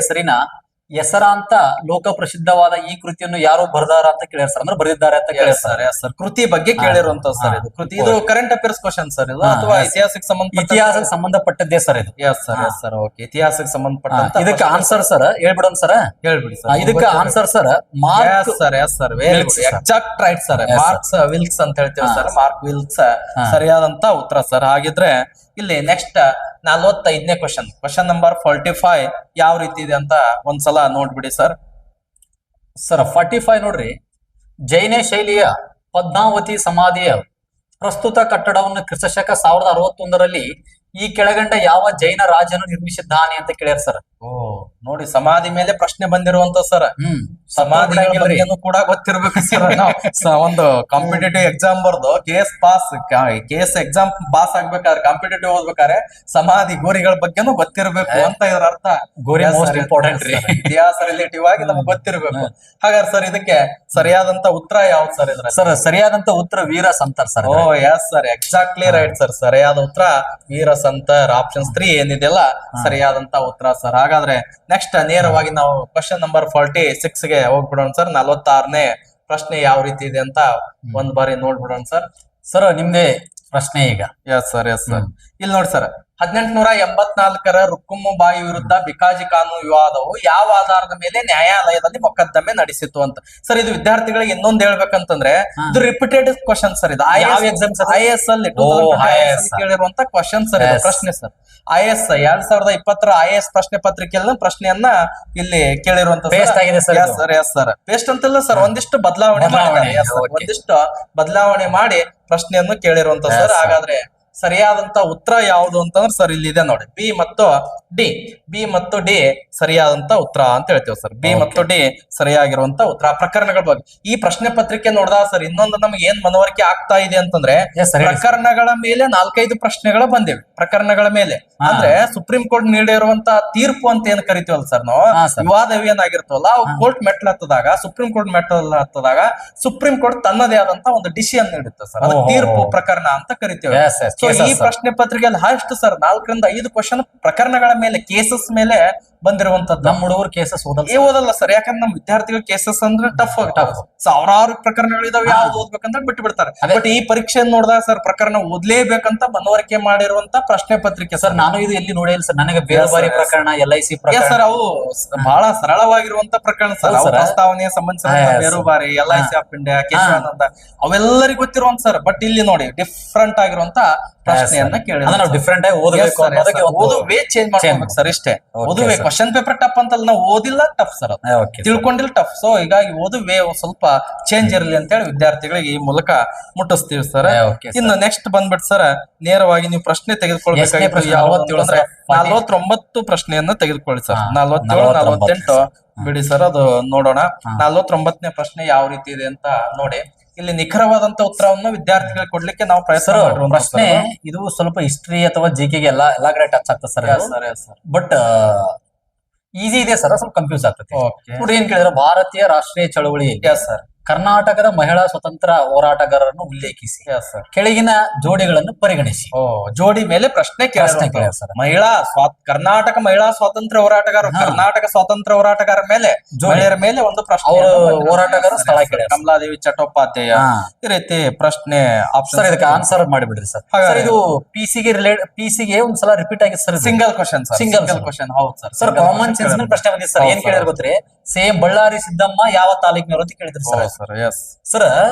[SPEAKER 2] ಹೆಸರಾಂತ ಲೋಕ ಪ್ರಸಿದ್ಧವಾದ ಈ ಕೃತಿಯನ್ನು ಯಾರು ಬರೆದಾರ ಅಂತ ಕೇಳ್ಯಾರ ಸರ್. ಅಂದ್ರೆ ಬರೆದಿದ್ದಾರೆ ಅಂತ ಕೇಳ್ಯಾರ
[SPEAKER 1] ಸರ್. ಕೃತಿ ಬಗ್ಗೆ ಕೇಳಿರುವಂತ ಸರ್ ಇದು ಕೃತಿ. ಇದು ಕರೆಂಟ್ ಅಫೇರ್ಸ್ ಕ್ವಶನ್ ಸರ್ ಇದು, ಅಥವಾ ಇತಿಹಾಸಕ್ಕೆ
[SPEAKER 2] ಸಂಬಂಧಪಟ್ಟದ್ದೇ ಸರ್ ಇದು.
[SPEAKER 1] ಸರ್ ಓಕೆ, ಇತಿಹಾಸಕ್ಕೆ ಸಂಬಂಧಪಟ್ಟ
[SPEAKER 2] ಇದಕ್ಕೆ ಆನ್ಸರ್ ಸರ್ ಹೇಳ್ಬಿಡೋಣ ಸರ್.
[SPEAKER 1] ಹೇಳ್ಬಿಡಿ ಸರ್.
[SPEAKER 2] ಇದಕ್ಕೆ answer sir mark
[SPEAKER 1] sir exact right sir. Marks Wilkes ಅಂತ ಹೇಳ್ತೇವೆ ಸರ್. ಮಾರ್ಕ್ ವಿಲ್ಕ್ಸ್ ಸರಿಯಾದಂತ ಉತ್ತರ ಸರ್. ಹಾಗಿದ್ರೆ ಇಲ್ಲಿ ನೆಕ್ಸ್ಟ್ 45ನೇ ಕ್ವಶನ್ ನಂಬರ್ 45 ಯಾವ ರೀತಿ ಇದೆ ಅಂತ ಒಂದ್ಸಲ ನೋಡ್ಬಿಡಿ ಸರ್.
[SPEAKER 2] 45 ನೋಡ್ರಿ. ಜೈನ ಶೈಲಿಯ ಪದ್ಮಾವತಿ ಸಮಾಧಿಯ ಪ್ರಸ್ತುತ ಕಟ್ಟಡವನ್ನು ಕ್ರಿಸ್ತಶಕ 1061ರಲ್ಲಿ ಈ ಕೆಳಗಂಡ ಯಾವ ಜೈನ ರಾಜನು ನಿರ್ಮಿಸಿದ್ದಾನೆ ಅಂತ ಕೇಳ್ಯಾರ ಸರ್.
[SPEAKER 1] ನೋಡಿ ಸಮಾಧಿ ಮೇಲೆ ಪ್ರಶ್ನೆ ಬಂದಿರುವಂತ ಸರ್. ಸಮಾಧಿ
[SPEAKER 2] ಬಿಡಂಗಿಲ್ರಿ.
[SPEAKER 1] ಬಗ್ಗೆನೂ ಕೂಡ ಗೊತ್ತಿರ್ಬೇಕು ಸರ್ ನಾವು ಒಂದು ಕಾಂಪಿಟೇಟಿವ್ ಎಕ್ಸಾಮ್ ಬರ್ದು ಕೆ ಎಸ್ ಎಕ್ಸಾಮ್ ಪಾಸ್ ಆಗ್ಬೇಕಾದ್ರೆ ಕಾಂಪಿಟೇಟಿವ್ ಓದ್ಬೇಕಾದ್ರೆ ಸಮಾಧಿ ಗೋರಿಗಳ ಬಗ್ಗೆನೂ ಗೊತ್ತಿರ್ಬೇಕು ಅಂತ ಇದ್ರ ಅರ್ಥ.
[SPEAKER 2] ಗೋರಿ
[SPEAKER 1] Yes,
[SPEAKER 2] most
[SPEAKER 1] sir,
[SPEAKER 2] important
[SPEAKER 1] yes,
[SPEAKER 2] ರೀ.
[SPEAKER 1] sir. ಇತಿಹಾಸ ರಿಲೇಟಿವ್ ಆಗಿ ನಮ್ಗೆ ಗೊತ್ತಿರ್ಬೇಕು. ಹಾಗಾದ್ರೆ ಸರ್ ಇದಕ್ಕೆ ಸರಿಯಾದಂತ ಉತ್ತರ ಯಾವ್ದು ಸರ್ ಇದ್ರ?
[SPEAKER 2] ಸರ್ ಸರಿಯಾದಂತ ಉತ್ತರ ವೀರ ಸಂತರ್ sir.
[SPEAKER 1] Oh yes sir, exactly right sir. ಸರಿಯಾದ ಉತ್ತರ ವೀರ ಸಂತರ್. ಆಪ್ಷನ್ಸ್ 3 ಏನಿದೆಯಲ್ಲ ಸರಿಯಾದಂತ ಉತ್ತರ ಸರ್. ಹಾಗಾದ್ರೆ ನೆಕ್ಸ್ಟ್ ನೇರವಾಗಿ ನಾವು ಕ್ವಶನ್ ನಂಬರ್ 46 ಗೆ ಹೋಗ್ಬಿಡೋಣ ಸರ್. 46ನೇ ಪ್ರಶ್ನೆ ಯಾವ ರೀತಿ ಇದೆ ಅಂತ ಒಂದ್ ಬಾರಿ ನೋಡ್ಬಿಡೋಣ ಸರ್.
[SPEAKER 2] ಸರ್ ನಿಮ್ದೇ ಪ್ರಶ್ನೆ ಈಗ.
[SPEAKER 1] S sir, yes sir. ಇಲ್ಲಿ ನೋಡಿ ಸರ್, 1884ರ ರುಕ್ಕುಮ್ಮುಬಾಯಿ ವಿರುದ್ಧ ಬಿಕಾಜಿ ಕಾನೂನು ವಿವಾದವು ಯಾವ ಆಧಾರದ ಮೇಲೆ ನ್ಯಾಯಾಲಯದಲ್ಲಿ ಮೊಕದ್ದಮೆ ನಡೆಸಿತು ಅಂತ. ಸರ್ ಇದು ವಿದ್ಯಾರ್ಥಿಗಳಿಗೆ ಇನ್ನೊಂದು ಹೇಳ್ಬೇಕಂತಂದ್ರೆ ಇದು ರಿಪೀಟೆಡ್ ಕ್ವಶನ್ ಸರ್. ಇದು
[SPEAKER 2] ಯಾವ exam sir?
[SPEAKER 1] IAS ಅಲ್ಲಿ
[SPEAKER 2] IAS
[SPEAKER 1] ಕೇಳಿರುವಂತ ಕ್ವಶನ್ ಸರ್, ಇದು
[SPEAKER 2] Yes.
[SPEAKER 1] ಪ್ರಶ್ನೆ ಸರ್. IAS 2020ರ IAS ಪ್ರಶ್ನೆ ಪತ್ರಿಕೆಯಲ್ಲಿ ಪ್ರಶ್ನೆಯನ್ನ ಇಲ್ಲಿ ಕೇಳಿರುವಂತ
[SPEAKER 2] Paste ಆಗಿದೆ sir ಇದು.
[SPEAKER 1] ಸರ್. ಎಸ್ ಸರ್, ಪೇಸ್ಟ್ ಅಂತಿಲ್ಲ ಸರ್, ಒಂದಿಷ್ಟು ಬದಲಾವಣೆ
[SPEAKER 2] ಬದಲಾವಣೆ,
[SPEAKER 1] ಮಾಡಿದ್ದಾರೆ. Yes, sir.
[SPEAKER 2] okay.
[SPEAKER 1] ಒಂದಿಷ್ಟು ಬದಲಾವಣೆ ಮಾಡಿ ಪ್ರಶ್ನೆಯನ್ನು ಕೇಳಿರುವಂತ
[SPEAKER 2] Yes,
[SPEAKER 1] ಸರ್.
[SPEAKER 2] sir.
[SPEAKER 1] ಹಾಗಾದ್ರೆ ಸರಿಯಾದಂತ ಉತ್ತರ ಯಾವುದು ಅಂತಂದ್ರೆ ಸರ್ ಇಲ್ಲಿ ಇದೆ ನೋಡಿ, ಬಿ ಮತ್ತು ಡಿ ಸರಿಯಾದಂತ ಉತ್ತರ ಅಂತ ಹೇಳ್ತೇವೆ ಸರ್. B
[SPEAKER 2] Okay.
[SPEAKER 1] ಮತ್ತು ಡಿ ಸರಿಯಾಗಿರುವಂತ ಉತ್ತರ. ಪ್ರಕರಣಗಳ ಬಗ್ಗೆ ಈ ಪ್ರಶ್ನೆ ಪತ್ರಿಕೆ ನೋಡಿದಾಗ ಸರ್ ಇನ್ನೊಂದು ನಮ್ಗೆ ಏನ್ ಮನವರಿಕೆ ಆಗ್ತಾ ಇದೆ ಅಂತಂದ್ರೆ,
[SPEAKER 2] Yes, sir, ಹೇಳಿ sir.
[SPEAKER 1] ಪ್ರಕರಣಗಳ ಮೇಲೆ 4-5 ಪ್ರಶ್ನೆಗಳು ಬಂದಿವೆ. ಪ್ರಕರಣಗಳ ಮೇಲೆ ಅಂದ್ರೆ ಸುಪ್ರೀಂ ಕೋರ್ಟ್ ನೀಡಿರುವಂತ ತೀರ್ಪು ಅಂತ ಏನ್ ಕರಿತೀವಲ್ಲ ಸರ್ ನಾವು,
[SPEAKER 2] ಹಾ, sir.
[SPEAKER 1] ವಿವಾದ ಏನಾಗಿರ್ತವಲ್ಲ ಅವು ಕೋರ್ಟ್ ಮೆಟ್ಲ್ ಹತ್ತದಾಗ, ಸುಪ್ರೀಂ ಕೋರ್ಟ್ ಮೆಟ್ಲ್ ಹತ್ತದಾಗ ಸುಪ್ರೀಂ ಕೋರ್ಟ್ ತನ್ನದೇ ಆದಂತ ಒಂದು ಡಿಸಿಷನ್ ನೀಡುತ್ತೆ ಸರ್. ಅದು
[SPEAKER 2] ಓಹೋ.
[SPEAKER 1] ತೀರ್ಪು ಪ್ರಕರಣ ಅಂತ ಕರಿತೇವೆ.
[SPEAKER 2] Yes, yes,
[SPEAKER 1] ಸೊ
[SPEAKER 2] cases,
[SPEAKER 1] ಈ
[SPEAKER 2] sir.
[SPEAKER 1] ಪ್ರಶ್ನೆ ಪತ್ರಿಕೆಯಲ್ಲಿ ಹಾಸ್ಟ್ ಸರ್ 4ರಿಂದ 5 ಕ್ವಶನ್ ಪ್ರಕರಣಗಳ ಮೇಲೆ, ಕೇಸಸ್ ಮೇಲೆ ಬಂದಿರುವಂತದ್ದು.
[SPEAKER 2] ನಮ್ ಹುಡುಗರು ಕೇಸಸ್ ಓದಲ್ಲ
[SPEAKER 1] ಏ ಓದಲ್ಲ ಸರ್, ಯಾಕಂದ್ರೆ ನಮ್ ವಿದ್ಯಾರ್ಥಿಗಳ ಕೇಸಸ್ ಅಂದ್ರೆ ಟಫ್ ಸಾವಿರಾರು ಪ್ರಕರಣಗಳಿದಾವೆ, ಯಾವ್ದು ಓದ್ಬೇಕಂತ ಬಿಟ್ಟು ಬಿಡ್ತಾರೆ.
[SPEAKER 2] ಅದೇ.
[SPEAKER 1] ಬಟ್ ಈ ಪರೀಕ್ಷೆ ನೋಡಿದಾಗ ಸರ್ ಪ್ರಕರಣ ಓದ್ಲೇಬೇಕಂತ ಮನವರಿಕೆ ಮಾಡಿರುವಂತ ಪ್ರಶ್ನೆ ಪತ್ರಿಕೆ
[SPEAKER 2] ಸರ್. ನಾನು ಇದು ಎಲ್ಲಿ ನೋಡಿಲ್ಲ ಸರ್. ನನಗೆ ಬೇರೆ
[SPEAKER 1] Yes, sir,
[SPEAKER 2] ಬಾರಿ
[SPEAKER 1] yes.
[SPEAKER 2] ಪ್ರಕರಣ, LIC
[SPEAKER 1] ಸರ್
[SPEAKER 2] ಪ್ರಕರಣ,
[SPEAKER 1] ಅವು ಬಹಳ ಸರಳವಾಗಿರುವಂತ ಪ್ರಕರಣ ಸರ್.
[SPEAKER 2] ಹೌದು
[SPEAKER 1] ಅವು
[SPEAKER 2] sir.
[SPEAKER 1] ಪ್ರಸ್ತಾವನೆಯ ಸಂಬಂಧಿಸಿದ
[SPEAKER 2] Yes,
[SPEAKER 1] Berubari, LIC of India, Kesavananda ಅವೆಲ್ಲರಿಗೂ ಗೊತ್ತಿರುವಂತ ಸರ್. ಬಟ್ ಇಲ್ಲಿ ನೋಡಿ ಡಿಫ್ರೆಂಟ್ ಆಗಿರುವಂತ ಪ್ರಶ್ನೆಯನ್ನ ಕೇಳಿ
[SPEAKER 2] ಅಂದ್ರೆ ನಾವು ಡಿಫ್ರೆಂಟ್ ಆಗಿ ಓದಬೇಕು ಅನ್ನೋದಕ್ಕೆ ಒಂದು
[SPEAKER 1] ಓದುವೆ ಚೇಂಜ್ ಮಾಡ್ಬೇಕು ಸರ್. ಇಷ್ಟೇ
[SPEAKER 2] Okay,
[SPEAKER 1] ಓದುವೆ.
[SPEAKER 2] sir.
[SPEAKER 1] Question paper tough ಅಂತಲ್ಲ, ನಾವು ಓದಿಲ್ಲ ಟಫ್ ಸರ್, ಅದು
[SPEAKER 2] Okay, sir.
[SPEAKER 1] ತಿಳ್ಕೊಂಡಿಲ್ಲ ಟಫ್. ಸೊ ಹೀಗಾಗಿ ಓದುವೆ ಸ್ವಲ್ಪ ಚೇಂಜ್ ಇರಲಿ ಅಂತ ಹೇಳಿ ವಿದ್ಯಾರ್ಥಿಗಳಿಗೆ ಈ ಮೂಲಕ ಮುಟ್ಟಿಸ್ತೀವಿ ಸರ್.
[SPEAKER 2] Okay, sir.
[SPEAKER 1] ಇನ್ನು ನೆಕ್ಸ್ಟ್ ಬಂದ್ಬಿಟ್ಟು ಸರ್, ನೇರವಾಗಿ ನೀವು ಪ್ರಶ್ನೆ
[SPEAKER 2] ಎಷ್ಟನೇ
[SPEAKER 1] ತೆಗೆದುಕೊಳ್ಬೇಕಾಗಿತ್ತು
[SPEAKER 2] ಪ್ರಶ್ನೆ?
[SPEAKER 1] ಯಾವುದು
[SPEAKER 2] 47
[SPEAKER 1] ಅಂದ್ರೆ
[SPEAKER 2] sir.
[SPEAKER 1] 49 ಪ್ರಶ್ನೆಯನ್ನ ತೆಗೆದುಕೊಳ್ಳಿ ಸರ್.
[SPEAKER 2] ಹಾ,
[SPEAKER 1] 47, 48
[SPEAKER 2] 48
[SPEAKER 1] ಬಿಡಿ ಸರ್, ಅದು ನೋಡೋಣ.
[SPEAKER 2] ಹಾ.
[SPEAKER 1] 49ನೇ ಪ್ರಶ್ನೆ ಯಾವ ರೀತಿ ಇದೆ ಅಂತ ನೋಡಿ. ಇಲ್ಲಿ ನಿಖರವಾದಂತ ಉತ್ತರವನ್ನು ವಿದ್ಯಾರ್ಥಿಗಳಿಗೆ ಕೊಡ್ಲಿಕ್ಕೆ ನಾವು ಪ್ರಯತ್ನ
[SPEAKER 2] ಸರ್
[SPEAKER 1] ಮಾಡಿರುವಂತ
[SPEAKER 2] ಪ್ರಶ್ನೆ ಇದು ಸ್ವಲ್ಪ ಹಿಸ್ಟ್ರಿ ಅಥವಾ GK ಗೆ ಎಲ್ಲಾ ಕಡೆ ಟಚ್ ಆಗ್ತದೆ ಸರ್.
[SPEAKER 1] ಸರ್.
[SPEAKER 2] ಬಟ್ ಈಸಿ ಇದೆ ಸರ್, ಸ್ವಲ್ಪ ಕನ್ಫ್ಯೂಸ್ ಆಗ್ತದೆ.
[SPEAKER 1] ಓಕೆ.
[SPEAKER 2] ನೋಡಿ ಏನ್ ಕೇಳಿದ್ರೆ, ಭಾರತೀಯ ರಾಷ್ಟ್ರೀಯ ಚಳವಳಿಯಲ್ಲಿ
[SPEAKER 1] ಎಸ್ ಸರ್,
[SPEAKER 2] ಕರ್ನಾಟಕದ ಮಹಿಳಾ ಸ್ವತಂತ್ರ ಹೋರಾಟಗಾರರನ್ನು ಉಲ್ಲೇಖಿಸಿ
[SPEAKER 1] ಎಸ್ ಸರ್.
[SPEAKER 2] ಕೆಳಗಿನ ಜೋಡಿಗಳನ್ನು ಪರಿಗಣಿಸಿ.
[SPEAKER 1] ಓ, ಜೋಡಿ ಮೇಲೆ ಪ್ರಶ್ನೆ
[SPEAKER 2] ಪ್ರಶ್ನೆ
[SPEAKER 1] ಕೇಳಿದ್ರು
[SPEAKER 2] ಕೇಳ್ಯಾರ
[SPEAKER 1] ಸರ್. ಕರ್ನಾಟಕ ಮಹಿಳಾ ಸ್ವಾತಂತ್ರ್ಯ ಹೋರಾಟಗಾರ,
[SPEAKER 2] ಹಾ.
[SPEAKER 1] ಕರ್ನಾಟಕ ಸ್ವಾತಂತ್ರ್ಯ ಹೋರಾಟಗಾರ ಮೇಲೆ,
[SPEAKER 2] ಜೋಡಿ.
[SPEAKER 1] ಮಹಿಳೆಯರ ಮೇಲೆ ಒಂದು ಪ್ರಶ್ನೆ.
[SPEAKER 2] ಅವರು ಹೋರಾಟಗಾರರು ಸ್ಥಳ ಕೇಳ್ಯಾರ.
[SPEAKER 1] ಕಮಲಾದೇವಿ ಚಟ್ಟೋಪಾಧ್ಯಾಯ,
[SPEAKER 2] ಹಾ.
[SPEAKER 1] ಈ ರೀತಿ ಪ್ರಶ್ನೆ ಆಪ್ಷನ್
[SPEAKER 2] ಸರ್ ಇದಕ್ಕೆ ಆನ್ಸರ್ ಮಾಡಿಬಿಡ್ರಿ ಸರ್.
[SPEAKER 1] ಹಾಗಾದ್ರೆ
[SPEAKER 2] ಸರ್ ಇದು ಪಿಸಿಗೆ ಒಂದ್ಸಲ ರಿಪೀಟ್ ಆಗಿದೆ sir.
[SPEAKER 1] Single question sir.
[SPEAKER 2] Single
[SPEAKER 1] question ಹೌದು ಸರ್.
[SPEAKER 2] ಸರ್ ಕಾಮನ್ ಸೆನ್ಸ್ ಮೇಲೆ ಪ್ರಶ್ನೆ ಬಂದಿದೆ ಸರ್. ಏನ್ ಕೇಳಿದ್ರೆ ಗೊತ್ತ್ರಿ, ಸೇಮ್ ಬಳ್ಳಾರಿ ಸಿದ್ದಮ್ಮ ಯಾವ ತಾಲೂಕಿನವರು ಅಂತ ಕೇಳಿದ್ರು ಸರ್.
[SPEAKER 1] ಸರ್ ಎಸ್
[SPEAKER 2] ಸರ್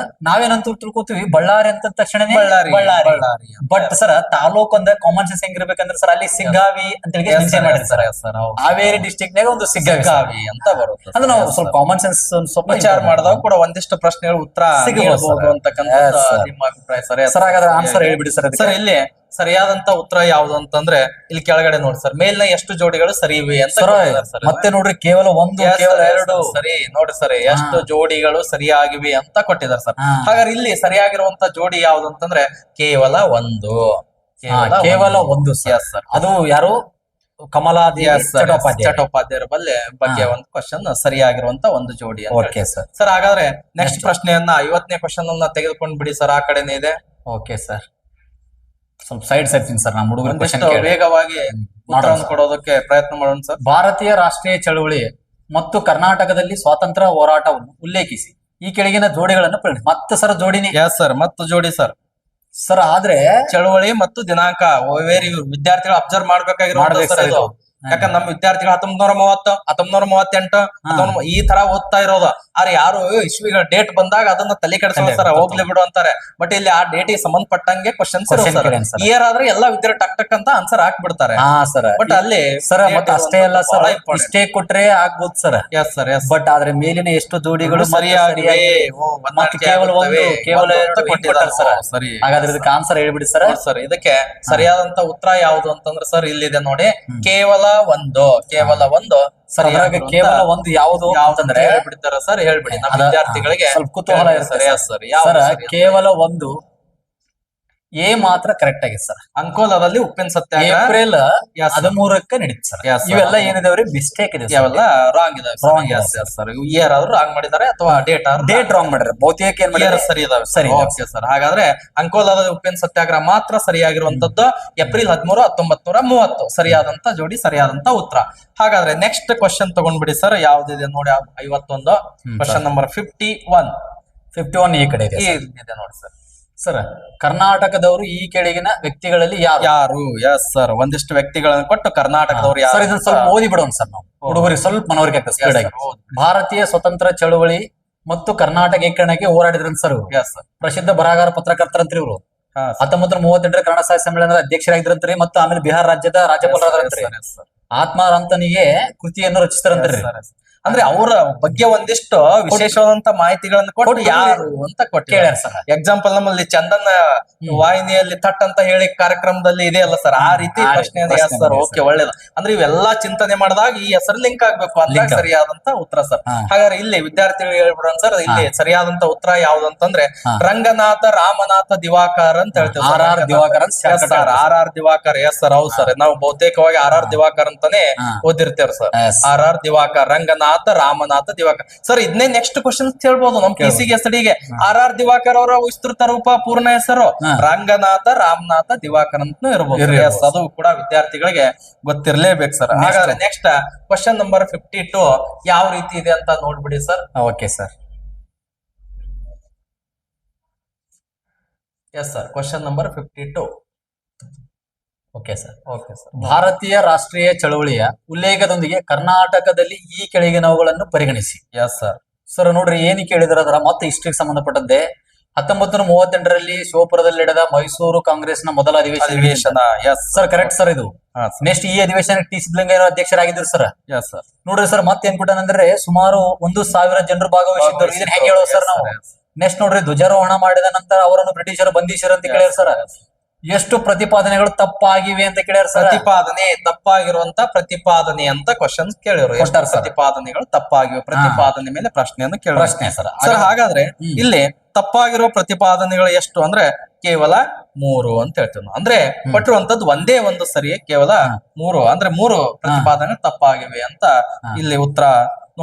[SPEAKER 2] ನಾವೇನಂತ ತಿಳ್ಕೊತೀವಿ, ಬಳ್ಳಾರಿ ಅಂತ ತಕ್ಷಣನೇ
[SPEAKER 1] ಬಳ್ಳಾರಿ
[SPEAKER 2] ಬಳ್ಳಾರಿ. ಬಟ್ ಸರ್ ತಾಲೂಕು ಅಂದ್ರೆ ಕಾಮನ್ ಸೆನ್ಸ್ ಹೆಂಗಿರ್ಬೇಕಂದ್ರೆ ಸರ್, ಅಲ್ಲಿ ಸಿಗ್ಗಾವಿ ಅಂತ ಹೇಳಿ ಮೆನ್ಷನ್ ಮಾಡಿದ್ರು ಸರ್.
[SPEAKER 1] ಸರ್
[SPEAKER 2] ಹಾವೇರಿ ಡಿಸ್ಟ್ರಿಕ್ಟ್ ನಾಗ ಒಂದು ಸಿಗ್ಗಾವಿ
[SPEAKER 1] ಸಿಗ್ಗಾವಿ ಅಂತ ಬರುತ್ತೆ.
[SPEAKER 2] ಅಂದ್ರೆ ನಾವು ಸ್ವಲ್ಪ ಕಾಮನ್ ಸೆನ್ಸ್ ಸ್ವಲ್ಪ
[SPEAKER 1] ವಿಚಾರ ಮಾಡಿದಾಗ ಕೂಡ ಒಂದಿಷ್ಟು ಪ್ರಶ್ನೆಗಳು ಉತ್ತರ
[SPEAKER 2] ಸಿಗಬಹುದು
[SPEAKER 1] ಸಿಗಬಹುದು
[SPEAKER 2] sir.
[SPEAKER 1] ಅಂತಕ್ಕಂಥದ್ದು
[SPEAKER 2] Yes, sir.
[SPEAKER 1] ನಿಮ್ಮ ಅಭಿಪ್ರಾಯ ಸರ್.
[SPEAKER 2] ಸರ್ ಹಾಗಾದ್ರೆ ಆನ್ಸರ್ ಹೇಳ್ಬಿಡಿ ಸರ್.
[SPEAKER 1] ಸರ್ ಇಲ್ಲಿ ಸರಿಯಾದಂತ ಉತ್ತರ ಯಾವುದು ಅಂತಂದ್ರೆ ಇಲ್ಲಿ ಕೆಳಗಡೆ ನೋಡಿ ಸರ್, ಮೇಲಿನ ಎಷ್ಟು ಜೋಡಿಗಳು ಸರಿ ಇವೆ ಅಂತ ಕೊಟ್ಟಿದ್ದಾರೆ ಸರ್.
[SPEAKER 2] ಮತ್ತೆ ನೋಡ್ರಿ, ಕೇವಲ ಒಂದು,
[SPEAKER 1] Yes,
[SPEAKER 2] ಕೇವಲ
[SPEAKER 1] sir,
[SPEAKER 2] ಎರಡು.
[SPEAKER 1] ಸರಿ ನೋಡಿ ಸರ್, ಎಷ್ಟು ಜೋಡಿಗಳು ಸರಿಯಾಗಿವೆ ಅಂತ ಕೊಟ್ಟಿದ್ದಾರೆ ಸರ್.
[SPEAKER 2] ಹಾ.
[SPEAKER 1] ಹಾಗಾದ್ರೆ ಇಲ್ಲಿ ಸರಿಯಾಗಿರುವಂತ ಜೋಡಿ ಯಾವುದು ಅಂತಂದ್ರೆ ಕೇವಲ ಒಂದು.
[SPEAKER 2] ಕೇವಲ ಒಂದು
[SPEAKER 1] Yes, sir.
[SPEAKER 2] ಅದು ಯಾರು, ಕಮಲಾದೇವಿ
[SPEAKER 1] Yes, sir.
[SPEAKER 2] ಚಟ್ಟೋಪಾಧ್ಯಾಯ.
[SPEAKER 1] ಚಟ್ಟೋಪಾಧ್ಯಾಯರ ಬಗ್ಗೆ ಒಂದು ಕ್ವಶನ್ ಸರಿಯಾಗಿರುವಂತ ಒಂದು ಜೋಡಿ ಅಂತ
[SPEAKER 2] ಓಕೆ ಸರ್.
[SPEAKER 1] ಸರ್. ಹಾಗಾದ್ರೆ ನೆಕ್ಸ್ಟ್ ಪ್ರಶ್ನೆಯನ್ನ 50ನೇ ಕ್ವಶನ್ ಅನ್ನ ತೆಗೆದುಕೊಂಡು ಬಿಡಿ ಸರ್. ಆ ಕಡೆನೇ ಇದೆ.
[SPEAKER 2] ಓಕೆ ಸರ್, ಸ್ವಲ್ಪ ಸೈಡ್ ಸರ್ತೀನಿ ಸರ್. ನಮ್ಮ ಹುಡುಗರು ಕ್ವಶನ್
[SPEAKER 1] ಒಂದಿಷ್ಟು ವೇಗವಾಗಿ ಉತ್ತರವನ್ನು ಕೊಡೋದಕ್ಕೆ ಪ್ರಯತ್ನ ಮಾಡೋಣ ಸರ್.
[SPEAKER 2] ಭಾರತೀಯ ರಾಷ್ಟ್ರೀಯ ಚಳವಳಿ ಮತ್ತು ಕರ್ನಾಟಕದಲ್ಲಿ ಸ್ವಾತಂತ್ರ್ಯ ಹೋರಾಟವನ್ನು ಉಲ್ಲೇಖಿಸಿ ಈ ಕೆಳಗಿನ ಜೋಡಿಗಳನ್ನು ಪರಿಗಣಿಸಿ. ಮತ್ತೆ ಸರ್ ಜೋಡಿನಿ.
[SPEAKER 1] ಎಸ್ ಸರ್, ಮತ್ತು ಜೋಡಿ ಸರ್.
[SPEAKER 2] ಸರ್ ಆದ್ರೆ
[SPEAKER 1] ಚಳವಳಿ ಮತ್ತು ದಿನಾಂಕ ವೇರಿ ವಿದ್ಯಾರ್ಥಿಗಳು ಅಬ್ಸರ್ವ್ ಮಾಡ್ಬೇಕಾಗಿರೋ ಸರ್ ಇದು. ಯಾಕಂದ್ರೆ ನಮ್ಮ ವಿದ್ಯಾರ್ಥಿಗಳು 1930, 1938 ಈ ತರ ಓದ್ತಾ ಇರೋದು. ಆದ್ರೆ ಯಾರು ಇಸ್ವಿಗಳ ಡೇಟ್ ಬಂದಾಗ ಅದನ್ನ ತಲೆ ಕೆಡಿಸೋದು ಸರ್, ಹೋಗ್ಲಿ ಬಿಡು ಅಂತಾರೆ. ಬಟ್ ಇಲ್ಲಿ ಆ ಡೇಟ್ ಗೆ ಸಂಬಂಧಪಟ್ಟಂಗೆ ಕ್ವಶನ್ಸ್ ಇಯರ್ ಆದ್ರೆ ಎಲ್ಲಾ ವಿದ್ಯಾರ್ಥಿ ಟಕ್ ಟಕ್ ಅಂತ ಆನ್ಸರ್ ಹಾಕ್ಬಿಡ್ತಾರೆ.
[SPEAKER 2] ಹಾ ಸರ್.
[SPEAKER 1] ಬಟ್ ಅಲ್ಲಿ
[SPEAKER 2] ಸರ್ ಮತ್ತೆ ಅಷ್ಟೇ ಅಲ್ಲ ಸರ್, ಇಷ್ಟೇ ಕೊಟ್ರೆ ಆಗ್ಬೋದು sir.
[SPEAKER 1] Yes sir, yes.
[SPEAKER 2] But ಆದ್ರೆ ಮೇಲಿನ ಎಷ್ಟು ಜೋಡಿಗಳು
[SPEAKER 1] ಸರಿಯಾಗಿವೆ,
[SPEAKER 2] ಮತ್ತೆ ಕೇವಲ ಒಂದು, ಕೇವಲ ಎರಡು ಕೊಟ್ಟಿದ್ದಾರೆ ಸರ್.
[SPEAKER 1] ಸರಿ.
[SPEAKER 2] ಹಾಗಾದ್ರೆ ಇದಕ್ಕೆ ಆನ್ಸರ್ ಹೇಳ್ಬಿಡಿ ಸರ್.
[SPEAKER 1] ಸರ್ ಇದಕ್ಕೆ ಸರಿಯಾದಂತ ಉತ್ತರ ಯಾವುದು ಅಂತಂದ್ರೆ ಸರ್ ಇಲ್ಲಿದೆ ನೋಡಿ, ಕೇವಲ ಕೇವಲ ಒಂದು
[SPEAKER 2] ಸರ್ ಅದ್ರಾಗ ಕೇವಲ ಒಂದು ಯಾವುದು ಅಂತಂದ್ರೆ
[SPEAKER 1] ಹೇಳ್ಬಿಡ್ತಾರ ಸರ್, ಹೇಳ್ಬಿಡಿ ನಮ್ಮ ವಿದ್ಯಾರ್ಥಿಗಳಿಗೆ
[SPEAKER 2] ಸ್ವಲ್ಪ ಕುತೂಹಲ ಇರುತ್ತೆ
[SPEAKER 1] ಸರ್.
[SPEAKER 2] ಸರ್ ಕೇವಲ ಒಂದು ಎ ಮಾತ್ರ ಕರೆಕ್ಟ್ ಆಗಿದೆ ಸರ್.
[SPEAKER 1] ಅಂಕೋಲಾದಲ್ಲಿ ಉಪ್ಪಿನ ಸತ್ಯಾಗ್ರಹ
[SPEAKER 2] ಏಪ್ರಿಲ್ 13ಕ್ಕೆ ನಡೀತು ಸರ್. ಇವೆಲ್ಲ ಏನಿದಾವ್ರಿ ಮಿಸ್ಟೇಕ್ ಇದೆ,
[SPEAKER 1] ಇವೆಲ್ಲ ರಾಂಗ್ ಇದಾವೆ ಸರ್. ಇಯರ್ ಆದ್ರೂ ರಾಂಗ್ ಮಾಡಿದ್ದಾರೆ ಅಥವಾ ಡೇಟ್
[SPEAKER 2] ರಾಂಗ್ ಮಾಡಿದ್ರೆ ಬಹುತೇಕ ಏನ್ ಮಾಡಿದ್ದಾರೆ
[SPEAKER 1] ಸರಿ ಇದಾವೆ ಸರಿ. ಓಕೆ ಸರ್, ಹಾಗಾದ್ರೆ ಅಂಕೋಲಾದ ಉಪ್ಪಿನ ಸತ್ಯಾಗ್ರಹ ಮಾತ್ರ ಸರಿಯಾಗಿರುವಂತದ್ದು. ಏಪ್ರಿಲ್ 13, 1930 ಸರಿಯಾದಂತ ಜೋಡಿ, ಸರಿಯಾದಂತ ಉತ್ತರ. ಹಾಗಾದ್ರೆ ನೆಕ್ಸ್ಟ್ ಕ್ವಶನ್ ತಗೊಂಡ್ಬಿಡಿ ಸರ್. ಯಾವ್ದಿದೆ ನೋಡಿ, 51 ಕ್ವಶನ್ ನಂಬರ್ 51
[SPEAKER 2] ಈ ಕಡೆ ಇದೆ
[SPEAKER 1] ನೋಡಿ ಸರ್.
[SPEAKER 2] ಸರ್ ಕರ್ನಾಟಕದವರು ಈ ಕೆಳಗಿನ ವ್ಯಕ್ತಿಗಳಲ್ಲಿ
[SPEAKER 1] ಯಾರು? ಎಸ್ ಸರ್, ಒಂದಿಷ್ಟು ವ್ಯಕ್ತಿಗಳನ್ನು ಕೊಟ್ಟು ಕರ್ನಾಟಕದವರು ಯಾರು
[SPEAKER 2] ಸರ್ ಇದನ್ನ ಸ್ವಲ್ಪ ಓದಿ ಬಿಡೋಣ ಸರ್ ನಾವು, ಹುಡುಗರಿಗೆ ಸ್ವಲ್ಪ ಮನವರಿಕೆ ಆಗ್ತದೆ ಸ್ಪೀಡ್ ಆಗಿ. ಭಾರತೀಯ ಸ್ವತಂತ್ರ ಚಳವಳಿ ಮತ್ತು ಕರ್ನಾಟಕ ಏಕೀಕರಣಕ್ಕೆ ಹೋರಾಡಿದ್ರಂತ ಸರ್ ಇವರು. ಪ್ರಸಿದ್ಧ ಬರಹಗಾರ ಪತ್ರಕರ್ತರಂತ್ರಿ ಇವರು. 1938 ಕನ್ನಡ ಸಾಹಿತ್ಯ ಸಮ್ಮೇಳನದ ಅಧ್ಯಕ್ಷರಾಗಿದ್ರಂತ್ರಿ, ಮತ್ತು ಆಮೇಲೆ ಬಿಹಾರ ರಾಜ್ಯದ ರಾಜ್ಯಪಾಲರಾದ್ರಂತ್ರಿ. ಆತ್ಮಾರಾಂತನಿಗೆ ಕೃತಿಯನ್ನು ರಚಿಸಿದ್ರಂತ್ರಿ.
[SPEAKER 1] ಅಂದ್ರೆ ಅವರ ಬಗ್ಗೆ ಒಂದಿಷ್ಟು ವಿಶೇಷವಾದಂತ ಮಾಹಿತಿಗಳನ್ನು ಕೊಟ್ಟು ಯಾರು ಅಂತ
[SPEAKER 2] ಕೇಳ್ಯಾರ ಸರ್.
[SPEAKER 1] ಎಕ್ಸಾಂಪಲ್ ನಮ್ಮಲ್ಲಿ ಚಂದನ ವಾಹಿನಿಯಲ್ಲಿ ಥಟ್ ಅಂತ ಹೇಳಿ ಕಾರ್ಯಕ್ರಮದಲ್ಲಿ ಇದೆ ಅಲ್ಲ ಸರ್, ಆ ರೀತಿ ಪ್ರಶ್ನೆ ಸರ್. ಓಕೆ, ಒಳ್ಳೇದು. ಅಂದ್ರೆ ಇವೆಲ್ಲಾ ಚಿಂತನೆ ಮಾಡಿದಾಗ ಈ ಹೆಸರು ಲಿಂಕ್ ಆಗ್ಬೇಕು ಅಂತ ಸರಿಯಾದಂತ ಉತ್ತರ ಸರ್. ಹಾಗಾದ್ರೆ ಇಲ್ಲಿ ವಿದ್ಯಾರ್ಥಿಗಳು ಹೇಳ್ಬಿಡೋಣ ಸರ್, ಇಲ್ಲಿ ಸರಿಯಾದಂತ ಉತ್ತರ ಯಾವ್ದು ಅಂತಂದ್ರೆ ರಂಗನಾಥ ರಾಮನಾಥ ದಿವಾಕರ್ ಅಂತ ಹೇಳ್ತೇವೆ.
[SPEAKER 2] RR Diwakar
[SPEAKER 1] RR Diwakar. Yes sir, ಹೌದು ಸರ್. ನಾವು ಬಹುತೇಕವಾಗಿ RR ದಿವಾಕರ್ ಅಂತಾನೆ ಓದಿರ್ತೇವೆ sir. RR Diwakar, Ranganatha Ramanatha Diwakar. Sir ಇದನ್ನೇ ನೆಕ್ಸ್ಟ್ ಕ್ವಶನ್ ಹೇಳ್ಬೋದು ನಮ್ PCSD ಗೆ. RR ದಿವಾಕರ್ ಅವರ ವಿಸ್ತೃತ ರೂಪ, ಪೂರ್ಣ ಹೆಸರು ರಂಗನಾಥ ರಾಮನಾಥ ದಿವಾಕರ್ ಅಂತ ಇರ್ಬೋದು. ಅದು ಕೂಡ ವಿದ್ಯಾರ್ಥಿಗಳಿಗೆ ಗೊತ್ತಿರ್ಲೇಬೇಕು ಸರ್. ಹಾಗಾದ್ರೆ ನೆಕ್ಸ್ಟ್ ಕ್ವಶನ್ ನಂಬರ್ 52 ಯಾವ ರೀತಿ ಇದೆ ಅಂತ ನೋಡ್ಬಿಡಿ sir.
[SPEAKER 2] Okay sir.
[SPEAKER 1] Yes sir, question number 52.
[SPEAKER 2] Okay sir. ಭಾರತೀಯ ರಾಷ್ಟ್ರೀಯ ಚಳವಳಿಯ ಉಲ್ಲೇಖದೊಂದಿಗೆ ಕರ್ನಾಟಕದಲ್ಲಿ ಈ ಕೆಳಗಿನವುಗಳನ್ನು ಪರಿಗಣಿಸಿ.
[SPEAKER 1] S sir.
[SPEAKER 2] ಸರ್ ನೋಡ್ರಿ ಏನ್ ಕೇಳಿದ್ರ ಅದರ ಮತ್ತೆ ಹಿಸ್ಟ್ರಿಗೆ ಸಂಬಂಧಪಟ್ಟದ್ದೇ. 1938ರಲ್ಲಿ ಶಿವಪುರದಲ್ಲಿ ನಡೆದ ಮೈಸೂರು ಕಾಂಗ್ರೆಸ್ನ ಮೊದಲ ಅಧಿವೇಶನ. ಸರ್ ಕರೆಕ್ಟ್ ಸರ್ ಇದು. ನೆಕ್ಸ್ಟ್ ಈ ಅಧಿವೇಶನಕ್ಕೆ ಟಿ ಸಿದ್ದಲಿಂಗಯ್ಯ ಅಧ್ಯಕ್ಷರಾಗಿದ್ರು ಸರ್. ನೋಡ್ರಿ ಸರ್ ಮತ್ತೆ ಏನ್ ಕೊಟ್ಟಾನಂದ್ರೆ ಸುಮಾರು 1000 ಜನರು ಭಾಗವಹಿಸಿದ್ರು. ಇದನ್ನ ಹೆಂಗೆ ಹೇಳೋ ಸರ್ ನಾವು. ನೆಕ್ಸ್ಟ್ ನೋಡ್ರಿ ಧ್ವಜಾರೋಹಣ ಮಾಡಿದ ನಂತರ ಅವರನ್ನು ಬ್ರಿಟಿಷರು ಬಂಧಿಸಿರು ಅಂತ ಕೇಳ್ಯಾರ ಸರ್. ಎಷ್ಟು ಪ್ರತಿಪಾದನೆಗಳು ತಪ್ಪಾಗಿವೆ ಅಂತ ಕೇಳ್ಯಾರ ಸರ್.
[SPEAKER 1] ಪ್ರತಿಪಾದನೆ ತಪ್ಪಾಗಿರುವಂತ ಪ್ರತಿಪಾದನೆ ಅಂತ ಕ್ವಶನ್ ಕೇಳಿದ್ರು. ಪ್ರತಿಪಾದನೆಗಳು ತಪ್ಪಾಗಿವೆ, ಪ್ರತಿಪಾದನೆ ಮೇಲೆ ಪ್ರಶ್ನೆಯನ್ನು ಕೇಳ
[SPEAKER 2] ಪ್ರಶ್ನೆ ಸರ್.
[SPEAKER 1] ಹಾಗಾದ್ರೆ ಇಲ್ಲಿ ತಪ್ಪಾಗಿರೋ ಪ್ರತಿಪಾದನೆಗಳು ಎಷ್ಟು ಅಂದ್ರೆ ಕೇವಲ 3 ಅಂತ ಹೇಳ್ತೀವಿ ನಾವು. ಅಂದ್ರೆ ಕೊಟ್ಟಿರುವಂತದ್ದು ಒಂದೇ ಒಂದು ಸರಿ, ಕೇವಲ 3. ಅಂದ್ರೆ 3 ಪ್ರತಿಪಾದನೆ ತಪ್ಪಾಗಿವೆ ಅಂತ ಇಲ್ಲಿ ಉತ್ತರ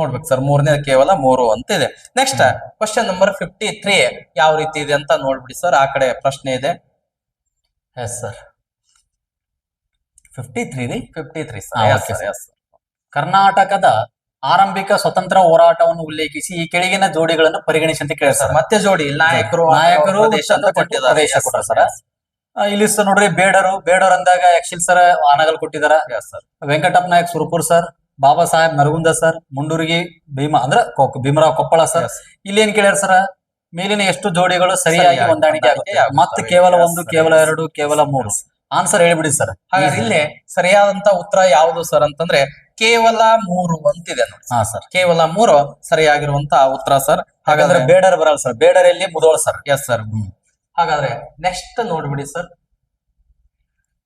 [SPEAKER 1] ನೋಡ್ಬೇಕು ಸರ್. 3ನೇ ಕೇವಲ 3 ಅಂತ ಇದೆ. ನೆಕ್ಸ್ಟ್ ಕ್ವಶನ್ ನಂಬರ್ 53 ಯಾವ ರೀತಿ ಇದೆ ಅಂತ ನೋಡ್ಬಿಡಿ ಸರ್. ಆ ಕಡೆ ಪ್ರಶ್ನೆ ಇದೆ.
[SPEAKER 2] Yes sir, 53
[SPEAKER 1] sir.
[SPEAKER 2] ಕರ್ನಾಟಕದ ಆರಂಭಿಕ ಸ್ವತಂತ್ರ ಹೋರಾಟವನ್ನು ಉಲ್ಲೇಖಿಸಿ ಈ ಕೆಳಗಿನ ಜೋಡಿಗಳನ್ನು ಪರಿಗಣಿಸಿ ಅಂತ ಕೇಳಿ ಸರ್.
[SPEAKER 1] ಮತ್ತೆ ಜೋಡಿ ನಾಯಕರು
[SPEAKER 2] ಕೊಟ್ಟಿದ್ದಾರೆ ಸರ್. ಇಲ್ಲಿ ಸರ್ ನೋಡ್ರಿ ಬೇಡರು ಅಂದಾಗ ಆಕ್ಚುಲಿ ಸರ್ ಆನಗಲ್ ಕೊಟ್ಟಿದಾರ. ವೆಂಕಟಪ್ಪ ನಾಯಕ್ ಸುರಪುರ್ ಸರ್, ಬಾಬಾ ಸಾಹೇಬ್ ನರಗುಂದ ಸರ್, ಮುಂಡೂರಿಗೆ ಭೀಮರಾವ್ ಕೊಪ್ಪಳ ಸರ್. ಇಲ್ಲಿ ಏನ್ ಕೇಳ್ಯಾರ ಸರ್, ಮೇಲಿನ ಎಷ್ಟು ಜೋಡಿಗಳು ಸರಿಯಾಗಿ ಹೊಂದಾಣಿಕೆ ಆಗುತ್ತೆ. ಮತ್ತೆ ಕೇವಲ 1, ಕೇವಲ 2, ಕೇವಲ 3 ಆನ್ಸರ್ ಹೇಳ್ಬಿಡಿ ಸರ್.
[SPEAKER 1] ಹಾಗಾದ್ರೆ ಇಲ್ಲಿ ಸರಿಯಾದಂತ ಉತ್ತರ ಯಾವುದು ಸರ್ ಅಂತಂದ್ರೆ ಕೇವಲ 3 ಅಂತಿದೆ ನೋಡಿ.
[SPEAKER 2] ಸರ್
[SPEAKER 1] ಕೇವಲ 3 ಸರಿಯಾಗಿರುವಂತ ಉತ್ತರ ಸರ್.
[SPEAKER 2] ಹಾಗಾದ್ರೆ ಬೇಡರ್ ಬರಲ್ಲ ಸರ್, ಬೇಡರಲ್ಲಿ ಮುದೋಳ ಸರ್.
[SPEAKER 1] Yes sir. ಹಾಗಾದ್ರೆ ನೆಕ್ಸ್ಟ್ ನೋಡ್ಬಿಡಿ ಸರ್.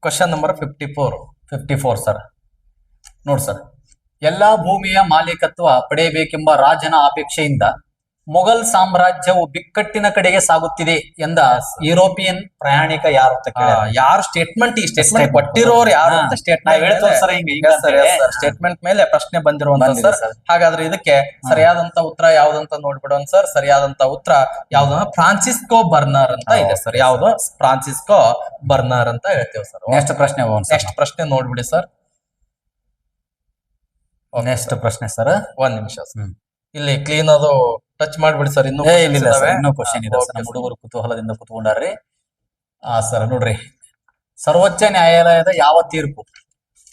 [SPEAKER 1] Question number 54
[SPEAKER 2] sir. ನೋಡ್ ಸರ್, ಎಲ್ಲಾ ಭೂಮಿಯ ಮಾಲೀಕತ್ವ ಪಡೆಯಬೇಕೆಂಬ ರಾಜನ ಅಪೇಕ್ಷೆಯಿಂದ ಮೊಘಲ್ ಸಾಮ್ರಾಜ್ಯವು ಬಿಕ್ಕಟ್ಟಿನ ಕಡೆಗೆ ಸಾಗುತ್ತಿದೆ ಎಂದ ಯುರೋಪಿಯನ್ ಪ್ರಯಾಣಿಕ ಯಾರು ಅಂತ
[SPEAKER 1] ಯಾರು ಸ್ಟೇಟ್ಮೆಂಟ್ ಈ ಸ್ಟೇಟ್ಮೆಂಟ್ ಕೊಟ್ಟಿರೋರು ಯಾರು ಅಂತ ಸ್ಟೇಟ್ಮೆಂಟ್ ಮೇಲೆ ಪ್ರಶ್ನೆ ಬಂದಿರುವಂತ ಸರ್. ಹಾಗಾದ್ರೆ ಇದಕ್ಕೆ ಸರಿಯಾದಂತ ಉತ್ತರ ಯಾವ್ದಂತ ನೋಡ್ಬಿಡೋಣ ಸರ್. ಸರಿಯಾದಂತ ಉತ್ತರ ಯಾವ್ದು? ಫ್ರಾನ್ಸಿಸ್ಕೋ ಬರ್ನರ್ ಅಂತ ಇದೆ ಸರ್. ಯಾವ್ದು? ಫ್ರಾನ್ಸಿಸ್ಕೋ ಬರ್ನರ್ ಅಂತ ಹೇಳ್ತೇವೆ ಸರ್. ನೆಕ್ಸ್ಟ್ ಪ್ರಶ್ನೆ ನೋಡ್ಬಿಡಿ ಸರ್.
[SPEAKER 2] ನೆಕ್ಸ್ಟ್ ಪ್ರಶ್ನೆ ಸರ್.
[SPEAKER 1] 1 ನಿಮಿಷ ಇಲ್ಲಿ ಕ್ಲೀನ್ ಅದು ಟಚ್ ಮಾಡ್ಬಿಡಿ ಸರ್. ಇನ್ನೂ
[SPEAKER 2] ಕ್ವಶನ್ ಇದೆ ಸರ್. ಹುಡುಗರು ಕುತೂಹಲದಿಂದ ಕುತ್ಕೊಂಡಾರ್ರಿ. ಸರ್ ನೋಡ್ರಿ, ಸರ್ವೋಚ್ಚ ನ್ಯಾಯಾಲಯದ ಯಾವ ತೀರ್ಪು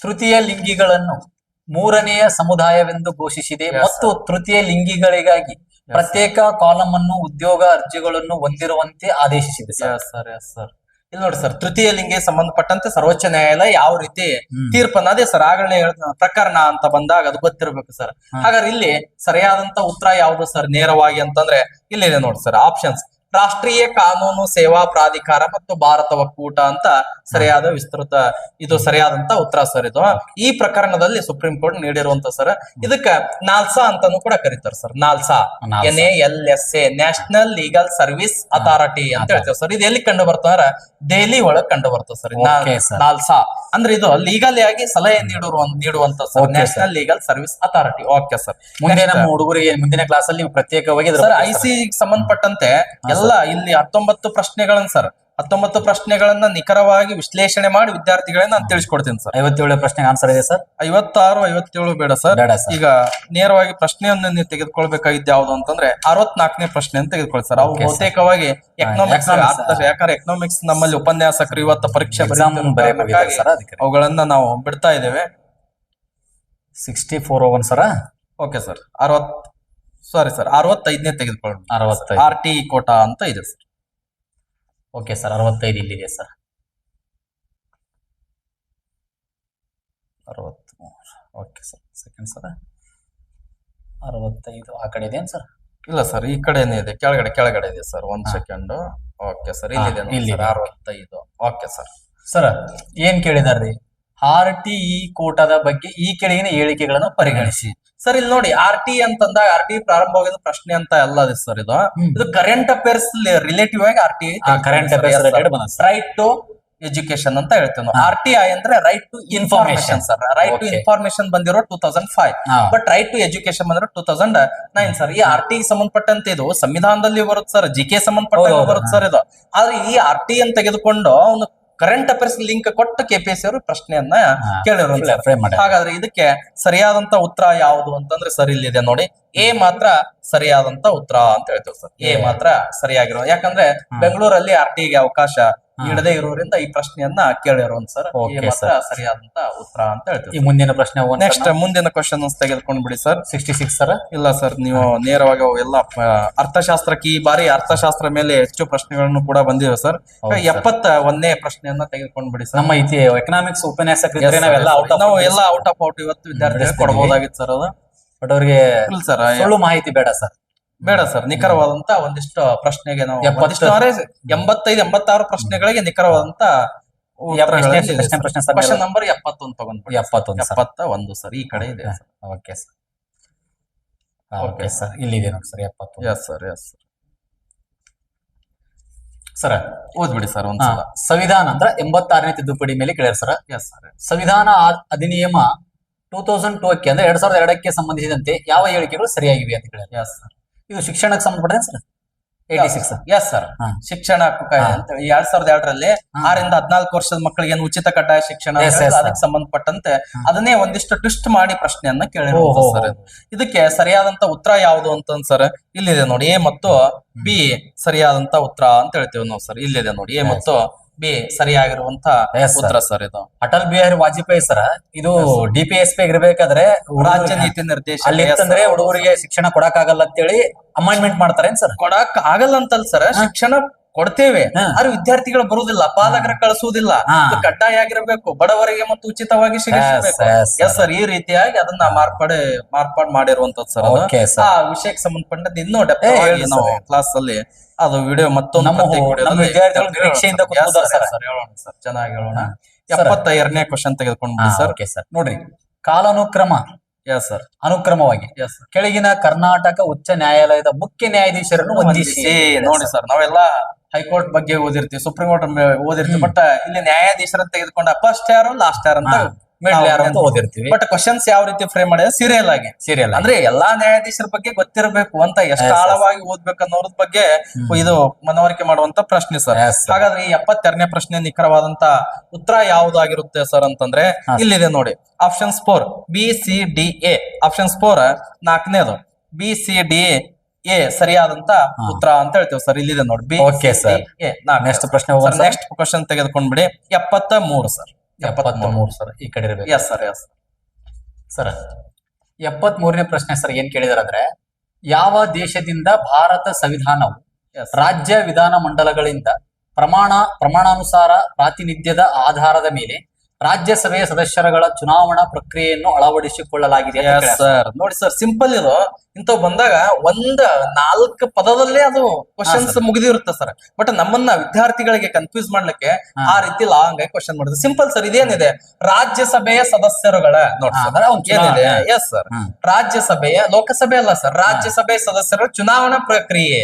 [SPEAKER 2] ತೃತೀಯ ಲಿಂಗಿಗಳನ್ನು 3ನೆಯ ಸಮುದಾಯವೆಂದು ಘೋಷಿಸಿದೆ ಮತ್ತು ತೃತೀಯ ಲಿಂಗಿಗಳಿಗಾಗಿ ಪ್ರತ್ಯೇಕ ಕಾಲಂ ಅನ್ನು ಉದ್ಯೋಗ ಅರ್ಜಿಗಳನ್ನು ಹೊಂದಿರುವಂತೆ ಆದೇಶಿಸಿದೆ
[SPEAKER 1] ಸರ್. ಇಲ್ಲಿ ನೋಡಿ ಸರ್, ತೃತೀಯ ಲಿಂಗಿಗೆ ಸಂಬಂಧಪಟ್ಟಂತೆ ಸರ್ವೋಚ್ಚ ನ್ಯಾಯಾಲಯ ಯಾವ ರೀತಿ ತೀರ್ಪನ್ನ, ಅದೇ ಸರ್ ಆಗಲೇ ಪ್ರಕರಣ ಅಂತ ಬಂದಾಗ ಅದು ಗೊತ್ತಿರ್ಬೇಕು ಸರ್. ಹಾಗಾದ್ರೆ ಇಲ್ಲಿ ಸರಿಯಾದಂತ ಉತ್ತರ ಯಾವ್ದು ಸರ್ ನೇರವಾಗಿ ಅಂತಂದ್ರೆ ಇಲ್ಲಿದೆ ನೋಡಿ ಸರ್. ಆಪ್ಷನ್ಸ್ ರಾಷ್ಟ್ರೀಯ ಕಾನೂನು ಸೇವಾ ಪ್ರಾಧಿಕಾರ ಮತ್ತು ಭಾರತ ಒಕ್ಕೂಟ ಅಂತ ಸರಿಯಾದ ವಿಸ್ತೃತ ಇದು ಸರಿಯಾದಂತ ಉತ್ತರ ಸರ್. ಇದು ಈ ಪ್ರಕರಣದಲ್ಲಿ ಸುಪ್ರೀಂ ಕೋರ್ಟ್ ನೀಡಿರುವಂತ ಸರ್. ಇದಕ್ಕ ನಾಲ್ಸಾ ಅಂತಾನು ಕೂಡ ಕರೀತಾರೆ sir. ನಾಲ್ಸಾ NALSA national legal service authority ಅಂತ ಹೇಳ್ತೇವೆ ಸರ್. ಇದು ಎಲ್ಲಿ ಕಂಡು ಬರ್ತಂದ್ರ ದೆಹಲಿ ಒಳಗ್ ಕಂಡು ಬರ್ತದೆ ಸರ್. ನಾಲ್ಸಾ ಅಂದ್ರೆ ಇದು ಲೀಗಲ್ ಆಗಿ ಸಲಹೆ ನೀಡುವಂತ sir. National legal service authority. Okay sir.
[SPEAKER 2] ಮುಂದೆ ನಮ್ಮ ಹುಡುಗರಿಗೆ ಮುಂದಿನ ಕ್ಲಾಸ್ ಅಲ್ಲಿ ನೀವು ಪ್ರತ್ಯೇಕವಾಗಿ
[SPEAKER 1] ಸರ್ IC ಸಂಬಂಧಪಟ್ಟಂತೆ ಎಲ್ಲ ಇಲ್ಲಿ 19 ಪ್ರಶ್ನೆಗಳನ್ನ ಸರ್ 19 ಪ್ರಶ್ನೆಗಳನ್ನ ನಿಖರವಾಗಿ ವಿಶ್ಲೇಷಣೆ ಮಾಡಿ ವಿದ್ಯಾರ್ಥಿಗಳನ್ನ ನಾನು ತಿಳಿಸ್ಕೊಡ್ತೀನಿ ಸರ್.
[SPEAKER 2] 57 ಪ್ರಶ್ನೆಗೆ ಆನ್ಸರ್ ಇದೆ ಸರ್.
[SPEAKER 1] 56 57 ಬೇಡ ಸರ್. ಈಗ ನೇರವಾಗಿ ಪ್ರಶ್ನೆಯನ್ನು ನೀವು ತೆಗೆದುಕೊಳ್ಬೇಕಾಗಿದ್ದು ಯಾವ್ದು ಅಂತಂದ್ರೆ 64ನೇ ಪ್ರಶ್ನೆ ಅಂತ ತೆಗೆದುಕೊಳ್ಳಿ ಸರ್. ಅವು ಬಹುತೇಕವಾಗಿ ಎಕನಾಮಿಕ್ಸ್ ಯಾಕಂದ್ರೆ ಎಕನಾಮಿಕ್ಸ್ ನಮ್ಮಲ್ಲಿ ಉಪನ್ಯಾಸಕರು ಇವತ್ತು ಪರೀಕ್ಷೆ ಅವುಗಳನ್ನ ನಾವು ಬಿಡ್ತಾ ಇದ್ದೇವೆ.
[SPEAKER 2] 6401 ಸರ.
[SPEAKER 1] Okay sir. 65ನೇ ತೆಗೆದುಕೊಳ್ಳೋಣ. 65 RT ಕೋಟಾ ಅಂತ ಇದೆ ಸರ್.
[SPEAKER 2] Okay sir. 65 ಇಲ್ಲಿದೆ sir. 63. Okay sir. Second sir. 65 ಆ ಕಡೆ ಇದೆ ಸರ್.
[SPEAKER 1] ಇಲ್ಲ ಸರ್, ಈ ಕಡೆನೇ ಇದೆ. ಕೆಳಗಡೆ ಇದೆ ಸರ್. 1 ಸೆಕೆಂಡ್. Okay sir. ಇಲ್ಲಿದೆ 65. Okay sir.
[SPEAKER 2] ಸರ್ ಏನ್ ಕೇಳಿದಾರ್ರಿ? RTE ಕೋಟಾದ ಬಗ್ಗೆ ಈ ಕೆಳಗಿನ ಹೇಳಿಕೆಗಳನ್ನು ಪರಿಗಣಿಸಿ.
[SPEAKER 1] ಸರ್ ಇಲ್ಲಿ ನೋಡಿ, RT ಅಂತಂದಾಗ RT ಪ್ರಾರಂಭವಾಗಿದ್ದ ಪ್ರಶ್ನೆ ಅಂತ ಎಲ್ಲ ಇದೆ ಸರ್. ಇದು ಕರೆಂಟ್ ಅಫೇರ್ಸ್ ರಿಲೇಟಿವ್ ಆಗಿ RT
[SPEAKER 2] current affairs
[SPEAKER 1] right to education ಅಂತ ಹೇಳ್ತೇವೆ ನಾವು. RTI ಅಂದ್ರೆ right to information sir. Right to information ಬಂದಿರೋ 2005, ಬಟ್ ರೈಟ್ ಟು ಎಜುಕೇಶನ್ ಬಂದಿರೋ 2009 ಸರ್. ಈ RT ಸಂಬಂಧಪಟ್ಟಂತೆ ಇದು ಸಂವಿಧಾನದಲ್ಲಿ ಬರುತ್ತೆ ಸರ್, GK ಸಂಬಂಧಪಟ್ಟ ಬರುತ್ತೆ ಸರ್ ಇದು. ಆದ್ರೆ ಈ RT ಅಂತ ತೆಗೆದುಕೊಂಡು ಅವನು ಕರೆಂಟ್ ಅಫೇರ್ಸ್ ಲಿಂಕ್ ಕೊಟ್ಟು KPSC ಅವರು ಪ್ರಶ್ನೆಯನ್ನ ಕೇಳಿರೋ. ಹಾಗಾದ್ರೆ ಇದಕ್ಕೆ ಸರಿಯಾದಂತ ಉತ್ತರ ಯಾವುದು ಅಂತಂದ್ರೆ ಸರ್ ಇಲ್ಲಿದೆ ನೋಡಿ, A ಮಾತ್ರ ಸರಿಯಾದಂತ ಉತ್ತರ ಅಂತ ಹೇಳ್ತೇವೆ ಸರ್. A ಮಾತ್ರ ಸರಿಯಾಗಿರೋ, ಯಾಕಂದ್ರೆ ಬೆಂಗಳೂರಲ್ಲಿ RTಗೆ ಅವಕಾಶ ನೀಡದೇ ಇರೋದ್ರಿಂದ ಈ ಪ್ರಶ್ನೆಯನ್ನ ಕೇಳಿರೋ ಸರ್. A ಮಾತ್ರ ಸರಿಯಾದಂತ ಉತ್ತರ ಅಂತ ಹೇಳ್ತೇವೆ.
[SPEAKER 2] ಈ ಮುಂದಿನ ಪ್ರಶ್ನೆ
[SPEAKER 1] ನೆಕ್ಸ್ಟ್ ಮುಂದಿನ ಕ್ವಶನ್ ತೆಗೆದುಕೊಂಡ್ ಬಿಡಿ ಸರ್.
[SPEAKER 2] 66 ಸರ್.
[SPEAKER 1] ಇಲ್ಲ ಸರ್, ನೀವು ನೇರವಾಗಿ ಎಲ್ಲ ಅರ್ಥಶಾಸ್ತ್ರಕ್ಕೆ ಈ ಬಾರಿ ಅರ್ಥಶಾಸ್ತ್ರ ಮೇಲೆ ಹೆಚ್ಚು ಪ್ರಶ್ನೆಗಳನ್ನು ಕೂಡ ಬಂದಿವೆ ಸರ್. 71ನೇ ಪ್ರಶ್ನೆಯನ್ನ ತೆಗೆದುಕೊಂಡ್ ಬಿಡಿ ಸರ್.
[SPEAKER 2] ನಮ್ಮ ಎಕನಾಮಿಕ್ಸ್ ಉಪನ್ಯಾಸಕರಿದ್ರೆ ನಾವೆಲ್ಲ
[SPEAKER 1] ಔಟ್ ಆಫ್ ಔಟ್ ಇವತ್ತು ವಿದ್ಯಾರ್ಥಿಗಳಿಗೆ ಕೊಡಬಹುದಾಗಿತ್ತು ಸರ್. ಅದು
[SPEAKER 2] ಬಟ್ ಅವ್ರಿಗೆ
[SPEAKER 1] ಸರ್
[SPEAKER 2] ಸುಳ್ಳು ಮಾಹಿತಿ ಬೇಡ ಸರ್.
[SPEAKER 1] ಬೇಡ ಸರ್, ನಿಖರವಾದಂತ ಒಂದಿಷ್ಟು ಪ್ರಶ್ನೆಗೆ ನಾವು 85 86 ಪ್ರಶ್ನೆಗಳಿಗೆ ನಿಖರವಾದಂತ ಕ್ವಶನ್ ನಂಬರ್ 71 ತಗೊಂಡ್ಬಿಡಿ. 71 ಸರ್, ಈ ಕಡೆ ಇದೆ.
[SPEAKER 2] Okay sir. ಓಕೆ ಸರ್, ಇಲ್ಲಿದೆ ನೋಡಿ ಸರ್ 71.
[SPEAKER 1] Yes sir.
[SPEAKER 2] ಸರ್
[SPEAKER 1] ಓದ್ಬಿಡಿ ಸರ್ ಒಂದ್ಸಲ.
[SPEAKER 2] ಸಂವಿಧಾನ ಅಂದ್ರೆ 86ನೇ ತಿದ್ದುಪಡಿ ಮೇಲೆ ಕೇಳ್ಯಾರ ಸರ್.
[SPEAKER 1] Yes sir.
[SPEAKER 2] ಸಂವಿಧಾನ ಅಧಿನಿಯಮ 2002ಕ್ಕೆ ಅಂದ್ರೆ 2002ಕ್ಕೆ ಸಂಬಂಧಿಸಿದಂತೆ ಯಾವ ಹೇಳಿಕೆಗಳು ಸರಿಯಾಗಿವೆ ಅಂತ ಕೇಳ್ಯಾರ.
[SPEAKER 1] Yes sir.
[SPEAKER 2] ಇದು ಶಿಕ್ಷಣಕ್ಕೆ ಸಂಬಂಧಪಟ್ಟಂತೆ ಸರ್. 86.
[SPEAKER 1] Yes sir. ಶಿಕ್ಷಣ ಹಕ್ಕು ಕಾಯ್ದೆ ಅಂತ 2002ರಲ್ಲಿ 6 ರಿಂದ 14 ವರ್ಷದ ಮಕ್ಕಳಿಗೆ ಉಚಿತ ಕಡ್ಡಾಯ ಶಿಕ್ಷಣ ಅದಕ್ಕೆ ಸಂಬಂಧಪಟ್ಟಂತೆ ಅದನ್ನೇ ಒಂದಿಷ್ಟು ಟ್ವಿಸ್ಟ್ ಮಾಡಿ ಪ್ರಶ್ನೆಯನ್ನ ಕೇಳಿರೋದು ಸರ್. ಇದಕ್ಕೆ ಸರಿಯಾದಂತ ಉತ್ತರ ಯಾವುದು ಅಂತ ಸರ್ ಇಲ್ಲಿದೆ ನೋಡಿ. A ಮತ್ತು B ಸರಿಯಾದಂತ ಉತ್ತರ ಅಂತ ಹೇಳ್ತೇವೆ ನಾವು ಸರ್. ಇಲ್ಲಿದೆ ನೋಡಿ, A ಮತ್ತು B ಸರಿಯಾಗಿರುವಂತ ಉತ್ತರ ಸರ್. ಇದು
[SPEAKER 2] ಅಟಲ್ ಬಿಹಾರಿ ವಾಜಪೇಯಿ ಸರ್. ಇದು DPSP ಇರ್ಬೇಕಾದ್ರೆ
[SPEAKER 1] ರಾಜ್ಯ ನೀತಿ ನಿರ್ದೇಶಕ
[SPEAKER 2] ಅಲ್ಲಿ ಅಂತಂದ್ರೆ ಹುಡುಗರಿಗೆ ಶಿಕ್ಷಣ ಕೊಡಕ್ ಆಗಲ್ಲ ಅಂತೇಳಿ ಅಮೆಂಡ್ಮೆಂಟ್ ಮಾಡ್ತಾರೆ ಸರ್.
[SPEAKER 1] ಕೊಡಕ್ ಆಗಲ್ಲ ಅಂತಲ್ಲ ಸರ್, ಶಿಕ್ಷಣ ಕೊಡ್ತೇವೆ ಆದ್ರೆ ವಿದ್ಯಾರ್ಥಿಗಳು ಬರುವುದಿಲ್ಲ, ಪಾಲಕರ ಕಳಿಸುವುದಿಲ್ಲ. ಕಡ್ಡಾಯ ಆಗಿರಬೇಕು, ಬಡವರಿಗೆ ಮತ್ತು ಉಚಿತವಾಗಿ ಸಿಗಬೇಕು. ಎಸ್ ಸರ್, ಈ ರೀತಿಯಾಗಿ ಅದನ್ನ ಮಾರ್ಪಾಡು ಮಾಡಿರುವಂತದ್ದು ಸರ್. ಆ ವಿಷಯಕ್ಕೆ ಸಂಬಂಧಪಟ್ಟಂತೆ ಇನ್ನೂ ಡೆಪ್ತ್ ನಾವು ಕ್ಲಾಸ್ ಅಲ್ಲಿ ಅದು ವಿಡಿಯೋ ಮತ್ತೊಂದು ಚೆನ್ನಾಗಿ ಹೇಳೋಣ. 72ನೇ ಕ್ವಶನ್ ತೆಗೆದುಕೊಂಡು ಸರ್.
[SPEAKER 2] ನೋಡ್ರಿ, ಕಾಲಾನುಕ್ರಮ.
[SPEAKER 1] Yes sir.
[SPEAKER 2] ಅನುಕ್ರಮವಾಗಿ ಕೆಳಗಿನ ಕರ್ನಾಟಕ ಉಚ್ಚ ನ್ಯಾಯಾಲಯದ ಮುಖ್ಯ ನ್ಯಾಯಾಧೀಶರನ್ನು ಹೊಂದಿಸಿ.
[SPEAKER 1] ನೋಡಿ ಸರ್, ನಾವೆಲ್ಲ ಹೈಕೋರ್ಟ್ ಬಗ್ಗೆ ಓದಿರ್ತೀವಿ, ಸುಪ್ರೀಂ ಕೋರ್ಟ್ ಓದಿರ್ತೀವಿ, ಬಟ್ ಇಲ್ಲಿ ನ್ಯಾಯಾಧೀಶರನ್ನ ತೆಗೆದುಕೊಂಡ ಫಸ್ಟ್ ಯಾರು ಲಾಸ್ಟ್ ಯಾರು ಅಂತ
[SPEAKER 2] ಓದಿರ್ತೀವಿ.
[SPEAKER 1] ಬಟ್ ಕ್ವಶನ್ಸ್ ಯಾವ ರೀತಿ ಫ್ರೇಮ್ ಮಾಡಿದ್ರೆ ಸೀರಿಯಲ್ ಅಂದ್ರೆ ಎಲ್ಲಾ ನ್ಯಾಯಾಧೀಶರ ಬಗ್ಗೆ ಗೊತ್ತಿರಬೇಕು ಅಂತ, ಎಷ್ಟು ಆಳವಾಗಿ ಓದ್ಬೇಕು ಅನ್ನೋದ್ರ ಬಗ್ಗೆ ಇದು ಮನವರಿಕೆ ಮಾಡುವಂತ ಪ್ರಶ್ನೆ ಸರ್. ಹಾಗಾದ್ರೆ ಈ 72ನೇ ಪ್ರಶ್ನೆ ನಿಖರವಾದಂತ ಉತ್ತರ ಯಾವ್ದಾಗಿರುತ್ತೆ ಸರ್ ಅಂತಂದ್ರೆ ಇಲ್ಲಿದೆ ನೋಡಿ. Options 4 BCDA. ಆಪ್ಷನ್ಸ್ 4 4ನೇದು BCDA ಸರಿಯಾದಂತ ಉತ್ತರ ಅಂತ ಹೇಳ್ತೇವೆ ಸರ್. ಇಲ್ಲಿದೆ ನೋಡಿ
[SPEAKER 2] ನೆಕ್ಸ್ಟ್ ಪ್ರಶ್ನೆ.
[SPEAKER 1] ನೆಕ್ಸ್ಟ್ ಕ್ವಶನ್ ತೆಗೆದುಕೊಂಡ್ಬಿಡಿ. 73 ಸರ್.
[SPEAKER 2] 73 ಸರ್, ಈ ಕಡೆ ಇರಬೇಕು.
[SPEAKER 1] Yes sir. ಎಸ್
[SPEAKER 2] ಸರ್ 73ನೇ ಪ್ರಶ್ನೆ ಸರ್ ಏನ್ ಕೇಳಿದಾರೆ ಅಂದ್ರೆ, ಯಾವ ದೇಶದಿಂದ ಭಾರತ ಸಂವಿಧಾನವು ರಾಜ್ಯ ವಿಧಾನ ಮಂಡಲಗಳಿಂದ ಪ್ರಮಾಣಾನುಸಾರ ಪ್ರಾತಿನಿಧ್ಯದ ಆಧಾರದ ಮೇಲೆ ರಾಜ್ಯಸಭೆಯ ಸದಸ್ಯರುಗಳ ಚುನಾವಣಾ ಪ್ರಕ್ರಿಯೆಯನ್ನು ಅಳವಡಿಸಿಕೊಳ್ಳಲಾಗಿದೆ ಅಂತ ಕೇಳ್ಯಾರ.
[SPEAKER 1] ಸರ್ ನೋಡಿ ಸರ್, ಸಿಂಪಲ್ ಇದು. ಇಂಥವ್ ಬಂದಾಗ ಒಂದ್ 4 ಪದದಲ್ಲೇ ಅದು ಕ್ವಶನ್ಸ್ ಮುಗಿದಿರುತ್ತೆ ಸರ್. ಬಟ್ ನಮ್ಮನ್ನ ವಿದ್ಯಾರ್ಥಿಗಳಿಗೆ ಕನ್ಫ್ಯೂಸ್ ಮಾಡ್ಲಿಕ್ಕೆ ಆ ರೀತಿ ಲಾಂಗ್ ಆಗಿ ಕ್ವಶನ್ ಮಾಡುದು. ಸಿಂಪಲ್ ಸರ್, ಇದೇನಿದೆ, ರಾಜ್ಯಸಭೆಯ ಸದಸ್ಯರುಗಳ ನೋಡಿ
[SPEAKER 2] ಅಂದ್ರೆ ಅವ್ನ್
[SPEAKER 1] ಏನಿದೆ,
[SPEAKER 2] ಚುನಾವಣೆ.
[SPEAKER 1] ಎಸ್ ಸರ್, ರಾಜ್ಯಸಭೆಯ, ಲೋಕಸಭೆ ಅಲ್ಲ ಸರ್, ರಾಜ್ಯಸಭೆ ಸದಸ್ಯರ ಚುನಾವಣಾ ಪ್ರಕ್ರಿಯೆ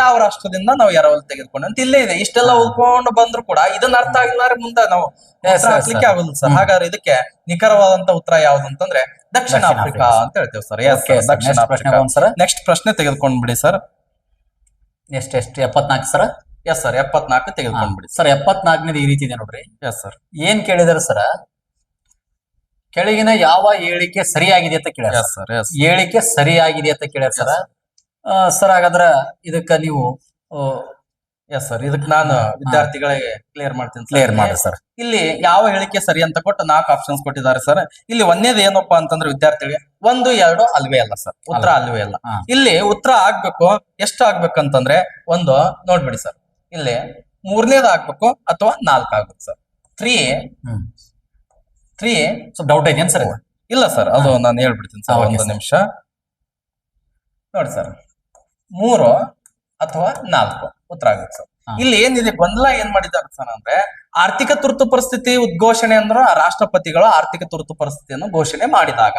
[SPEAKER 1] ಯಾವ ರಾಷ್ಟ್ರದಿಂದ ನಾವು ಎರವಲು ತೆಗೆದುಕೊಂಡು ಅಂತ ಇಲ್ಲೇ ಇದೆ. ಇಷ್ಟೆಲ್ಲ ಓದ್ಕೊಂಡು ಬಂದ್ರು ಕೂಡ ಇದನ್ನ ಅರ್ಥ ಆಗಿಲ್ಲ ಮುಂದೆ ನಾವು ಉತ್ತರ ಹಾಕ್ಲಿಕ್ಕೆ ಆಗುದಿಲ್ಲ ಸರ್. ಹಾಗಾದ್ರೆ ಇದಕ್ಕೆ ನಿಖರವಾದಂತ ಉತ್ತರ ಯಾವ್ದು ಅಂತಂದ್ರೆ ದಕ್ಷಿಣ ಆಫ್ರಿಕಾ ಅಂತ ಹೇಳ್ತೇವೆ ಸರ್. ದಕ್ಷಿಣ ಆಫ್ರಿಕಾ. ನೆಕ್ಸ್ಟ್ ಪ್ರಶ್ನೆ ತೆಗೆದುಕೊಂಡ್ಬಿಡಿ ಸರ್.
[SPEAKER 2] ಎಷ್ಟು 74 ಸರ್?
[SPEAKER 1] ಎಸ್ ಸರ್, 74 ತೆಗೆದುಕೊಂಡ್ಬಿಡಿ
[SPEAKER 2] ಸರ್. 74ನೇದು ಈ ರೀತಿ ಇದೆ ನೋಡ್ರಿ.
[SPEAKER 1] Yes sir.
[SPEAKER 2] ಏನ್ ಕೇಳಿದಾರೆ ಸರ್? ಕೆಳಗಿನ ಯಾವ ಹೇಳಿಕೆ ಸರಿಯಾಗಿದೆ ಅಂತ ಕೇಳ್ಯಾರ.
[SPEAKER 1] S sir, S.
[SPEAKER 2] ಹೇಳಿಕೆ ಸರಿಯಾಗಿದೆ ಅಂತ ಕೇಳ್ಯಾರ ಸರ್. ಸರ್ ಹಾಗಾದ್ರ ಇದಕ್ಕ ನೀವು
[SPEAKER 1] ಎಸ್ ಸರ್, ಇದಕ್ಕೆ ನಾನು ವಿದ್ಯಾರ್ಥಿಗಳಿಗೆ ಕ್ಲಿಯರ್ ಮಾಡ್ತೀನಿ.
[SPEAKER 2] ಕ್ಲಿಯರ್ ಮಾಡಿ ಸರ್.
[SPEAKER 1] ಇಲ್ಲಿ ಯಾವ ಹೇಳಿಕೆ ಸರಿ ಅಂತ ಕೊಟ್ಟು 4 ಆಪ್ಷನ್ಸ್ ಕೊಟ್ಟಿದ್ದಾರೆ ಸರ್. ಇಲ್ಲಿ ಒಂದೇದು ಏನಪ್ಪಾ ಅಂತಂದ್ರೆ ವಿದ್ಯಾರ್ಥಿಗಳಿಗೆ 1, 2 ಅಲ್ವೇ ಅಲ್ಲ ಸರ್, ಉತ್ತರ ಅಲ್ವೇ ಅಲ್ಲ. ಇಲ್ಲಿ ಉತ್ತರ ಆಗ್ಬೇಕು, ಎಷ್ಟು ಆಗ್ಬೇಕಂತಂದ್ರೆ ಒಂದು ನೋಡ್ಬಿಡಿ ಸರ್, ಇಲ್ಲಿ 3ನೇದು ಆಗ್ಬೇಕು ಅಥವಾ 4 ಆಗ್ಬೇಕು ಸರ್. 3
[SPEAKER 2] ಸ್ವಲ್ಪ ಡೌಟ್ ಐತೆ ಸರ್?
[SPEAKER 1] ಇಲ್ಲ ಸರ್, ಅದು ನಾನು ಹೇಳ್ಬಿಡ್ತೀನಿ ಸರ್, ಒಂದು ನಿಮಿಷ ನೋಡಿ ಸರ್. 3 ಅಥವಾ 4 ಉತ್ತರ ಆಗುತ್ತೆ ಸರ್. ಇಲ್ಲಿ ಏನಿದೆ ಗೊಂದಲ ಏನ್ ಮಾಡಿದ್ದಾರೆ ಸರ್ ಅಂದ್ರೆ, ಆರ್ಥಿಕ ತುರ್ತು ಪರಿಸ್ಥಿತಿ ಉದ್ಘೋಷಣೆ ಅಂದ್ರೆ ರಾಷ್ಟ್ರಪತಿಗಳು ಆರ್ಥಿಕ ತುರ್ತು ಪರಿಸ್ಥಿತಿಯನ್ನು ಘೋಷಣೆ ಮಾಡಿದಾಗ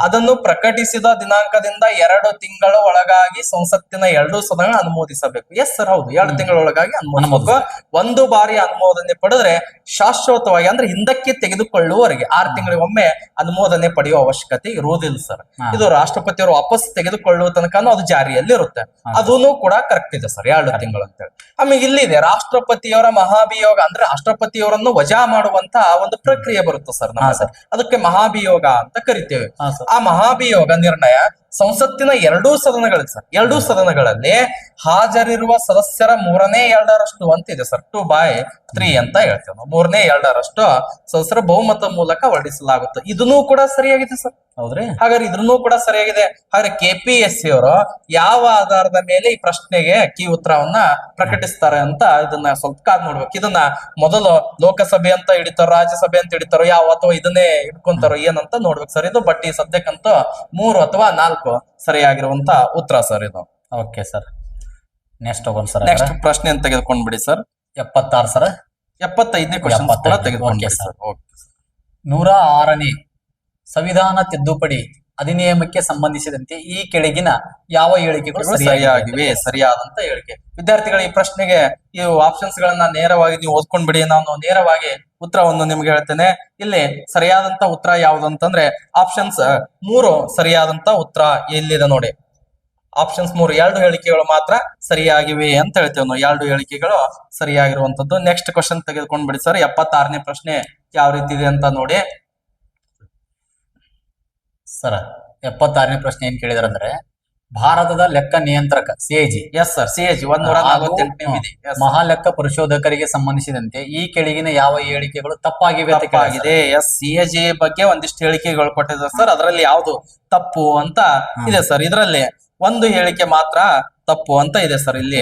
[SPEAKER 1] ಅದನ್ನು ಪ್ರಕಟಿಸಿದ ದಿನಾಂಕದಿಂದ 2 ತಿಂಗಳ ಒಳಗಾಗಿ ಸಂಸತ್ತಿನ 2 ಸದನ ಅನುಮೋದಿಸಬೇಕು. ಎಸ್ ಸರ್, ಹೌದು, 2 ತಿಂಗಳ ಒಳಗಾಗಿ ಅನುಮೋದಿಸಬೇಕು. ಒಂದು ಬಾರಿ ಅನುಮೋದನೆ ಪಡೆದ್ರೆ ಶಾಶ್ವತವಾಗಿ ಅಂದ್ರೆ ಹಿಂದಕ್ಕೆ ತೆಗೆದುಕೊಳ್ಳುವವರೆಗೆ 6 ತಿಂಗಳಿಗೊಮ್ಮೆ ಅನುಮೋದನೆ ಪಡೆಯುವ ಅವಶ್ಯಕತೆ ಇರುವುದಿಲ್ಲ ಸರ್. ಇದು ರಾಷ್ಟ್ರಪತಿಯವರು ವಾಪಸ್ ತೆಗೆದುಕೊಳ್ಳುವ ತನಕನೂ ಅದು ಜಾರಿಯಲ್ಲಿ ಇರುತ್ತೆ. ಅದೂ ಕೂಡ ಕರೆಕ್ಟ್ ಇದೆ ಸರ್, 2 ತಿಂಗಳು ಅಂತೇಳಿ. ಆಮೇಲೆ ಇಲ್ಲಿದೆ ರಾಷ್ಟ್ರಪತಿಯವರ ಮಹಾಭಿಯೋಗ ಅಂದ್ರೆ ರಾಷ್ಟ್ರಪತಿಯವರನ್ನು ವಜಾ ಮಾಡುವಂತಹ ಒಂದು ಪ್ರಕ್ರಿಯೆ ಬರುತ್ತೆ ಸರ್ ನಮ್ಮ ಸರ್. ಅದಕ್ಕೆ ಮಹಾಭಿಯೋಗ ಅಂತ ಕರಿತೇವೆ. ಆ ಮಹಾಭಿಯೋಗ ನಿರ್ಣಯ ಸಂಸತ್ತಿನ 2 ಸದನಗಳಲ್ಲಿ ಸರ್, 2 ಸದನಗಳಲ್ಲಿ ಹಾಜರಿರುವ ಸದಸ್ಯರ 3/2 ಅಂತಿದೆ ಸರ್. 2/3 ಅಂತ ಹೇಳ್ತೇವೆ ನಾವು. 3/2 ಸದಸ್ಯರ ಬಹುಮತ ಮೂಲಕ ಹೊರಡಿಸಲಾಗುತ್ತೆ. ಇದನ್ನೂ ಕೂಡ ಸರಿಯಾಗಿದೆ ಸರ್.
[SPEAKER 2] ಹೌದ್ರಿ?
[SPEAKER 1] ಹಾಗಾದ್ರೆ ಇದ್ರೂ ಕೂಡ ಸರಿಯಾಗಿದೆ. ಹಾಗಾದ್ರೆ KPSC ಅವರು ಯಾವ ಆಧಾರದ ಮೇಲೆ ಈ ಪ್ರಶ್ನೆಗೆ ಕೀ ಉತ್ತರವನ್ನ ಪ್ರಕಟಿಸ್ತಾರೆ ಅಂತ ಇದನ್ನ ಸ್ವಲ್ಪ ಕಾದ್ ನೋಡ್ಬೇಕು. ಇದನ್ನ ಮೊದಲು ಲೋಕಸಭೆ ಅಂತ ಹಿಡಿತಾರೋ, ರಾಜ್ಯಸಭೆ ಅಂತ ಹಿಡಿತಾರೋ, ಯಾವ ಅಥವಾ ಇದನ್ನೇ ಇಟ್ಕೊಂತಾರೋ ಏನಂತ ನೋಡ್ಬೇಕು ಸರ್ ಇದು. ಬಟ್ ಈ ಸದ್ಯಕ್ಕಂತೂ 3 ಅಥವಾ 4 ಸರಿಯಾಗಿರುವಂತ ಉತ್ತರ ಸರ್ ಇದು.
[SPEAKER 2] Okay sir. ನೆಕ್ಸ್ಟ್ ಹೋಗೋಣ ಸರ್.
[SPEAKER 1] ನೆಕ್ಸ್ಟ್ ಪ್ರಶ್ನೆ ಅಂತ ತೆಗೆದುಕೊಂಡ್ಬಿಡಿ ಸರ್.
[SPEAKER 2] 76 ಸರ್.
[SPEAKER 1] 75ನೇ ಕ್ವಶನ್ ಕೂಡ ತೆಗೆದುಕೊಂಡ್ಬಿಡಿ ಸರ್.
[SPEAKER 2] 106ನೇ ಸಂವಿಧಾನ ತಿದ್ದುಪಡಿ ಅಧಿನಿಯಮಕ್ಕೆ ಸಂಬಂಧಿಸಿದಂತೆ ಈ ಕೆಳಗಿನ ಯಾವ ಹೇಳಿಕೆಗಳು
[SPEAKER 1] ಸರಿಯಾಗಿವೆ? ಸರಿಯಾದಂತ ಹೇಳಿಕೆ. ವಿದ್ಯಾರ್ಥಿಗಳ ಈ ಪ್ರಶ್ನೆಗೆ ಈ ಆಪ್ಷನ್ಸ್ ಗಳನ್ನ ನೇರವಾಗಿ ನೀವು ಓದ್ಕೊಂಡ್ಬಿಡಿ. ನಾನು ನೇರವಾಗಿ ಉತ್ತರವನ್ನು ನಿಮ್ಗೆ ಹೇಳ್ತೇನೆ. ಇಲ್ಲಿ ಸರಿಯಾದಂತ ಉತ್ತರ ಯಾವ್ದು ಅಂತಂದ್ರೆ ಆಪ್ಷನ್ಸ್ 3 ಸರಿಯಾದಂತ ಉತ್ತರ ಎಲ್ಲಿದೆ ನೋಡಿ. ಆಪ್ಷನ್ಸ್ 3, 2 ಹೇಳಿಕೆಗಳು ಮಾತ್ರ ಸರಿಯಾಗಿವೆ ಅಂತ ಹೇಳ್ತೇವೆ ನಾವು. 2 ಹೇಳಿಕೆಗಳು ಸರಿಯಾಗಿರುವಂತದ್ದು. ನೆಕ್ಸ್ಟ್ ಕ್ವಶನ್ ತೆಗೆದುಕೊಂಡ್ಬಿಡಿ ಸರ್. 76ನೇ ಪ್ರಶ್ನೆ ಯಾವ ರೀತಿ ಇದೆ ಅಂತ ನೋಡಿ
[SPEAKER 2] ಸರ್. 76ನೇ ಪ್ರಶ್ನೆ ಏನ್ ಕೇಳಿದಾರೆ ಅಂದ್ರೆ, ಭಾರತದ ಲೆಕ್ಕ ನಿಯಂತ್ರಕ CAG.
[SPEAKER 1] ಎಸ್ ಸರ್, CAG 148ನೇ ವಿಧಿ
[SPEAKER 2] ಮಹಾಲೆಕ್ಕ ಪರಿಶೋಧಕರಿಗೆ ಸಂಬಂಧಿಸಿದಂತೆ ಈ ಕೆಳಗಿನ ಯಾವ ಹೇಳಿಕೆಗಳು ತಪ್ಪಾಗಿವೆ?
[SPEAKER 1] ತಪ್ಪಾಗಿದೆ. ಎಸ್, CAG ಬಗ್ಗೆ ಒಂದಿಷ್ಟು ಹೇಳಿಕೆಗಳು ಕೊಟ್ಟಿದ್ದಾರೆ ಸರ್. ಅದರಲ್ಲಿ ಯಾವ್ದು ತಪ್ಪು ಅಂತ ಇದೆ ಸರ್. ಇದರಲ್ಲಿ ಒಂದು ಹೇಳಿಕೆ ಮಾತ್ರ ತಪ್ಪು ಅಂತ ಇದೆ ಸರ್. ಇಲ್ಲಿ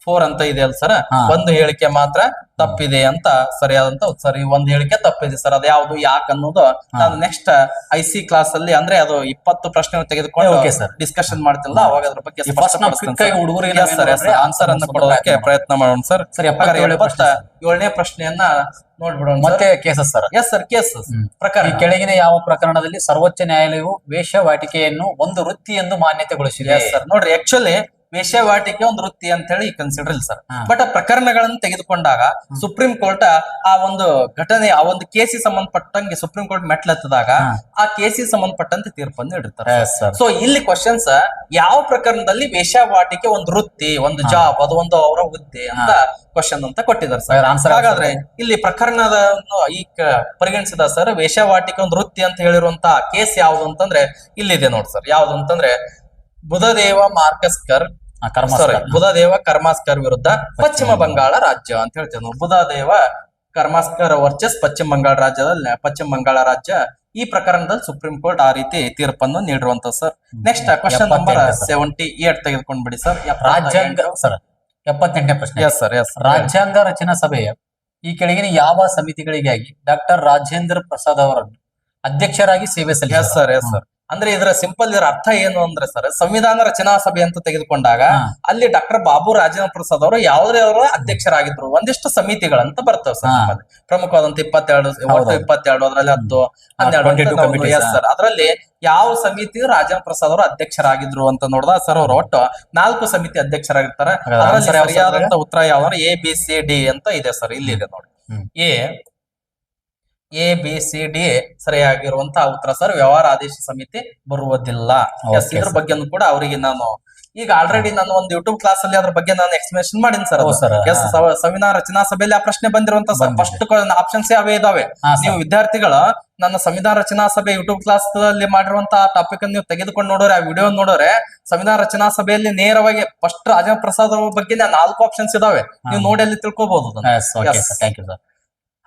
[SPEAKER 1] 4 ಅಂತ ಇದೆ ಅಲ್ಲ ಸರ್. ಒಂದು ಹೇಳಿಕೆ ಮಾತ್ರ ತಪ್ಪಿದೆ ಅಂತ ಸರಿಯಾದಂತ ಉತ್ತರ. ಈ ಒಂದು ಹೇಳಿಕೆ ತಪ್ಪಿದೆ ಸರ್. ಅದು ಯಾವ್ದು, ಯಾಕೆ ಅನ್ನೋದು ನಾನು ನೆಕ್ಸ್ಟ್ IC ಕ್ಲಾಸ್ ಅಲ್ಲಿ ಅಂದ್ರೆ ಅದು 20 ಪ್ರಶ್ನೆ ತೆಗೆದುಕೊಂಡು ಡಿಸ್ಕಷನ್ ಮಾಡ್ತಿಲ್ಲ, ಅವಾಗ ಅದ್ರ ಬಗ್ಗೆ ಆನ್ಸರ್ ಅನ್ನು ಕೊಡೋದಕ್ಕೆ ಪ್ರಯತ್ನ ಮಾಡೋಣ ಸರ್. 77ನೇ ಪ್ರಶ್ನೆಯನ್ನ ನೋಡ್ಬಿಡೋಣ.
[SPEAKER 2] ಮತ್ತೆ cases sir.
[SPEAKER 1] Yes sir, cases ಪ್ರಕರಣ.
[SPEAKER 2] ಈ ಕೆಳಗಿನ ಯಾವ ಪ್ರಕರಣದಲ್ಲಿ ಸರ್ವೋಚ್ಚ ನ್ಯಾಯಾಲಯವು ವೇಶ್ಯಾವಾಟಿಕೆಯನ್ನು ಒಂದು ವೃತ್ತಿ ಎಂದು ಮಾನ್ಯತೆಗೊಳಿಸಿದೆ?
[SPEAKER 1] ಸರ್ ನೋಡ್ರಿ, ಆಕ್ಚುಲಿ ವೇಶ್ಯಾವಾಟಿಕೆ ಒಂದು ವೃತ್ತಿ ಅಂತ ಹೇಳಿ ಕನ್ಸಿಡರ್ ಇಲ್ಲ ಸರ್. ಬಟ್ ಆ ಪ್ರಕರಣಗಳನ್ನು ತೆಗೆದುಕೊಂಡಾಗ ಸುಪ್ರೀಂ ಕೋರ್ಟ್ ಆ ಒಂದು ಘಟನೆ, ಆ ಒಂದು ಕೇಸಿಗೆ ಸಂಬಂಧಪಟ್ಟಂಗೆ ಸುಪ್ರೀಂ ಕೋರ್ಟ್ ಮೆಟ್ಲೆತ್ತದಾಗ ಆ ಕೇಸಿಗೆ ಸಂಬಂಧಪಟ್ಟಂತೆ ತೀರ್ಪನ್ನು ನೀಡಿರ್ತಾರೆ. ಸೊ ಇಲ್ಲಿ ಕ್ವಶನ್ಸ್ ಯಾವ ಪ್ರಕರಣದಲ್ಲಿ ವೇಶ್ಯಾವಾಟಿಕೆ ಒಂದು ವೃತ್ತಿ, ಒಂದು ಜಾಬ್, ಅದು ಒಂದು ಅವರ ಹುದ್ದೆ ಅಂತ ಕ್ವಶನ್ ಅಂತ ಕೊಟ್ಟಿದ್ದಾರೆ ಸರ್. ಹಾಗಾದ್ರೆ ಇಲ್ಲಿ ಪ್ರಕರಣದ ಈ ಪರಿಗಣಿಸಿದ ಸರ್ ವೇಶ್ಯಾವಾಟಿಕೆ ಒಂದು ವೃತ್ತಿ ಅಂತ ಹೇಳಿರುವಂತ ಕೇಸ್ ಯಾವ್ದು ಅಂತಂದ್ರೆ ಇಲ್ಲಿದೆ ನೋಡಿ ಸರ್. ಯಾವ್ದು ಅಂತಂದ್ರೆ ಬುಧದೇವ ಕರ್ಮಾಸ್ಕರ್ ವಿರುದ್ಧ ಪಶ್ಚಿಮ ಬಂಗಾಳ ರಾಜ್ಯ ಅಂತ ಹೇಳ್ತೇವೆ ನಾವು. ಬುಧದೇವ ಕರ್ಮಾಸ್ಕರ್ ವರ್ಸಸ್ ಪಶ್ಚಿಮ ಬಂಗಾಳ ರಾಜ್ಯ ಈ ಪ್ರಕರಣದಲ್ಲಿ ಸುಪ್ರೀಂ ಕೋರ್ಟ್ ಆ ರೀತಿ ತೀರ್ಪನ್ನು ನೀಡಿರುವಂತ ಸರ್. ನೆಕ್ಸ್ಟ್ ಕ್ವಶನ್ ನಂಬರ್ 78 ತೆಗೆದುಕೊಂಡ್ಬಿಡಿ ಸರ್.
[SPEAKER 2] ರಾಜ್ಯಾಂಗ ಸರ್. 78ನೇ ಪ್ರಶ್ನೆ.
[SPEAKER 1] Yes sir, yes.
[SPEAKER 2] ರಾಜ್ಯಾಂಗ ರಚನಾ ಸಭೆಯ ಈ ಕೆಳಗಿನ ಯಾವ ಸಮಿತಿಗಳಿಗಾಗಿ ಡಾಕ್ಟರ್ ರಾಜೇಂದ್ರ ಪ್ರಸಾದ್ ಅವರನ್ನು ಅಧ್ಯಕ್ಷರಾಗಿ ಸೇವೆ
[SPEAKER 1] ಎಸ್
[SPEAKER 2] ಸಲ್ಲಿಸಿದ್ದಾರೆ?
[SPEAKER 1] ಸರ್ ಎಸ್ ಸರ್ ಅಂದ್ರೆ ಇದರ ಸಿಂಪಲ್ ಇದರ ಅರ್ಥ ಏನು ಅಂದ್ರೆ ಸರ್, ಸಂವಿಧಾನ ರಚನಾ ಸಭೆ ಅಂತ ತೆಗೆದುಕೊಂಡಾಗ
[SPEAKER 2] ಹಾ.
[SPEAKER 1] ಅಲ್ಲಿ ಡಾಕ್ಟರ್ ಬಾಬು ರಾಜೇಂದ್ರ ಪ್ರಸಾದ್ ಅವರು ಯಾವುದೇ ಅವರು ಅಧ್ಯಕ್ಷರಾಗಿದ್ರು. ಒಂದಿಷ್ಟು ಸಮಿತಿಗಳಂತ ಬರ್ತವೆ ಸರ್
[SPEAKER 2] ಹಾ.
[SPEAKER 1] ನಮ್ಮಲ್ಲಿ. ಪ್ರಮುಖವಾದಂತ 22 ಒಟ್ಟು
[SPEAKER 2] ಹೌದು.
[SPEAKER 1] 22 ಅದರಲ್ಲಿ 10 12
[SPEAKER 2] 22 committees.
[SPEAKER 1] Yes sir. ಅದರಲ್ಲಿ ಯಾವ ಸಮಿತಿ ರಾಜೇಂದ್ರ ಪ್ರಸಾದ್ ಅವರು ಅಧ್ಯಕ್ಷರಾಗಿದ್ರು ಅಂತ ನೋಡಿದಾಗ ಸರ್ ಅವರು ಒಟ್ಟು 4 ಸಮಿತಿ ಅಧ್ಯಕ್ಷರಾಗಿರ್ತಾರೆ.
[SPEAKER 2] ಹಾಗಾದ್ರೆ
[SPEAKER 1] ಅದರಲ್ಲಿ
[SPEAKER 2] answer ಯಾವ್ದು ಸರ್?
[SPEAKER 1] ಸರಿಯಾದಂತ ಉತ್ತರ ಯಾವ್ದಂದ್ರೆ ABCD ಅಂತ ಇದೆ ಸರ್. ಇಲ್ಲಿ ಇದೆ ನೋಡಿ,
[SPEAKER 2] ಹ್ಮ್.
[SPEAKER 1] ABCD ಸರಿಯಾಗಿರುವಂತಹ ಉತ್ತರ ಸರ್. ವ್ಯವಹಾರ ಆದೇಶ ಸಮಿತಿ ಬರುವುದಿಲ್ಲ. ಎಸ್,
[SPEAKER 2] Okay,
[SPEAKER 1] ಇದ್ರ
[SPEAKER 2] sir.
[SPEAKER 1] ಬಗ್ಗೆ ಕೂಡ ಅವರಿಗೆ ನಾನು ಈಗ ಆಲ್ರೆಡಿ ನಾನು ಒಂದು ಯೂಟ್ಯೂಬ್ ಕ್ಲಾಸ್ ಅಲ್ಲಿ ಅದ್ರ ಬಗ್ಗೆ ನಾನು ಎಕ್ಸ್ಪ್ಲನೇಷನ್ ಮಾಡಿನಿ ಸರ್.
[SPEAKER 2] ಹೌದು sir.
[SPEAKER 1] ಎಸ್, ಸಂವಿಧಾನ ರಚನಾ ಸಭೆಯಲ್ಲಿ ಆ ಪ್ರಶ್ನೆ ಬಂದಿರುವಂತ ಸರ್.
[SPEAKER 2] ಬಂದಿದೆ.
[SPEAKER 1] ಫಸ್ಟ್ ಆಪ್ಷನ್ಸ್ ಅವೇ ಇದಾವೆ.
[SPEAKER 2] ಹಾ, sir.
[SPEAKER 1] ನೀವು ವಿದ್ಯಾರ್ಥಿಗಳ ನನ್ನ ಸಂವಿಧಾನ ರಚನಾ ಸಭೆ ಯೂಟ್ಯೂಬ್ ಕ್ಲಾಸ್ ಅಲ್ಲಿ ಮಾಡಿರುವಂತಹ ಟಾಪಿಕ್ ಅನ್ನು ನೀವು ತೆಗೆದುಕೊಂಡು ನೋಡೋರೆ, ಆ ವಿಡಿಯೋ ನೋಡೋರೆ, ಸಂವಿಧಾನ ರಚನಾ ಸಭೆಯಲ್ಲಿ ನೇರವಾಗಿ ಫಸ್ಟ್ ರಾಜೇಂದ್ರ ಪ್ರಸಾದ್ ಅವ್ರ ಬಗ್ಗೆ 4 ಆಪ್ಷನ್ಸ್ ಇದಾವೆ. ನೀವು ನೋಡಿ ಅಲ್ಲಿ ತಿಳ್ಕೊಬಹುದು.
[SPEAKER 2] Yes, okay, sir. Thank you, sir.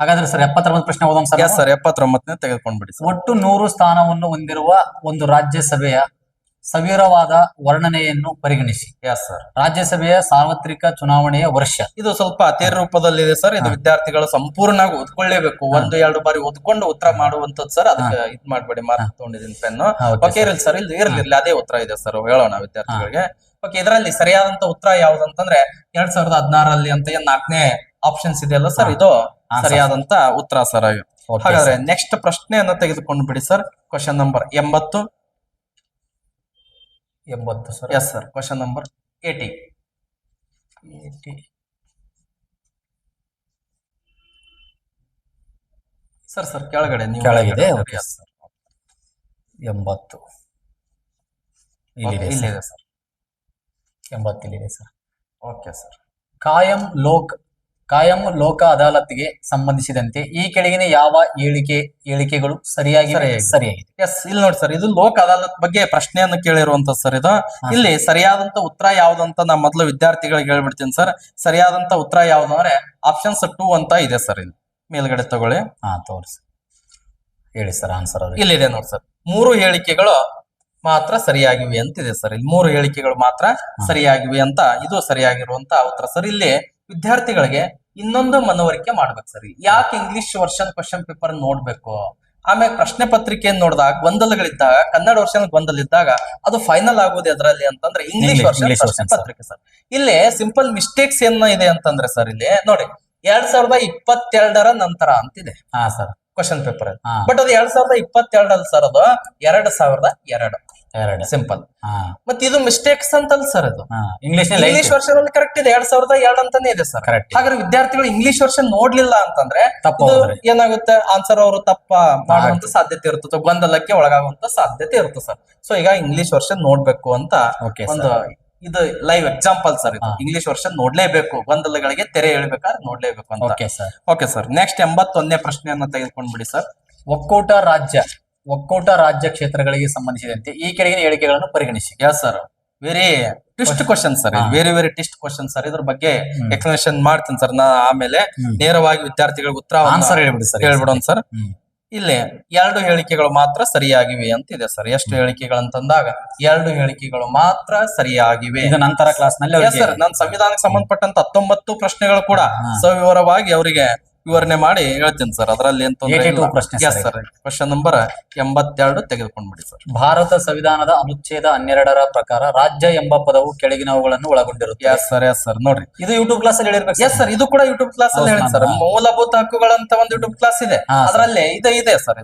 [SPEAKER 2] ಹಾಗಾದ್ರೆ ಸರ್ 79 ಪ್ರಶ್ನೆ ಓದೋಣ ಸರ್.
[SPEAKER 1] ಎಸ್ ಸರ್, 79ನೇ ತೆಗೆದುಕೊಂಡ್ಬಿಡಿ ಸರ್.
[SPEAKER 2] ಒಟ್ಟು 100 ಸ್ಥಾನವನ್ನು ಹೊಂದಿರುವ ಒಂದು ರಾಜ್ಯಸಭೆಯ ಸವಿರವಾದ ವರ್ಣನೆಯನ್ನು ಪರಿಗಣಿಸಿ.
[SPEAKER 1] ಎಸ್ ಸರ್,
[SPEAKER 2] ರಾಜ್ಯಸಭೆಯ ಸಾರ್ವತ್ರಿಕ ಚುನಾವಣೆಯ ವರ್ಷ.
[SPEAKER 1] ಇದು ಸ್ವಲ್ಪ ಅತೀರ್ ರೂಪದಲ್ಲಿದೆ ಸರ್. ಇದು
[SPEAKER 2] ಹಾ.
[SPEAKER 1] ವಿದ್ಯಾರ್ಥಿಗಳು ಸಂಪೂರ್ಣವಾಗಿ ಓದ್ಕೊಳ್ಳೇಬೇಕು.
[SPEAKER 2] ಹಾ.
[SPEAKER 1] 1-2 ಬಾರಿ ಓದ್ಕೊಂಡು ಉತ್ತರ ಮಾಡುವಂತದ್ದು ಸರ್. ಅದಕ್ಕೆ ಇದ್ ಮಾಡ್ಬೇಡಿ, ಮಾರ್ಕ್ ತಗೊಂಡಿದ್ದೀನಿ ಪೆನ್.
[SPEAKER 2] Okay,
[SPEAKER 1] ಓಕೆ, ಇರ್ಲಿ ಸರ್, ಇರ್ಲಿ ಅದೇ ಉತ್ತರ ಇದೆ ಸರ್. ಹೇಳೋಣ ವಿದ್ಯಾರ್ಥಿಗಳಿಗೆ. ಓಕೆ, ಇದರಲ್ಲಿ ಸರಿಯಾದಂತ ಉತ್ತರ ಯಾವ್ದಂತಂದ್ರೆ 2016ರಲ್ಲಿ ಅಂತ ಏನ್ 4ನೇ ಆಪ್ಷನ್ಸ್ ಇದೆಯಲ್ಲ ಸರ್,
[SPEAKER 2] ಹಾ.
[SPEAKER 1] ಇದು
[SPEAKER 2] ಹಾ, sir.
[SPEAKER 1] ಸರಿಯಾದಂತ ಉತ್ತರ ಸರ್.
[SPEAKER 2] Okay,
[SPEAKER 1] ಹಾಗಾದ್ರೆ
[SPEAKER 2] sir.
[SPEAKER 1] ನೆಕ್ಸ್ಟ್ ಪ್ರಶ್ನೆಯನ್ನ ತೆಗೆದುಕೊಂಡು ಬಿಡಿ sir. Question number 80.
[SPEAKER 2] 80 sir.
[SPEAKER 1] Yes sir, question number 80. Sir ಕೆಳಗಡೆ ನೀವು
[SPEAKER 2] ಕೆಳಗಿದೆ.
[SPEAKER 1] ಕೆಳಗಡೆ.
[SPEAKER 2] Okay,
[SPEAKER 1] Yes,
[SPEAKER 2] sir. 80 ಇಲ್ಲಿದೆ
[SPEAKER 1] ಇಲ್ಲಿದೆ ಸರ್.
[SPEAKER 2] 80 ಇಲ್ಲಿದೆ ಸರ್.
[SPEAKER 1] Okay sir.
[SPEAKER 2] ಕಾಯಂ ಲೋಕ ಅದಾಲತ್ಗೆ ಸಂಬಂಧಿಸಿದಂತೆ ಈ ಕೆಳಗಿನ ಯಾವ ಹೇಳಿಕೆಗಳು ಸರಿಯಾಗಿದೆ?
[SPEAKER 1] ಎಸ್, ಇಲ್ಲಿ ನೋಡಿ ಸರ್, ಇದು ಲೋಕ್ ಅದಾಲತ್ ಬಗ್ಗೆ ಪ್ರಶ್ನೆಯನ್ನು ಕೇಳಿರುವಂತ ಸರ್. ಇದು ಇಲ್ಲಿ ಸರಿಯಾದಂತ ಉತ್ತರ ಯಾವ್ದಂತ ನಾ ಮೊದಲು ವಿದ್ಯಾರ್ಥಿಗಳಿಗೆ ಹೇಳ್ಬಿಡ್ತೀನಿ ಸರ್. ಸರಿಯಾದಂತ ಉತ್ತರ ಯಾವ್ದು ಅಂದ್ರೆ ಆಪ್ಷನ್ಸ್ 2 ಅಂತ ಇದೆ ಸರ್. ಇಲ್ಲಿ ಮೇಲ್ಗಡೆ ತಗೊಳ್ಳಿ.
[SPEAKER 2] ಹಾ, ತೋರಿಸಿ ಹೇಳಿ ಸರ್ ಆನ್ಸರ್.
[SPEAKER 1] ಇಲ್ಲಿದೆ ನೋಡಿ ಸರ್, 3 ಹೇಳಿಕೆಗಳು ಮಾತ್ರ ಸರಿಯಾಗಿವೆ ಅಂತಿದೆ ಸರ್. ಇಲ್ಲಿ 3 ಹೇಳಿಕೆಗಳು ಮಾತ್ರ ಸರಿಯಾಗಿವೆ ಅಂತ ಇದು ಸರಿಯಾಗಿರುವಂತ ಉತ್ತರ ಸರ್. ಇಲ್ಲಿ ವಿದ್ಯಾರ್ಥಿಗಳಿಗೆ ಇನ್ನೊಂದು ಮನವರಿಕೆ ಮಾಡ್ಬೇಕು ಸರ್. ಯಾಕೆ ಇಂಗ್ಲಿಷ್ ವರ್ಷನ್ ಕ್ವಶನ್ ಪೇಪರ್ ನೋಡ್ಬೇಕು, ಆಮೇಲೆ ಪ್ರಶ್ನೆ ಪತ್ರಿಕೆಯನ್ನು ನೋಡಿದಾಗ ಗೊಂದಲಗಳಿದ್ದಾಗ, ಕನ್ನಡ ವರ್ಷನ್ ಗೊಂದಲ ಇದ್ದಾಗ ಅದು ಫೈನಲ್ ಆಗುವುದು ಎದರಲ್ಲಿ ಅಂತಂದ್ರೆ ಇಂಗ್ಲಿಷ್ ವರ್ಷನ್ ಪ್ರಶ್ನೆ ಪತ್ರಿಕೆ ಸರ್. ಇಲ್ಲಿ ಸಿಂಪಲ್ ಮಿಸ್ಟೇಕ್ಸ್ ಏನ ಇದೆ ಅಂತಂದ್ರೆ ಸರ್, ಇಲ್ಲಿ ನೋಡಿ 2022ರ ನಂತರ ಅಂತಿದೆ
[SPEAKER 2] ಹಾ ಸರ್
[SPEAKER 1] ಕ್ವಶನ್ ಪೇಪರ್.
[SPEAKER 2] ಹಾ.
[SPEAKER 1] ಬಟ್ ಅದು 2022 ಸರ್, ಅದು 2002 ಸಿಂಪಲ್.
[SPEAKER 2] ಹಾ,
[SPEAKER 1] ಮತ್ತೆ ಇದು ಮಿಸ್ಟೇಕ್ಸ್ ಅಂತಲ್ಲ ಸರ್. ಅದು
[SPEAKER 2] ಇಂಗ್ಲಿಷ್
[SPEAKER 1] ಇಂಗ್ಲಿಷ್ ವರ್ಷನ್ ಅಲ್ಲಿ ಕರೆಕ್ಟ್ ಇದೆ, 2002 ಅಂತಾನೆ ಇದೆ ಸರ್.
[SPEAKER 2] Correct.
[SPEAKER 1] ಹಾಗಾದ್ರೆ ವಿದ್ಯಾರ್ಥಿಗಳು ಇಂಗ್ಲಿಷ್ ವರ್ಷನ್ ನೋಡ್ಲಿಲ್ಲ ಅಂತಂದ್ರೆ
[SPEAKER 2] ತಪ್ಪು
[SPEAKER 1] ಇದು
[SPEAKER 2] ಹೌದ್ರಿ.
[SPEAKER 1] ಏನಾಗುತ್ತೆ, ಆನ್ಸರ್ ಅವರು ತಪ್ಪ ಮಾಡುವಂತ ಸಾಧ್ಯತೆ ಇರ್ತದೆ, ಗೊಂದಲಕ್ಕೆ ಒಳಗಾಗುವಂತ ಸಾಧ್ಯತೆ ಇರುತ್ತೆ ಸರ್. ಸೊ ಈಗ ಇಂಗ್ಲಿಷ್ ವರ್ಷನ್ ನೋಡ್ಬೇಕು ಅಂತ
[SPEAKER 2] Okay,
[SPEAKER 1] ಒಂದು ಇದು ಲೈವ್ ಎಕ್ಸಾಂಪಲ್ ಸರ್. ಇದು
[SPEAKER 2] ಹಾ.
[SPEAKER 1] ಇಂಗ್ಲಿಷ್ ವರ್ಷನ್ ನೋಡ್ಲೇಬೇಕು, ಗೊಂದಲಗಳಿಗೆ ತೆರೆ ಎಳಿಬೇಕಾದ್ರೆ ನೋಡ್ಲೇಬೇಕು ಅಂತ.
[SPEAKER 2] Okay sir.
[SPEAKER 1] Okay sir, next 81ನೇ ಪ್ರಶ್ನೆಯನ್ನ ತೆಗೆದುಕೊಂಡ್ಬಿಡಿ ಸರ್.
[SPEAKER 2] ಒಕ್ಕೂಟ ರಾಜ್ಯ ಕ್ಷೇತ್ರಗಳಿಗೆ ಸಂಬಂಧಿಸಿದಂತೆ ಈ ಕೆಳಗಿನ ಹೇಳಿಕೆಗಳನ್ನು ಪರಿಗಣಿಸಿ.
[SPEAKER 1] Yes sir, very twist question sir. Very twist question sir. ಇದ್ರ ಬಗ್ಗೆ ಎಕ್ಸ್ಪ್ಲನೇಷನ್ ಮಾಡ್ತೀನಿ ಸರ್ ನಾ ಆಮೇಲೆ. ನೇರವಾಗಿ ವಿದ್ಯಾರ್ಥಿಗಳಿಗೆ ಉತ್ತರ
[SPEAKER 2] ಆನ್ಸರ್ ಹೇಳ್ಬಿಡಿ ಸರ್.
[SPEAKER 1] ಹೇಳ್ಬಿಡೋಣ ಸರ್. ಇಲ್ಲಿ 2 ಹೇಳಿಕೆಗಳು ಮಾತ್ರ ಸರಿಯಾಗಿವೆ ಅಂತಿದೆ ಸರ್. ಎಷ್ಟು ಹೇಳಿಕೆಗಳಂತಂದಾಗ 2 ಹೇಳಿಕೆಗಳು ಮಾತ್ರ ಸರಿಯಾಗಿವೆ.
[SPEAKER 2] ಇದು ನಂತರ ಕ್ಲಾಸ್ ನಲ್ಲಿ
[SPEAKER 1] ಸರ್, ನಾನು ಸಂವಿಧಾನಕ್ಕೆ ಸಂಬಂಧಪಟ್ಟಂತ 19 ಪ್ರಶ್ನೆಗಳು ಕೂಡ ಸವಿವರವಾಗಿ ಅವರಿಗೆ ವಿವರಣೆ ಮಾಡಿ ಹೇಳ್ತೀನಿ ಸರ್. ಅದರಲ್ಲಿ ಎಂತ ಸರ್ ಕ್ವಶನ್ ನಂಬರ್ 82 ತೆಗೆದುಕೊಂಡ್ಬಿಡಿ ಸರ್.
[SPEAKER 2] ಭಾರತ ಸಂವಿಧಾನದ ಅನುಚ್ಛೇದ 12ರ ಪ್ರಕಾರ ರಾಜ್ಯ ಎಂಬ ಪದವು ಕೆಳಗಿನವುಗಳನ್ನು ಒಳಗೊಂಡಿರುತ್ತೆ.
[SPEAKER 1] ಎಸ್ ಸರ್ ನೋಡ್ರಿ,
[SPEAKER 2] ಇದು ಯೂಟ್ಯೂಬ್ ಕ್ಲಾಸ್ ಅಲ್ಲಿ ಹೇಳಿರ್ಬೇಕು.
[SPEAKER 1] ಎಸ್ ಸರ್, ಇದು ಕೂಡ ಯೂಟ್ಯೂಬ್ ಕ್ಲಾಸ್ ಅಲ್ಲಿ ಹೇಳಿ ಸರ್. ಮೂಲಭೂತ ಹಕ್ಕುಗಳಂತ ಒಂದು ಯೂಟ್ಯೂಬ್ ಕ್ಲಾಸ್ ಇದೆ, ಅದರಲ್ಲಿ ಇದೆ ಸರ್.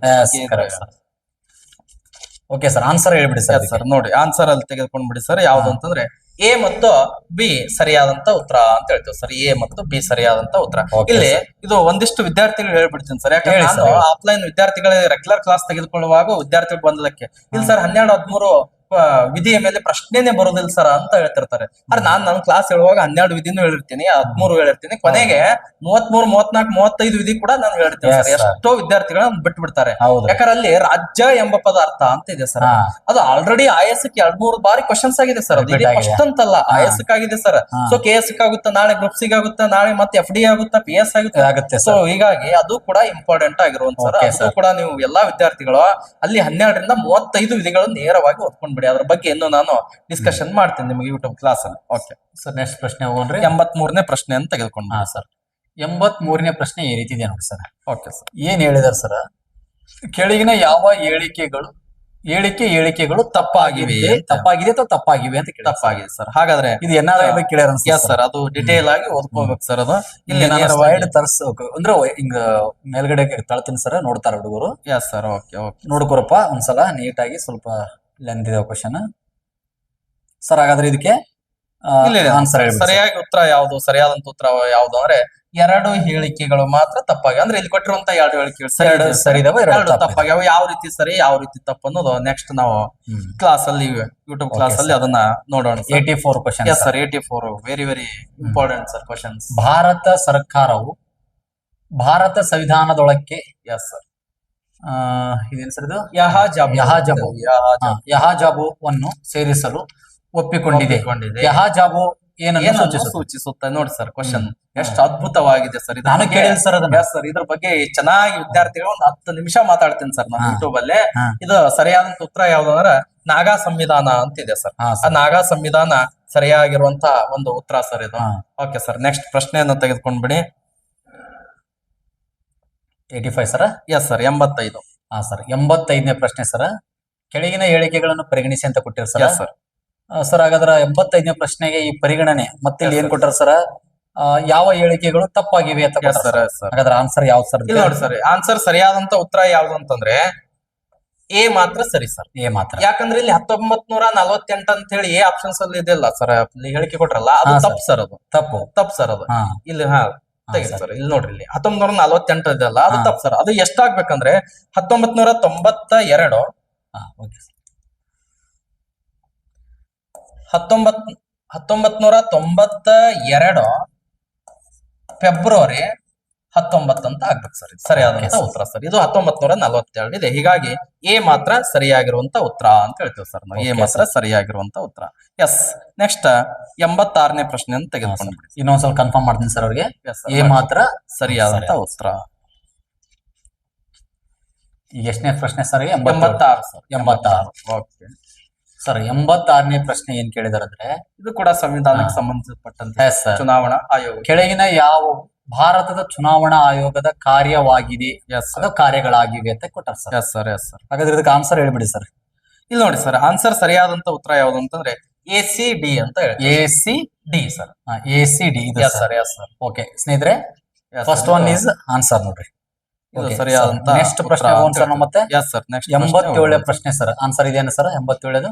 [SPEAKER 2] ಓಕೆ ಸರ್, ಆನ್ಸರ್ ಹೇಳ್ಬಿಡಿ ಸರ್.
[SPEAKER 1] ಸರ್ ನೋಡಿ, ಆನ್ಸರ್ ಅಲ್ಲಿ ತೆಗೆದುಕೊಂಡ್ಬಿಡಿ ಸರ್. ಯಾವ್ದು ಅಂತಂದ್ರೆ ಎ ಮತ್ತು ಬಿ ಸರಿಯಾದಂತ ಉತ್ತರ ಅಂತ ಹೇಳ್ತೇವೆ ಸರ್. ಎ ಮತ್ತು ಬಿ ಸರಿಯಾದಂತ ಉತ್ತರ. ಇಲ್ಲಿ ಇದು ಒಂದಿಷ್ಟು ವಿದ್ಯಾರ್ಥಿಗಳು ಹೇಳ್ಬಿಡ್ತೀನಿ ಸರ್. ಯಾಕಂದ್ರೆ ನಾನು ಆಫ್ಲೈನ್ ವಿದ್ಯಾರ್ಥಿಗಳ ರೆಗ್ಯುಲರ್ ಕ್ಲಾಸ್ ತೆಗೆದುಕೊಳ್ಳುವಾಗ ವಿದ್ಯಾರ್ಥಿಗಳು ಗೊಂದಲಕ್ಕೆ ಇಲ್ಲಿ ಸರ್ 12-13 ವಿಧಿಯ ಮೇಲೆ ಪ್ರಶ್ನೆನೆ ಬರೋದಿಲ್ಲ ಸರ್ ಅಂತ ಹೇಳ್ತಿರ್ತಾರೆ. ಆದ್ರೆ ನನ್ನ ಕ್ಲಾಸ್ ಹೇಳುವಾಗ 12 ವಿಧಿನೂ ಹೇಳಿರ್ತೀನಿ, 13 ಹೇಳಿರ್ತೀನಿ, ಕೊನೆಗೆ 33, 34, 35 ವಿಧಿ ಕೂಡ ನಾನು ಹೇಳ್ತೀನಿ ಸರ್. ಎಷ್ಟೋ ವಿದ್ಯಾರ್ಥಿಗಳನ್ನ ಬಿಟ್ಟು ಬಿಡ್ತಾರೆ. ಯಾಕಂದ್ರೆ ಅಲ್ಲಿ ರಾಜ್ಯ ಎಂಬ ಪದ ಅರ್ಥ ಅಂತ ಇದೆ ಸರ್. ಅದು ಆಲ್ರೆಡಿ IAS 2-3 ಬಾರಿ ಕ್ವಶನ್ಸ್ ಆಗಿದೆ ಸರ್. ಅದು ಫಸ್ಟ್ ಅಂತಲ್ಲ, IAS ಆಗಿದೆ ಸರ್. ಸೊ KS ಆಗುತ್ತೆ, ನಾಳೆ ಗ್ರೂಪ್ ಸಿ ಆಗುತ್ತೆ, ನಾಳೆ ಮತ್ತೆ FD ಆಗುತ್ತೆ, PS ಆಗುತ್ತೆ. ಸೊ ಹೀಗಾಗಿ ಅದು ಕೂಡ ಇಂಪಾರ್ಟೆಂಟ್ ಆಗಿರುವಂತ ಸರ್. ಅದು ಕೂಡ ನೀವು ಎಲ್ಲಾ ವಿದ್ಯಾರ್ಥಿಗಳು ಅಲ್ಲಿ 12ರಿಂದ 35 ವಿಧಿಗಳು ನೇರವಾಗಿ ಓದ್ಕೊಂಡು ಬಿಡಿ. ಅದ್ರ ಬಗ್ಗೆ ಇನ್ನು ನಾನು ಡಿಸ್ಕಷನ್ ಮಾಡ್ತೀನಿ ನಿಮಗೆ ಯೂಟ್ಯೂಬ್ ಕ್ಲಾಸ್ ಅಲ್ಲಿ. ಓಕೆ
[SPEAKER 2] ಸರ್, ನೆಕ್ಸ್ಟ್ ಪ್ರಶ್ನೆ ಹೋಗೋಣ್ರಿ.
[SPEAKER 1] 83ನೇ ಪ್ರಶ್ನೆ ಅಂತ ತೆಗೆದುಕೊಂಡು
[SPEAKER 2] ಸರ್. 83ನೇ ಪ್ರಶ್ನೆ ಈ ರೀತಿ ಇದೆ ನೋಡಿ ಸರ್.
[SPEAKER 1] Okay sir.
[SPEAKER 2] ಏನ್ ಹೇಳಿದಾರೆ ಸರ್, ಕೆಳಗಿನ ಯಾವ ಹೇಳಿಕೆಗಳು ತಪ್ಪಾಗಿದೆ ಅಥವಾ ತಪ್ಪಾಗಿವೆ ಅಂತ ಕೇಳಿ.
[SPEAKER 1] ತಪ್ಪಾಗಿದೆ ಸರ್. ಹಾಗಾದ್ರೆ
[SPEAKER 2] ಇದು NRI ಕೇಳ್ಯಾರ
[SPEAKER 1] ಎಸ್ ಸರ್, ಅದು ಡಿಟೇಲ್ ಆಗಿ ಓದ್ಕೋಬೇಕು ಸರ್. ಅದು
[SPEAKER 2] ಇಲ್ಲಿ ನಾನು ವೈಡ್ ತರ್ಸ್ಬೇಕು ಅಂದ್ರೆ ಹಿಂಗ ಮೇಲ್ಗಡೆ ತಳ್ತೀನಿ ಸರ್, ನೋಡ್ತಾರ ಹುಡುಗರು.
[SPEAKER 1] Yes sir. ಓಕೆ ಓಕೆ,
[SPEAKER 2] ನೋಡ್ಕೊರಪ್ಪ ಒಂದ್ಸಲ ನೀಟಾಗಿ. ಸ್ವಲ್ಪ ಲೆಂತ್ ಇದೆ ಕ್ವಶನ್ ಸರ್. ಹಾಗಾದ್ರೆ ಇದಕ್ಕೆ ಆನ್ಸರ್ ಹೇಳ್ಬಿಡಿ.
[SPEAKER 1] ಸರಿಯಾಗಿ ಉತ್ತರ ಯಾವುದು, ಸರಿಯಾದಂತ ಉತ್ತರ ಯಾವುದು ಅಂದ್ರೆ 2 ಹೇಳಿಕೆಗಳು ಮಾತ್ರ ತಪ್ಪಾಗಿ. ಅಂದ್ರೆ ಇಲ್ಲಿ ಕೊಟ್ಟಿರುವಂತ 2 ಹೇಳಿಕೆಗಳು
[SPEAKER 2] ಸರಿ ಇದಾವೆ,
[SPEAKER 1] 2 ತಪ್ಪಾಗ್ಯಾವ. ಯಾವ ರೀತಿ ಸರಿ, ಯಾವ ರೀತಿ ತಪ್ಪು ಅನ್ನೋದು ನೆಕ್ಸ್ಟ್ ನಾವು ಕ್ಲಾಸ್ ಅಲ್ಲಿ, ಯೂಟ್ಯೂಬ್ ಕ್ಲಾಸ್ ಅಲ್ಲಿ ಅದನ್ನ ನೋಡೋಣ.
[SPEAKER 2] 84 question.
[SPEAKER 1] Yes sir, 84 very very important sir questions.
[SPEAKER 2] Bharat ಸರ್ಕಾರವು ಭಾರತ ಸಂವಿಧಾನದೊಳಕ್ಕೆ
[SPEAKER 1] ಎಸ್ ಸರ್
[SPEAKER 2] ಇದೇನ್ ಸರ್ ಇದು ಯಹಾಜಾಬುವನ್ನು ಸೇರಿಸಲು ಒಪ್ಪಿಕೊಂಡಿದೆ. ಯಹಾಜಾಬು ಏನನ್ನು
[SPEAKER 1] ಸೂಚಿಸುತ್ತೆ ನೋಡಿ ಸರ್. ಕ್ವಶನ್ ಎಷ್ಟು ಅದ್ಭುತವಾಗಿದೆ ಸರ್.
[SPEAKER 2] ನಾನು ಕೇಳಿದೆ ಸರ್ ಅದನ್ನ.
[SPEAKER 1] ಸರ್ ಇದ್ರ ಬಗ್ಗೆ ಚೆನ್ನಾಗಿ ವಿದ್ಯಾರ್ಥಿಗಳು ಒಂದು 10 ನಿಮಿಷ ಮಾತಾಡ್ತೀನಿ ಸರ್ ನಾನು ಯೂಟ್ಯೂಬ್ ಅಲ್ಲೇ. ಇದು ಸರಿಯಾದಂತ ಉತ್ತರ ಯಾವ್ದು ಅಂದ್ರೆ ನಾಗಾ ಸಂವಿಧಾನ ಅಂತಿದೆ ಸರ್. ಆ ನಾಗಾ ಸಂವಿಧಾನ ಸರಿಯಾಗಿರುವಂತ ಒಂದು ಉತ್ತರ ಸರ್ ಇದು. ಓಕೆ ಸರ್, ನೆಕ್ಸ್ಟ್ ಪ್ರಶ್ನೆಯನ್ನು ತೆಗೆದುಕೊಂಡ್ಬಿಡಿ.
[SPEAKER 2] 85 ಸರ್.
[SPEAKER 1] Yes sir, 85.
[SPEAKER 2] ಹಾ ಸರ್, 85ನೇ ಪ್ರಶ್ನೆ ಸರ್. ಕೆಳಗಿನ ಹೇಳಿಕೆಗಳನ್ನು ಪರಿಗಣಿಸಿ ಅಂತ ಕೊಟ್ಟಿರ ಸರ್.
[SPEAKER 1] ಸರ್
[SPEAKER 2] ಸರ್ ಹಾಗಾದ್ರೆ 85ನೇ ಪ್ರಶ್ನೆಗೆ ಈ ಪರಿಗಣನೆ ಮತ್ತೆ ಇಲ್ಲಿ ಏನ್ ಕೊಟ್ಟಾರ ಸರ್, ಯಾವ ಹೇಳಿಕೆಗಳು ತಪ್ಪಾಗಿವೆ ಅಂತ ಕೊಟ್ಟಾರ ಸರ್. ಹಾಗಾದ್ರೆ ಆನ್ಸರ್ ಯಾವ್ದು ಸರ್?
[SPEAKER 1] ನೋಡಿ ಸರ್, ಆನ್ಸರ್ ಸರಿಯಾದಂತ ಉತ್ತರ ಯಾವ್ದು ಅಂತಂದ್ರೆ ಎ ಮಾತ್ರ ಸರಿ ಸರ್.
[SPEAKER 2] ಎ ಮಾತ್ರ.
[SPEAKER 1] ಯಾಕಂದ್ರೆ ಇಲ್ಲಿ 1948 ಅಂತ ಹೇಳಿ ಎ ಆಪ್ಷನ್ಸ್ ಅಲ್ಲಿ ಇದೆಯಲ್ಲ ಸರ್, ಇಲ್ಲಿ ಹೇಳಿಕೆ ಕೊಟ್ರಲ್ಲ, ಅದು ತಪ್ಪು ಸರ್. ಅದು ತಪ್ಪು ಸರ್. ಅದು ಇಲ್ಲಿ ತೆಗೆದು ಸರ್, ಇಲ್ಲಿ ನೋಡ್ರಿ, ಇಲ್ಲಿ 1948 ಇದೆಯಲ್ಲ, ಅದು ತಪ್ಪು ಸರ್. ಅದು ಎಷ್ಟಾಗ್ಬೇಕಂದ್ರೆ 1992 ಫೆಬ್ರವರಿ 19 ಅಂತ ಆಗ್ಬೇಕು ಸರ್. ಸರಿಯಾದಂತ ಉತ್ತರ ಸರ್. ಇದು 1942 ಇದೆ. ಹೀಗಾಗಿ ಎ ಮಾತ್ರ ಸರಿಯಾಗಿರುವಂತ ಉತ್ತರ ಅಂತ ಹೇಳ್ತೀವಿ ಸರ್ ನಾವು. ಎ ಮಾತ್ರ ಸರಿಯಾಗಿರುವಂತ ಉತ್ತರ. ಎಸ್, ನೆಕ್ಸ್ಟ್ 86ನೇ ಪ್ರಶ್ನೆಯನ್ನು ತೆಗೆದುಕೊಂಡ್ಬಿಡಿ.
[SPEAKER 2] ಇನ್ನೊಂದ್ಸಲ ಕನ್ಫರ್ಮ್ ಮಾಡ್ತೀನಿ ಸರ್ ಅವ್ರಿಗೆ. ಎ ಮಾತ್ರ
[SPEAKER 1] ಸರಿಯಾದಂತ ಉತ್ತರ.
[SPEAKER 2] ಈಗ ಎಷ್ಟನೇ ಪ್ರಶ್ನೆ ಸರ್?
[SPEAKER 1] 86 ಸರ್.
[SPEAKER 2] 86.
[SPEAKER 1] ಓಕೆ
[SPEAKER 2] ಸರ್, 86ನೇ ಪ್ರಶ್ನೆ ಏನ್ ಕೇಳಿದಾರೆ ಅಂದ್ರೆ,
[SPEAKER 1] ಇದು ಕೂಡ ಸಂವಿಧಾನಕ್ಕೆ ಸಂಬಂಧಪಟ್ಟಂತೆ ಚುನಾವಣಾ ಆಯೋಗ.
[SPEAKER 2] ಕೆಳಗಿನ ಯಾವ ಭಾರತದ ಚುನಾವಣಾ ಆಯೋಗದ ಕಾರ್ಯವಾಗಿದೆ ಅಥವಾ ಕಾರ್ಯಗಳಾಗಿವೆ ಅಂತ ಕೊಟ್ಟಾರ sir.
[SPEAKER 1] Yes sir. Yes sir.
[SPEAKER 2] ಹಾಗಾದ್ರೆ ಇದಕ್ಕೆ ಆನ್ಸರ್ ಹೇಳ್ಬಿಡಿ ಸರ್.
[SPEAKER 1] ಇಲ್ಲಿ ನೋಡಿ ಸರ್, ಆನ್ಸರ್ ಸರಿಯಾದಂತ ಉತ್ತರ ಯಾವುದು ಅಂತಂದ್ರೆ ACD ಅಂತ ಹೇಳಿ. ACD sir.
[SPEAKER 2] ACD ಇದೆ ಸರ್.
[SPEAKER 1] Yes sir.
[SPEAKER 2] ಓಕೆ ಸ್ನೇಹಿತರೆ, ಫಸ್ಟ್ ಒನ್ ಈಸ್ ಆನ್ಸರ್ ನೋಡ್ರಿ.
[SPEAKER 1] ಸರಿಯಾದಂತ
[SPEAKER 2] ನೆಕ್ಸ್ಟ್ ಪ್ರಶ್ನೆ ಮತ್ತೆ.
[SPEAKER 1] ಎಸ್ ಸರ್, ನೆಕ್ಸ್ಟ್
[SPEAKER 2] 87ನೇ ಪ್ರಶ್ನೆ ಸರ್. ಆನ್ಸರ್ ಇದೇನು ಸರ್? 87